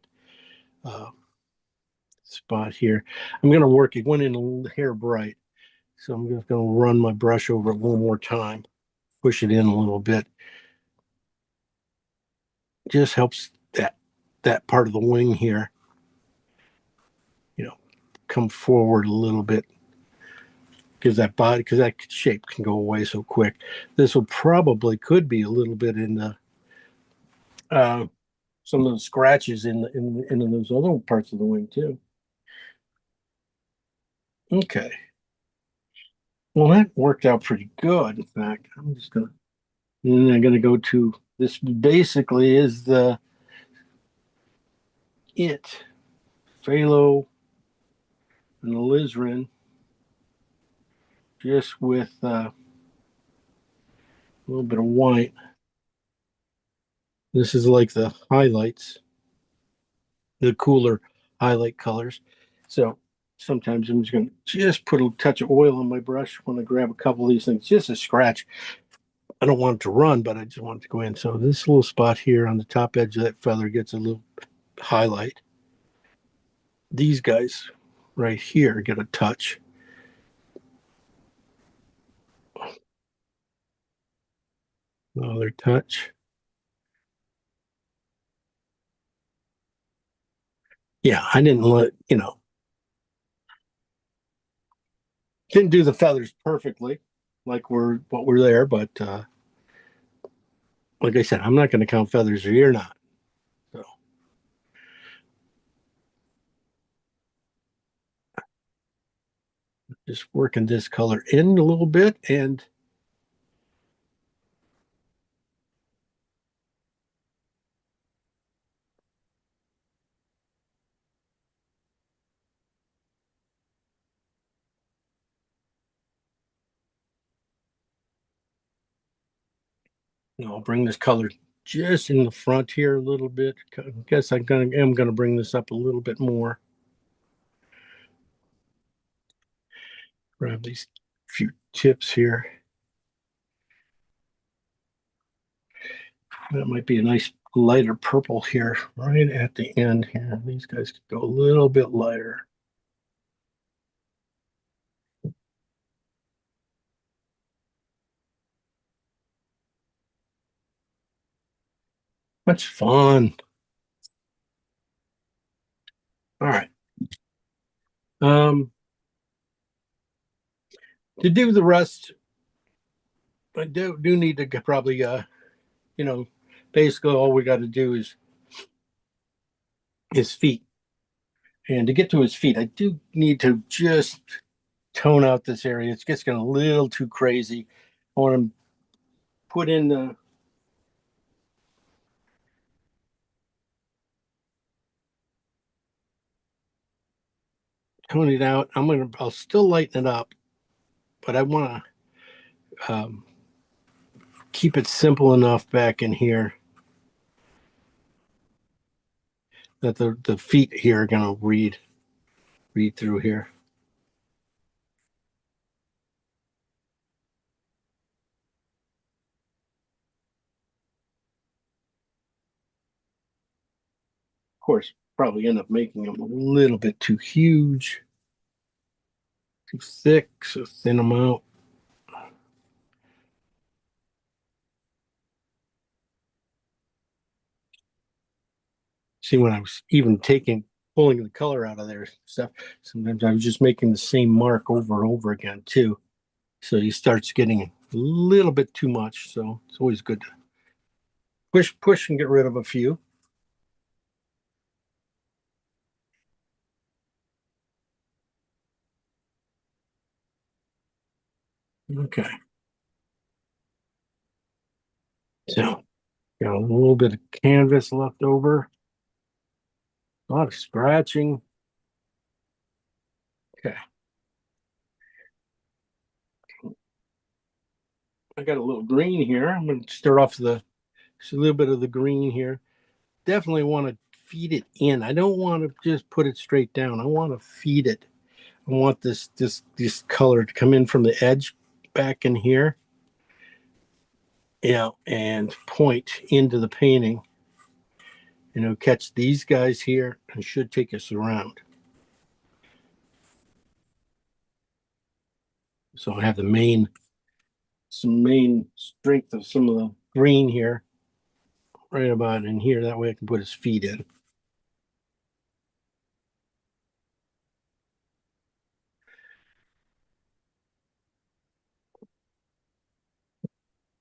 spot here. I'm going to work it. Went in a hair bright, so I'm just going to run my brush over it one more time, push it in a little bit. Just helps that part of the wing here, come forward a little bit. Because that shape can go away so quick. This could be a little bit in the some of those scratches in those other parts of the wing too. Okay. Well, that worked out pretty good. In fact, I'm gonna go to this. Basically, is the phthalo and alizarin, just with a little bit of white. This is like the highlights, the cooler highlight colors. So sometimes I'm just going to put a touch of oil on my brush when I grab a couple of these things, just a scratch. I don't want it to run, but I just want it to go in. So this little spot here on the top edge of that feather gets a little highlight. These guys right here get a touch. Another touch. Yeah, I didn't didn't do the feathers perfectly like we're there, but like I said, I'm not going to count feathers or you're not. So just working this color in a little bit, and I'll bring this color just in the front here a little bit. I guess I'm gonna bring this up a little bit more. Grab these few tips here. That might be a nice lighter purple here, right at the end here. These guys could go a little bit lighter. Much fun. All right. To do the rest, I do need to probably basically all we got to do is his feet. And to get to his feet, I do need to just tone out this area. It's just getting a little too crazy. I want to put in the tone it out. I'll still lighten it up, but I want to keep it simple enough back in here that the feet here are going to read through here. Of course, probably end up making them a little bit too huge, too thick, so thin them out. See, when I was even pulling the color out of there stuff, sometimes I was just making the same mark over and over again too. So he starts getting a little bit too much. So it's always good to push and get rid of a few. Okay. So got a little bit of canvas left over. A lot of scratching. Okay. I got a little green here. I'm going to start off just a little bit of the green here. Definitely want to feed it in. I don't want to just put it straight down. I want to feed it. I want this color to come in from the edge back in here. Yeah, and point into the painting. Catch these guys here and should take us around. So I have some main strength of some of the green here, right about in here. That way I can put his feet in.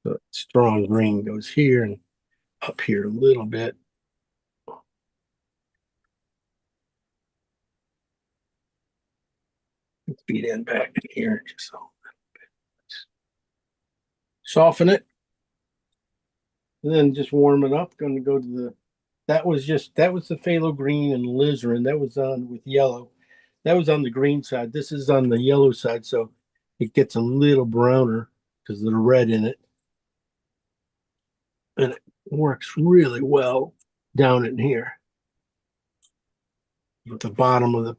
The strong green goes here and up here a little bit. Feet in back in here, just so soften it, and then just warm it up. Going to go to that was the phthalo green and alizarin. That was on with yellow. That was on the green side. This is on the yellow side, so it gets a little browner because of the red in it, and it works really well down in here at the bottom of the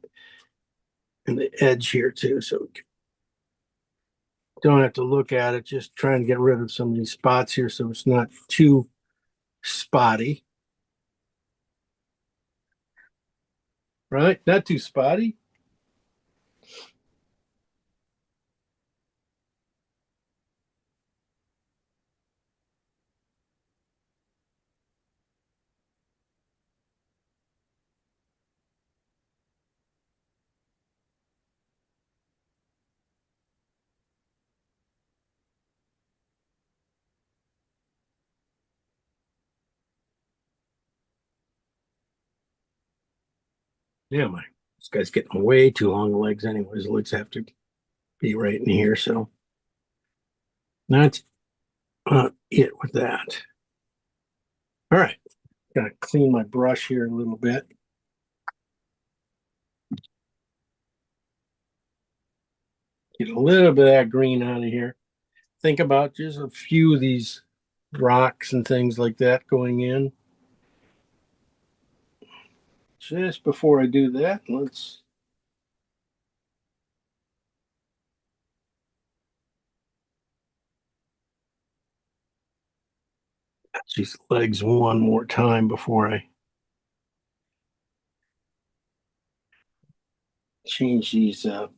edge here too. So don't have to look at it. Just try and get rid of some of these spots here so it's not too spotty. Right? Not too spotty. Yeah, this guy's getting way too long legs anyways. The legs have to be right in here. So that's it with that. All right. Gotta clean my brush here a little bit. Get a little bit of that green out of here. Think about just a few of these rocks and things like that going in. Just before I do that, let's touch these legs one more time before I change these up.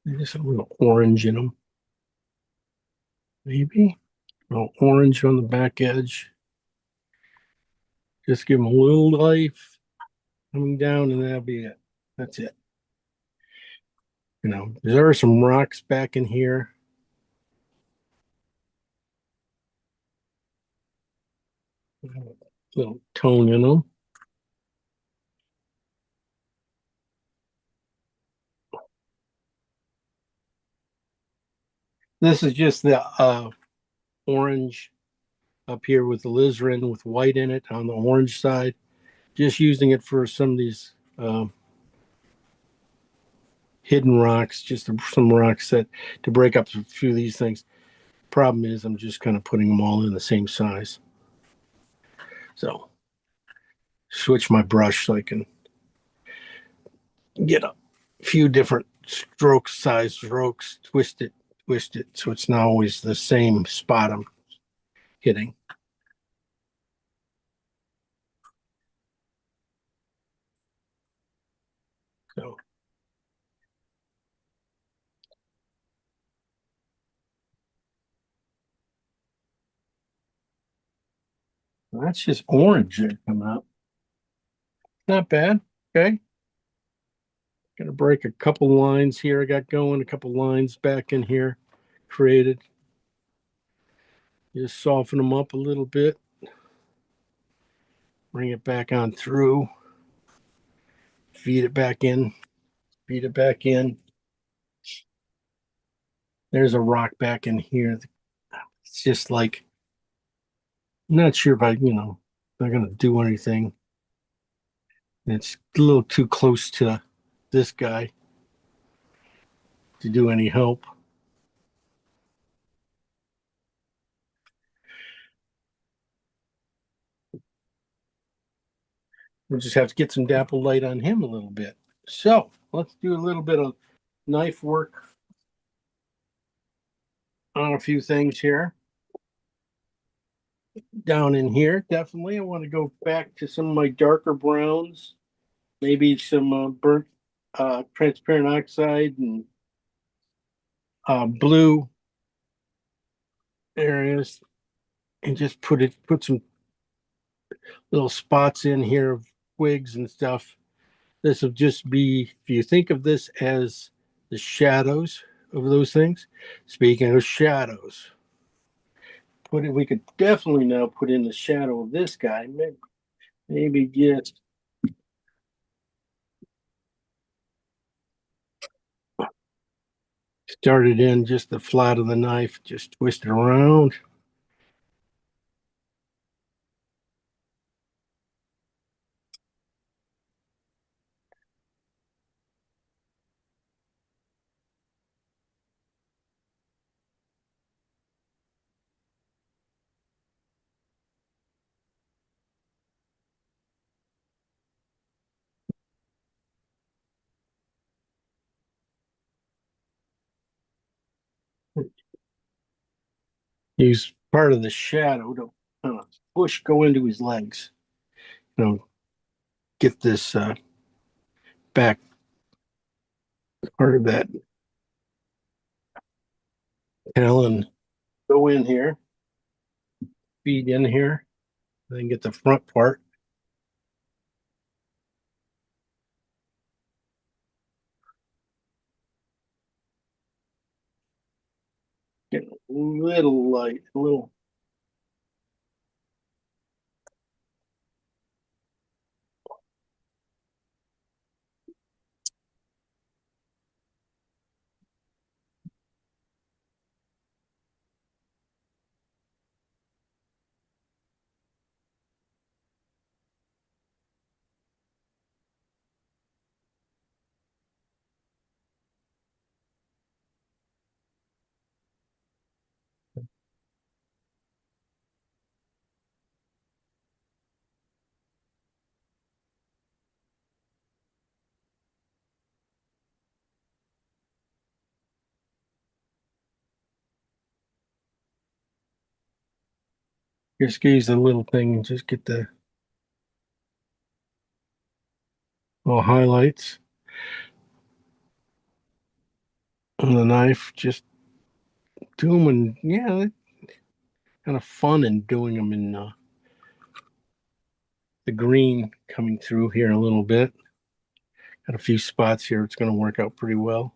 There's a little orange in them. Maybe a little orange on the back edge. Just give them a little life. coming down, and that'll be it. That's it. There are some rocks back in here. Little tone in them. This is just the orange up here with the alizarin with white in it on the orange side. Just using it for some of these hidden rocks, just some rocks that to break up a few of these things. Problem is, I'm just kind of putting them all in the same size. So switch my brush so I can get a few different size strokes, twist it, so it's not always the same spot I'm hitting. So that's just orange that come out. Not bad. Okay. Gonna break a couple lines here. I got going, a couple lines back in here created. Just soften them up a little bit. Bring it back on through. Feed it back in. Feed it back in. There's a rock back in here. It's just like, I'm not sure if they're gonna do anything. It's a little too close to this guy to do any help. We'll just have to get some dapple light on him a little bit. So let's do a little bit of knife work on a few things here. Down in here, definitely. I want to go back to some of my darker browns, maybe some burnt transparent oxide and blue areas, and just put some little spots in here of twigs and stuff. This will just be, if you think of this as the shadows of those things. Speaking of shadows, we could definitely now put in the shadow of this guy. Maybe just start it in just the flat of the knife, just twist it around. Use part of the shadow to kind of go into his legs. Get this back part of that talon go in here, feed in here, then get the front part. Get a little light, a little. Just use the little thing and just get the little highlights on the knife. Just do them, and yeah, kind of fun in doing them in the the green coming through here a little bit. Got a few spots here. It's going to work out pretty well.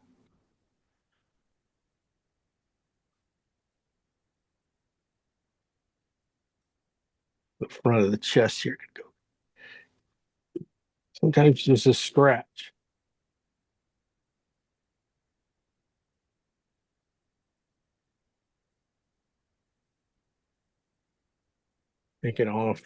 The front of the chest here could go. Sometimes there's a scratch. Take it off.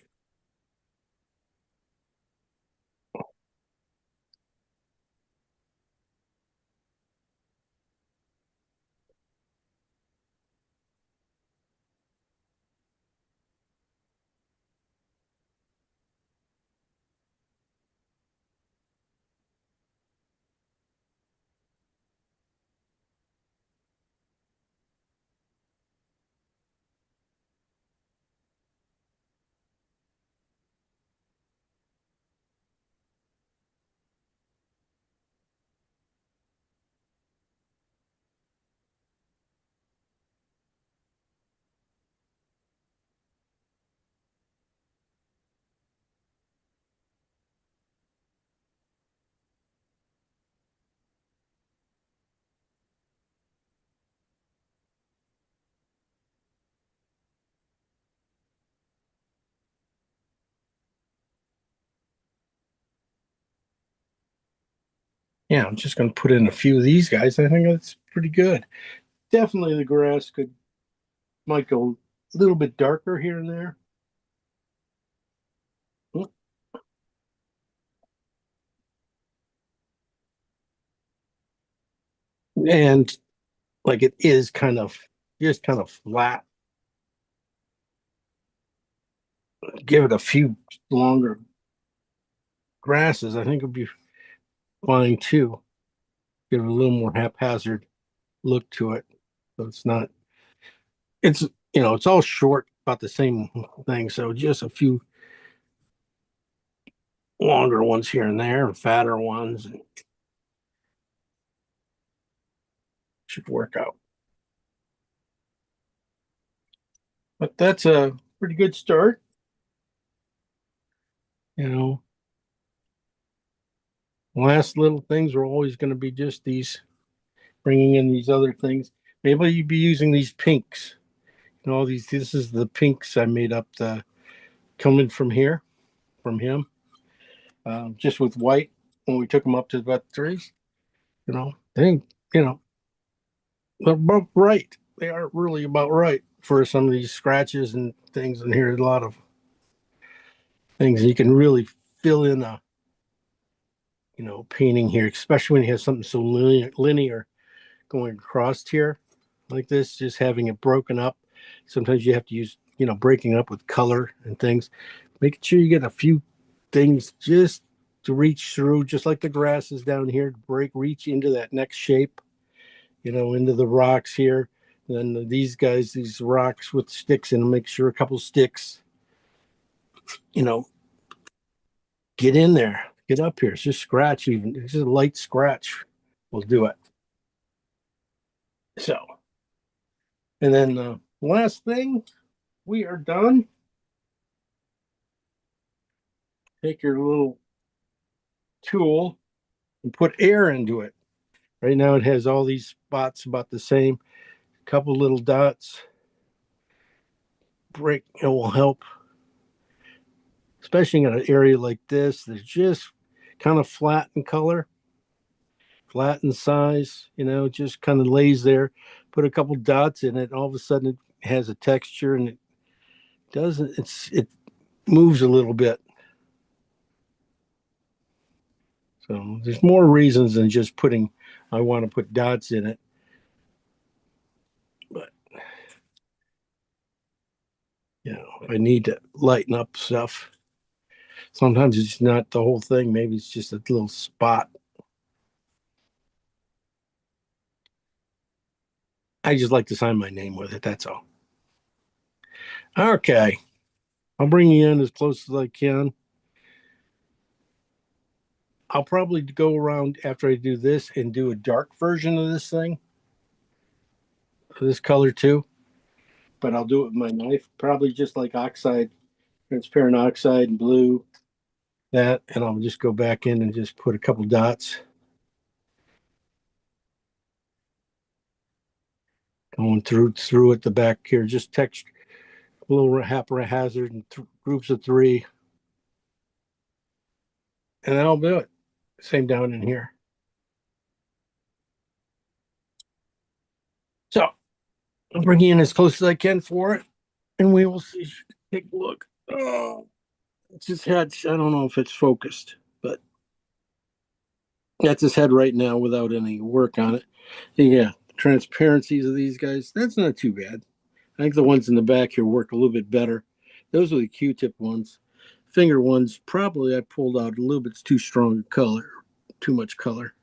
Yeah, I'm just going to put in a few of these guys. I think that's pretty good. Definitely the grass might go a little bit darker here and there. And like it is just kind of flat. Give it a few longer grasses. I think it'd be fine too. Give it a little more haphazard look to it. So it's it's all short, about the same thing. So just a few longer ones here and there, and fatter ones, and should work out. But that's a pretty good start. Last little things are always going to be just these, bringing in these other things. Maybe you'd be using these pinks. All these, this is the pinks I made up coming from here, from him, just with white when we took them up to about trees. They're about right. They aren't really about right for some of these scratches and things. And here's a lot of things you can really fill in a painting here, especially when you have something so linear going across here like this, just having it broken up. Sometimes you have to use breaking up with color and things, making sure you get a few things just to reach through, just like the grasses down here, to reach into that next shape, into the rocks here. And then these guys, these rocks with sticks in them, make sure a couple sticks get in there, get up here. It's just scratch, even it's just a light scratch will do it. So, and then the last thing, we are done. Take your little tool and put air into it. Right now it has all these spots about the same, a couple little dots. It will help, especially in an area like this that's just kind of flat in color, flat in size, just kind of lays there. Put a couple dots in it, all of a sudden it has a texture, and it moves a little bit. So there's more reasons than just I want to put dots in it. But if I need to lighten up stuff, sometimes it's not the whole thing. Maybe it's just a little spot. I just like to sign my name with it. That's all. Okay. I'll bring you in as close as I can. I'll probably go around after I do this and do a dark version of this thing, this color too. But I'll do it with my knife, probably just like oxide, transparent oxide and blue, that, and I'll just go back in and just put a couple dots. Going through at the back here, just text a little haphazard and groups of 3. And that'll do it. Same down in here. So I'll bring you in as close as I can for it, and we will see. Take a look. Oh, it's his head. I don't know if it's focused, but that's his head right now without any work on it. Yeah, transparencies of these guys, that's not too bad. I think the ones in the back here work a little bit better. Those are the Q-tip ones. Finger ones, probably I pulled out a little bit too strong a color, too much color.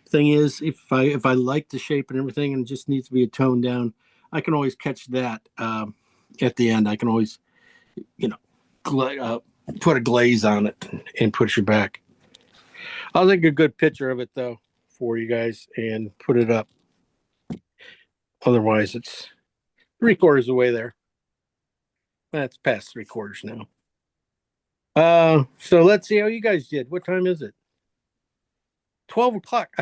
Thing is, if I like the shape and everything and it just needs to be a tone down, I can always catch that at the end. I can always, put a glaze on it and push it back. I'll take a good picture of it though for you guys and put it up. Otherwise, it's 3/4 of the way there. That's past 3/4 now. So let's see how you guys did. What time is it? 12 o'clock.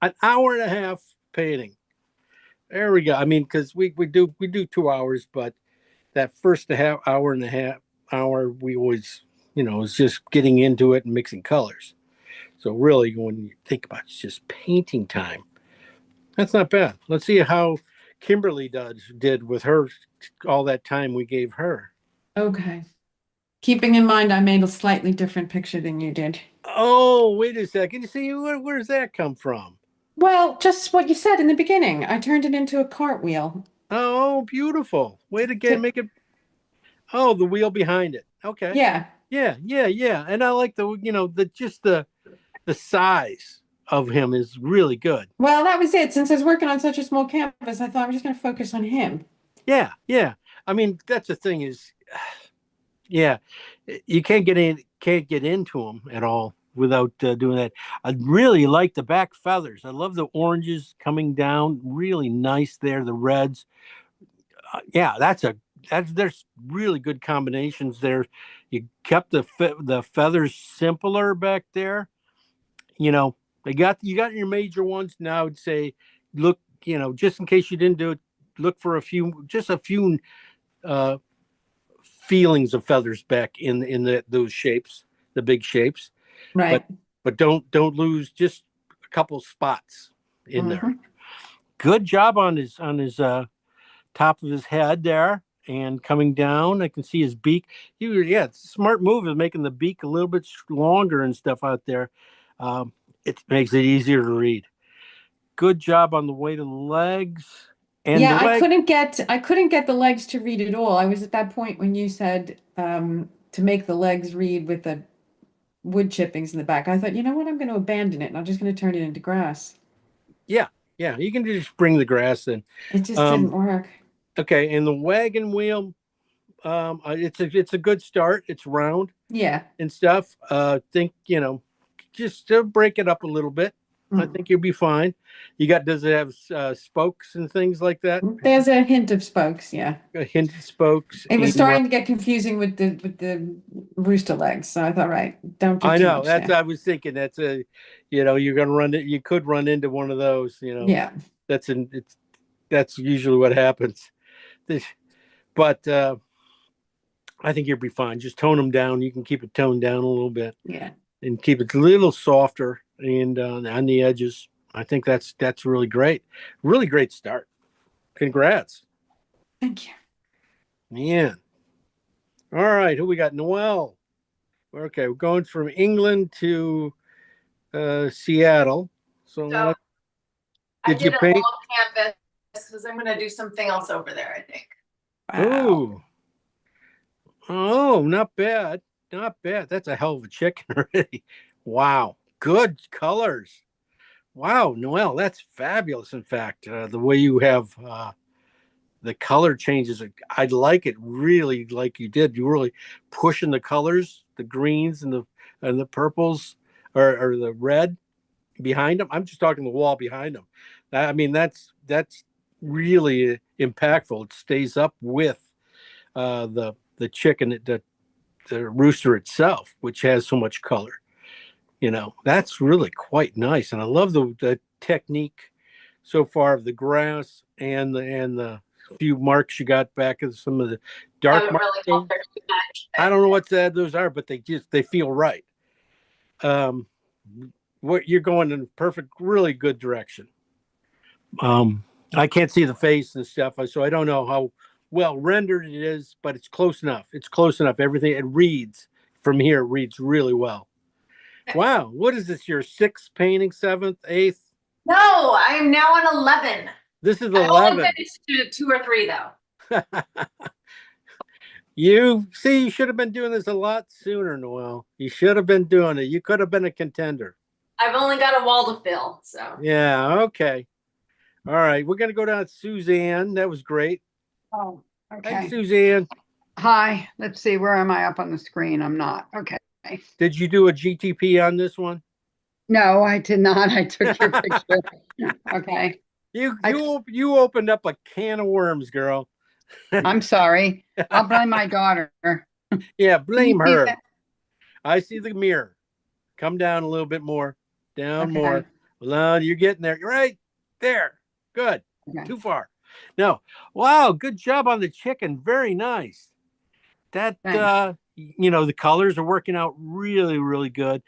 An hour and a half painting. There we go. I mean, because we do 2 hours, but that first hour and a half we always, it's just getting into it and mixing colors. So really, when you think about it, it's just painting time. That's not bad. Let's see how Kimberly did with her, all that time we gave her. Okay. Keeping in mind, I made a slightly different picture than you did. Oh, wait a second. You see, where does that come from? Well, just what you said in the beginning. I turned it into a cartwheel. Oh, beautiful. Way to make it. Oh, the wheel behind it. Okay. Yeah. Yeah. And I like the size of him is really good. Well, that was it. Since I was working on such a small canvas, I thought I'm just going to focus on him. Yeah. I mean, that's the thing is, yeah, you can't get into them at all without doing that. I really like the back feathers. I love the oranges coming down, really nice there. The reds, there's really good combinations there. You kept the feathers simpler back there. You got your major ones. Now I would say, look, just in case you didn't do it, look for a few feelings of feathers back in those shapes, the big shapes. Right. But don't lose just a couple spots in there. Good job on his top of his head there and coming down. I can see his beak. It's a smart move of making the beak a little bit longer and stuff out there. It makes it easier to read. Good job on the weight of the legs. And I couldn't get the legs to read at all. I was at that point when you said to make the legs read with the wood chippings in the back. I thought, you know what, I'm going to abandon it and I'm just going to turn it into grass. Yeah, you can just bring the grass in. It just didn't work. Okay, and the wagon wheel, it's a good start. It's round. Yeah. And stuff. Think, just to break it up a little bit. I think you'll be fine. Does it have spokes and things like that? There's a hint of spokes, yeah. A hint of spokes. It was starting to get confusing with the rooster legs, so I thought, right, don't do I too know. much That's there. I was thinking. That's you're gonna run it. You could run into one of those. Yeah. That's usually what happens. But I think you'll be fine. Just tone them down. You can keep it toned down a little bit. Yeah. And keep it a little softer and on the edges. I think that's really great. Really great start. Congrats. Thank you. Man. All right. Who we got? Noel. Okay. We're going from England to Seattle. So I did you did a paint? long canvas because I'm going to do something else over there, I think. Ooh. Oh, not bad. Not bad. That's a hell of a chicken already. Wow. Good colors. Wow, Noel, that's fabulous. In fact, the way you have the color changes, I like it really like you did. You really pushing the colors, the greens and the purples or the red behind them. I'm just talking the wall behind them. I mean, that's really impactful. It stays up with the chicken, the the rooster itself, which has so much color. That's really quite nice, and I love the technique so far of the grass and the few marks you got back of some of the dark Haven't marks. really called her too much. I don't know what those are, but they feel right. What you're going in perfect, really good direction. I can't see the face and stuff, so I don't know how well rendered it is, but it's close enough. It's close enough. Everything it reads from here reads really well. Wow, what is this? Your sixth painting, seventh, eighth? No, I am now on 11. This is I only 11. finished 2 or 3 though. You should have been doing this a lot sooner, Noel. You should have been doing it. You could have been a contender. I've only got a wall to fill, so. Yeah, okay. All right, we're going to go down to Suzanne. That was great. Oh, Hey, okay. Suzanne, Hi, let's see, where am I up on the screen? I'm not. Okay. did you do a GTP on this one? No, I did not. I took your picture. Okay, You opened up a can of worms, girl. I'm sorry. I'll blame my daughter. Yeah, blame Can you see her. that? I see the mirror. Come down a little bit more. Down Okay. more. Well, you're getting there. You're right there. Good. Okay. Too far. No. Wow, good job on the chicken. Very nice. That Thanks. the colors are working out really, really good.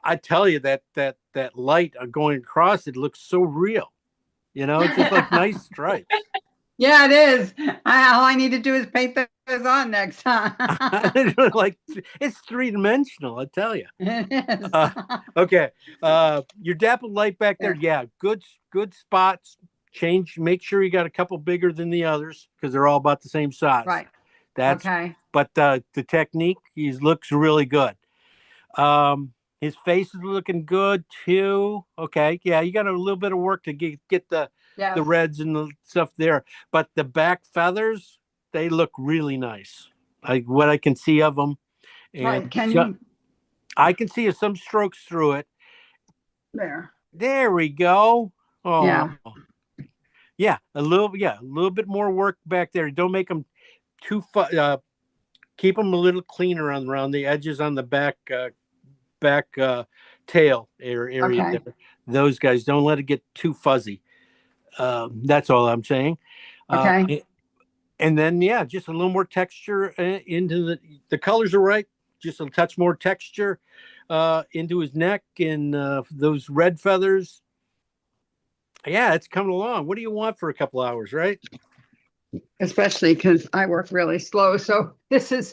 I tell you that light going across it looks so real. It's just like nice stripes. Yeah, it is. All I need to do is paint those on next time. Like it's three-dimensional, I tell you. It is. Okay. Your dappled light back there. Yeah, good spots. Make sure you got a couple bigger than the others because they're all about the same size. Right. That's Okay. but the technique, he looks really good. His face is looking good too. Okay. Yeah, you got a little bit of work to get the Yes. reds and the stuff there, but the back feathers, they look really nice. What I can see of them. And Right. Can you? I can see some strokes through it. There. There we go. Oh, Yeah. yeah, a little bit more work back there. Don't make them too keep them a little cleaner around the edges on the back tail area Okay. there. Those guys, don't let it get too fuzzy. That's all I'm saying. Okay. And then just a little more texture into the colors are right. Just a touch more texture into his neck and those red feathers. Yeah, it's coming along. What do you want for a couple hours, right? Especially because I work really slow. So that's a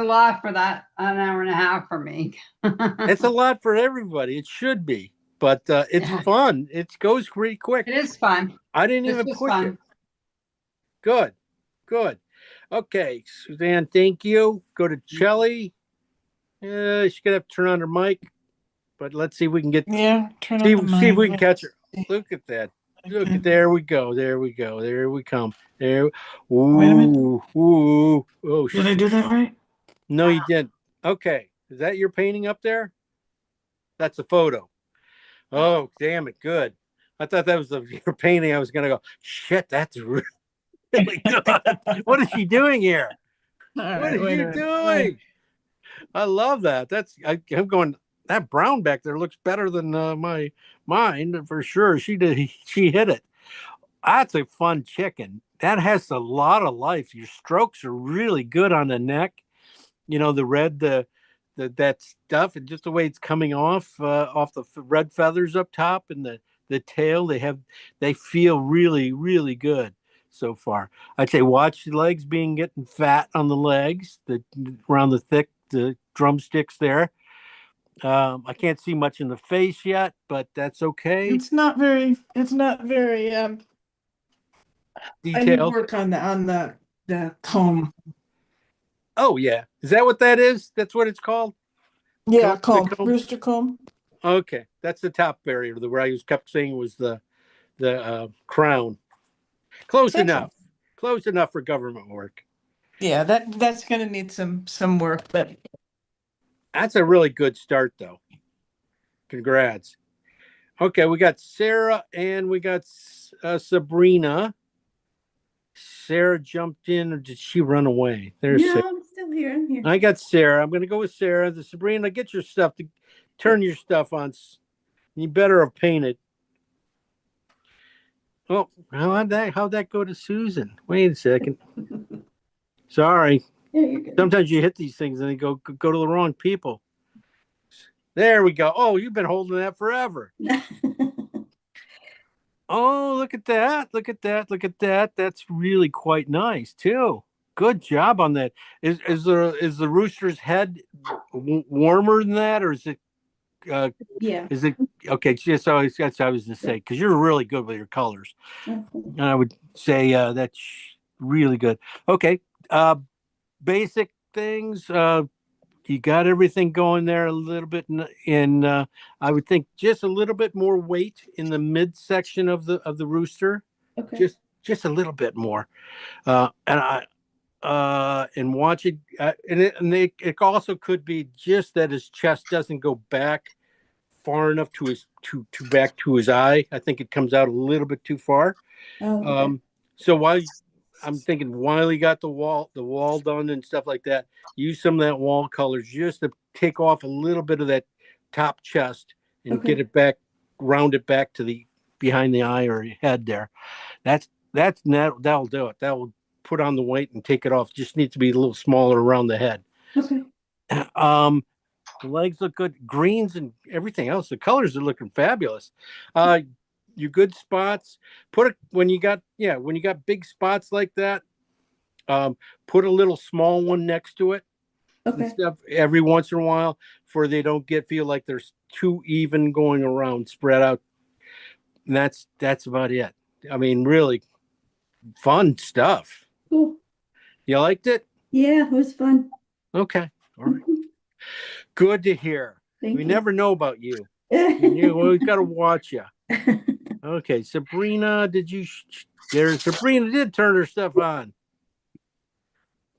lot for that, an hour and a half for me. It's a lot for everybody. It should be, but it's Yeah. fun. It goes pretty quick. It is fun. I didn't This even was push fun. it. Good. Okay, Suzanne, thank you. Go to Chelly. She's gonna have to turn on her mic, but let's see if we can get Yeah, turn on see, the see if we mic. can catch her. Look at that. Look at there we go. There we go. There we come. There. Ooh, Wait a minute. ooh. Oh, Did I do that right? no, you didn't. Okay. Is that your painting up there? That's a photo. Oh, damn it. Good. I thought that was your painting. I was going to go, shit, that's really good. What is she doing here? All What right, are wait a you minute. doing? I love that. I'm going, that brown back there looks better than mine for sure. She hit it. That's a fun chicken. That has a lot of life. Your strokes are really good on the neck. The red, that stuff, and just the way it's coming off the red feathers up top and the tail. They feel really, really good so far. I'd say watch the legs getting fat on the legs, around the drumsticks there. I can't see much in the face yet, but that's okay. It's not very I need Detailed. work on the comb. Oh yeah, is that what that is? That's what it's called. Yeah, Comb? comb. Rooster comb. Okay, that's the top area. Where I kept saying was the crown. Close enough. Close enough for government work. Yeah, that's gonna need some work, but That's a really good start, though. Congrats. Okay, we got Sarah and we got Sabrina. Sarah jumped in, or did she run away? There's No, Sarah. I'm still here. I'm here. I got Sarah. I'm going to go with Sarah. The Sabrina, get your stuff to turn your stuff on. You better have painted. Oh, how'd that go to Susan? Wait a second. Sorry. Yeah, you're good. Sometimes you hit these things and they go to the wrong people. There we go. Oh, you've been holding that forever. Oh, look at that. Look at that. Look at that. That's really quite nice too. Good job on that. Is the rooster's head warmer than that, or is it Yeah. is it okay? Just so that's what I was gonna say, because you're really good with your colors. And I would say that's really good. Okay. Basic things. You got everything going there a little bit in I would think just a little bit more weight in the midsection of the rooster. Okay. Just a little bit more. And watch it it also could be just that his chest doesn't go back far enough to his to back to his eye. I think it comes out a little bit too far. Oh, okay. So I'm thinking while he got the wall done and stuff like that, use some of that wall colors just to take off a little bit of that top chest and Okay. get it back, round it back to the behind the eye or head there. That'll do it. That will put on the weight and take it off. Just needs to be a little smaller around the head. Okay. The legs look good, greens and everything else. The colors are looking fabulous. Your good spots. When you got big spots like that, put a little small one next to it. Okay. And stuff every once in a while, for they don't feel like there's too even going around, spread out. And that's about it. I mean, really fun stuff. Cool. You liked it? Yeah, it was fun. Okay. All right. Good to hear. Thank We you. never know about you. We've got to watch you. Okay, Sabrina, Sabrina did turn her stuff on.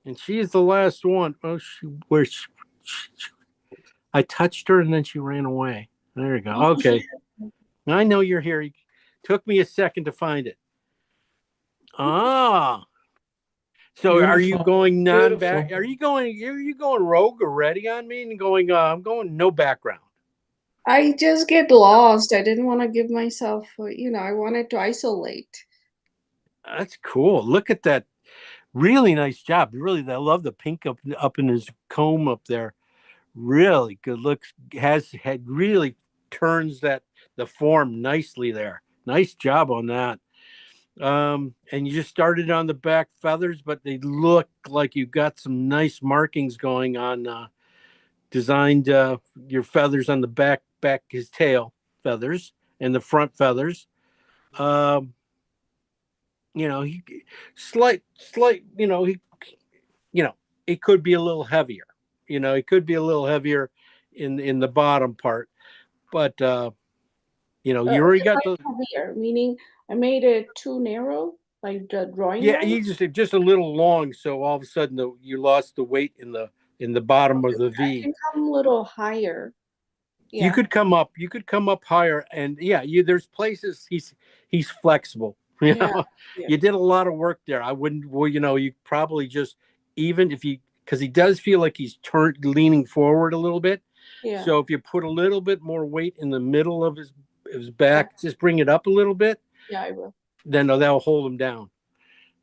And she is the last one. Oh, I touched her and then she ran away. There you go. Okay. I know you're here. It took me a second to find it. Ah. So are you Beautiful. going non-back? Beautiful. Are you going rogue already on me and going, I'm going no background? I just get lost. I didn't want to give myself, I wanted to isolate. That's cool. Look at that. Really nice job. Really, I love the pink up in his comb up there. Really good looks. Really turns the form nicely there. Nice job on that. And you just started on the back feathers, but they look like you got some nice markings going on. Designed your feathers on the back his tail feathers and the front feathers. He slight, it could be a little heavier. It could be a little heavier in the bottom part, but you already got the Heavier, meaning I made it too narrow, like the drawing. yeah. line? You just a little long, so all of a sudden you lost the weight in the bottom of the I V. can come a little higher. You could come up higher, and there's places he's flexible. Yeah. You did a lot of work there. I wouldn't, you probably just, even because he does feel like he's leaning forward a little bit. Yeah. So if you put a little bit more weight in the middle of his back, just bring it up a little bit. Yeah, I will. Then that'll hold him down.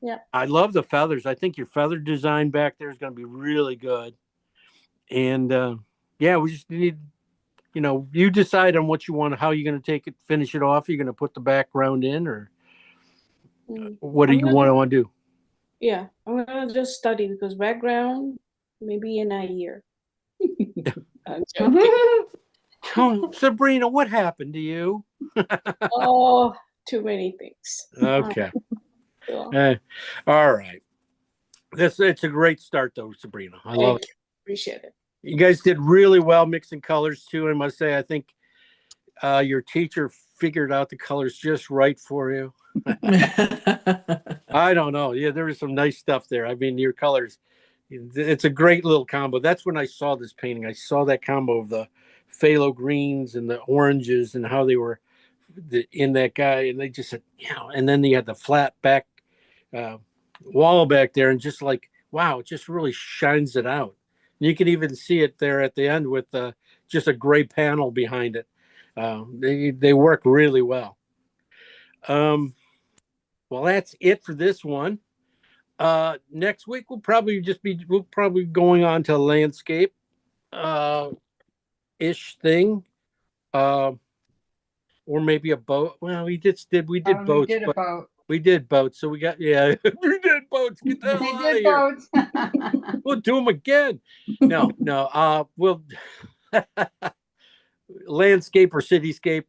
Yeah. I love the feathers. I think your feather design back there is going to be really good. And we just need, you decide on what you want, how you're going to finish it off. You're going to put the background in, or what do you want to do? Yeah, I'm gonna just study because background maybe in a year. I'm joking. Oh, Sabrina, what happened to you? Oh, too many things. Okay. Yeah. All right. It's a great start though, Sabrina. I love it. Appreciate it. You guys did really well mixing colors too. I must say, I think your teacher figured out the colors just right for you. I don't know. Yeah, there was some nice stuff there. I mean, your colors, it's a great little combo. That's when I saw this painting. I saw that combo of the phthalo greens and the oranges and how they were in that guy. And they just said, and then they had the flat back wall back there, and just like, wow, it just really shines it out. You can even see it there at the end with just a gray panel behind it. They work really well. Well, that's it for this one. Next week we'll probably going on to landscape ish thing. Or maybe a boat. Well, we did boats. We did a but boat. we did boats, so we got we did boats. Get the hell We out of did here. boats. We'll do them again. No. We'll landscape or cityscape.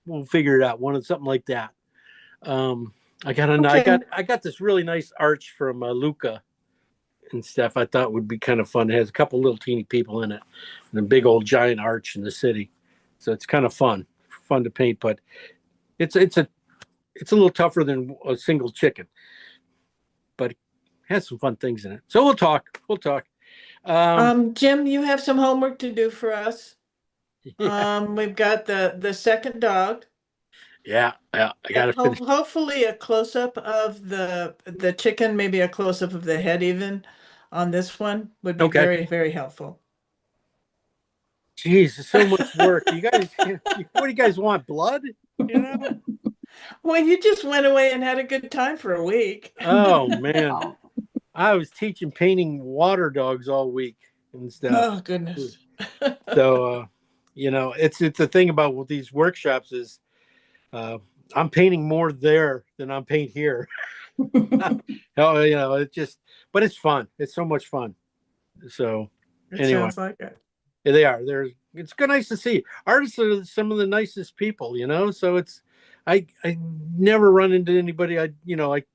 We'll figure it out. Something like that. I got this really nice arch from Luca and stuff. I thought would be kind of fun. It has a couple little teeny people in it, and a big old giant arch in the city. So it's kind of fun to paint, but it's a little tougher than a single chicken, but it has some fun things in it. So we'll talk. Jim, you have some homework to do for us. Yeah. We've got the second dog. Yeah. I got to finish. Hopefully a close-up of the chicken, maybe a close-up of the head even on this one would be Okay. very, very helpful. Jeez, it's so much work. You guys, what do you guys want? Blood? You know? Well, you just went away and had a good time for a week. Oh man, Oh, I was teaching painting water dogs all week and stuff. Oh, goodness. So, it's the thing about these workshops is, I'm painting more there than I'm paint here. But it's fun. It's so much fun. So It anyway. sounds like it. yeah, they are. It's good, nice to see. Artists are some of the nicest people, so I never run into anybody I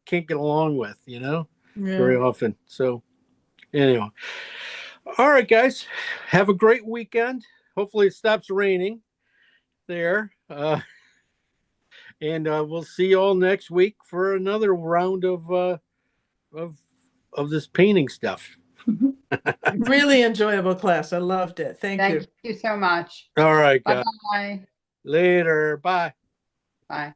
can't get along with, very often. So anyway, all right, guys, have a great weekend. Hopefully it stops raining there. And we'll see you all next week for another round of this painting stuff. Really enjoyable class. I loved it. Thank you. thank you so much. All right, guys. Bye-bye. Later. Bye. Bye.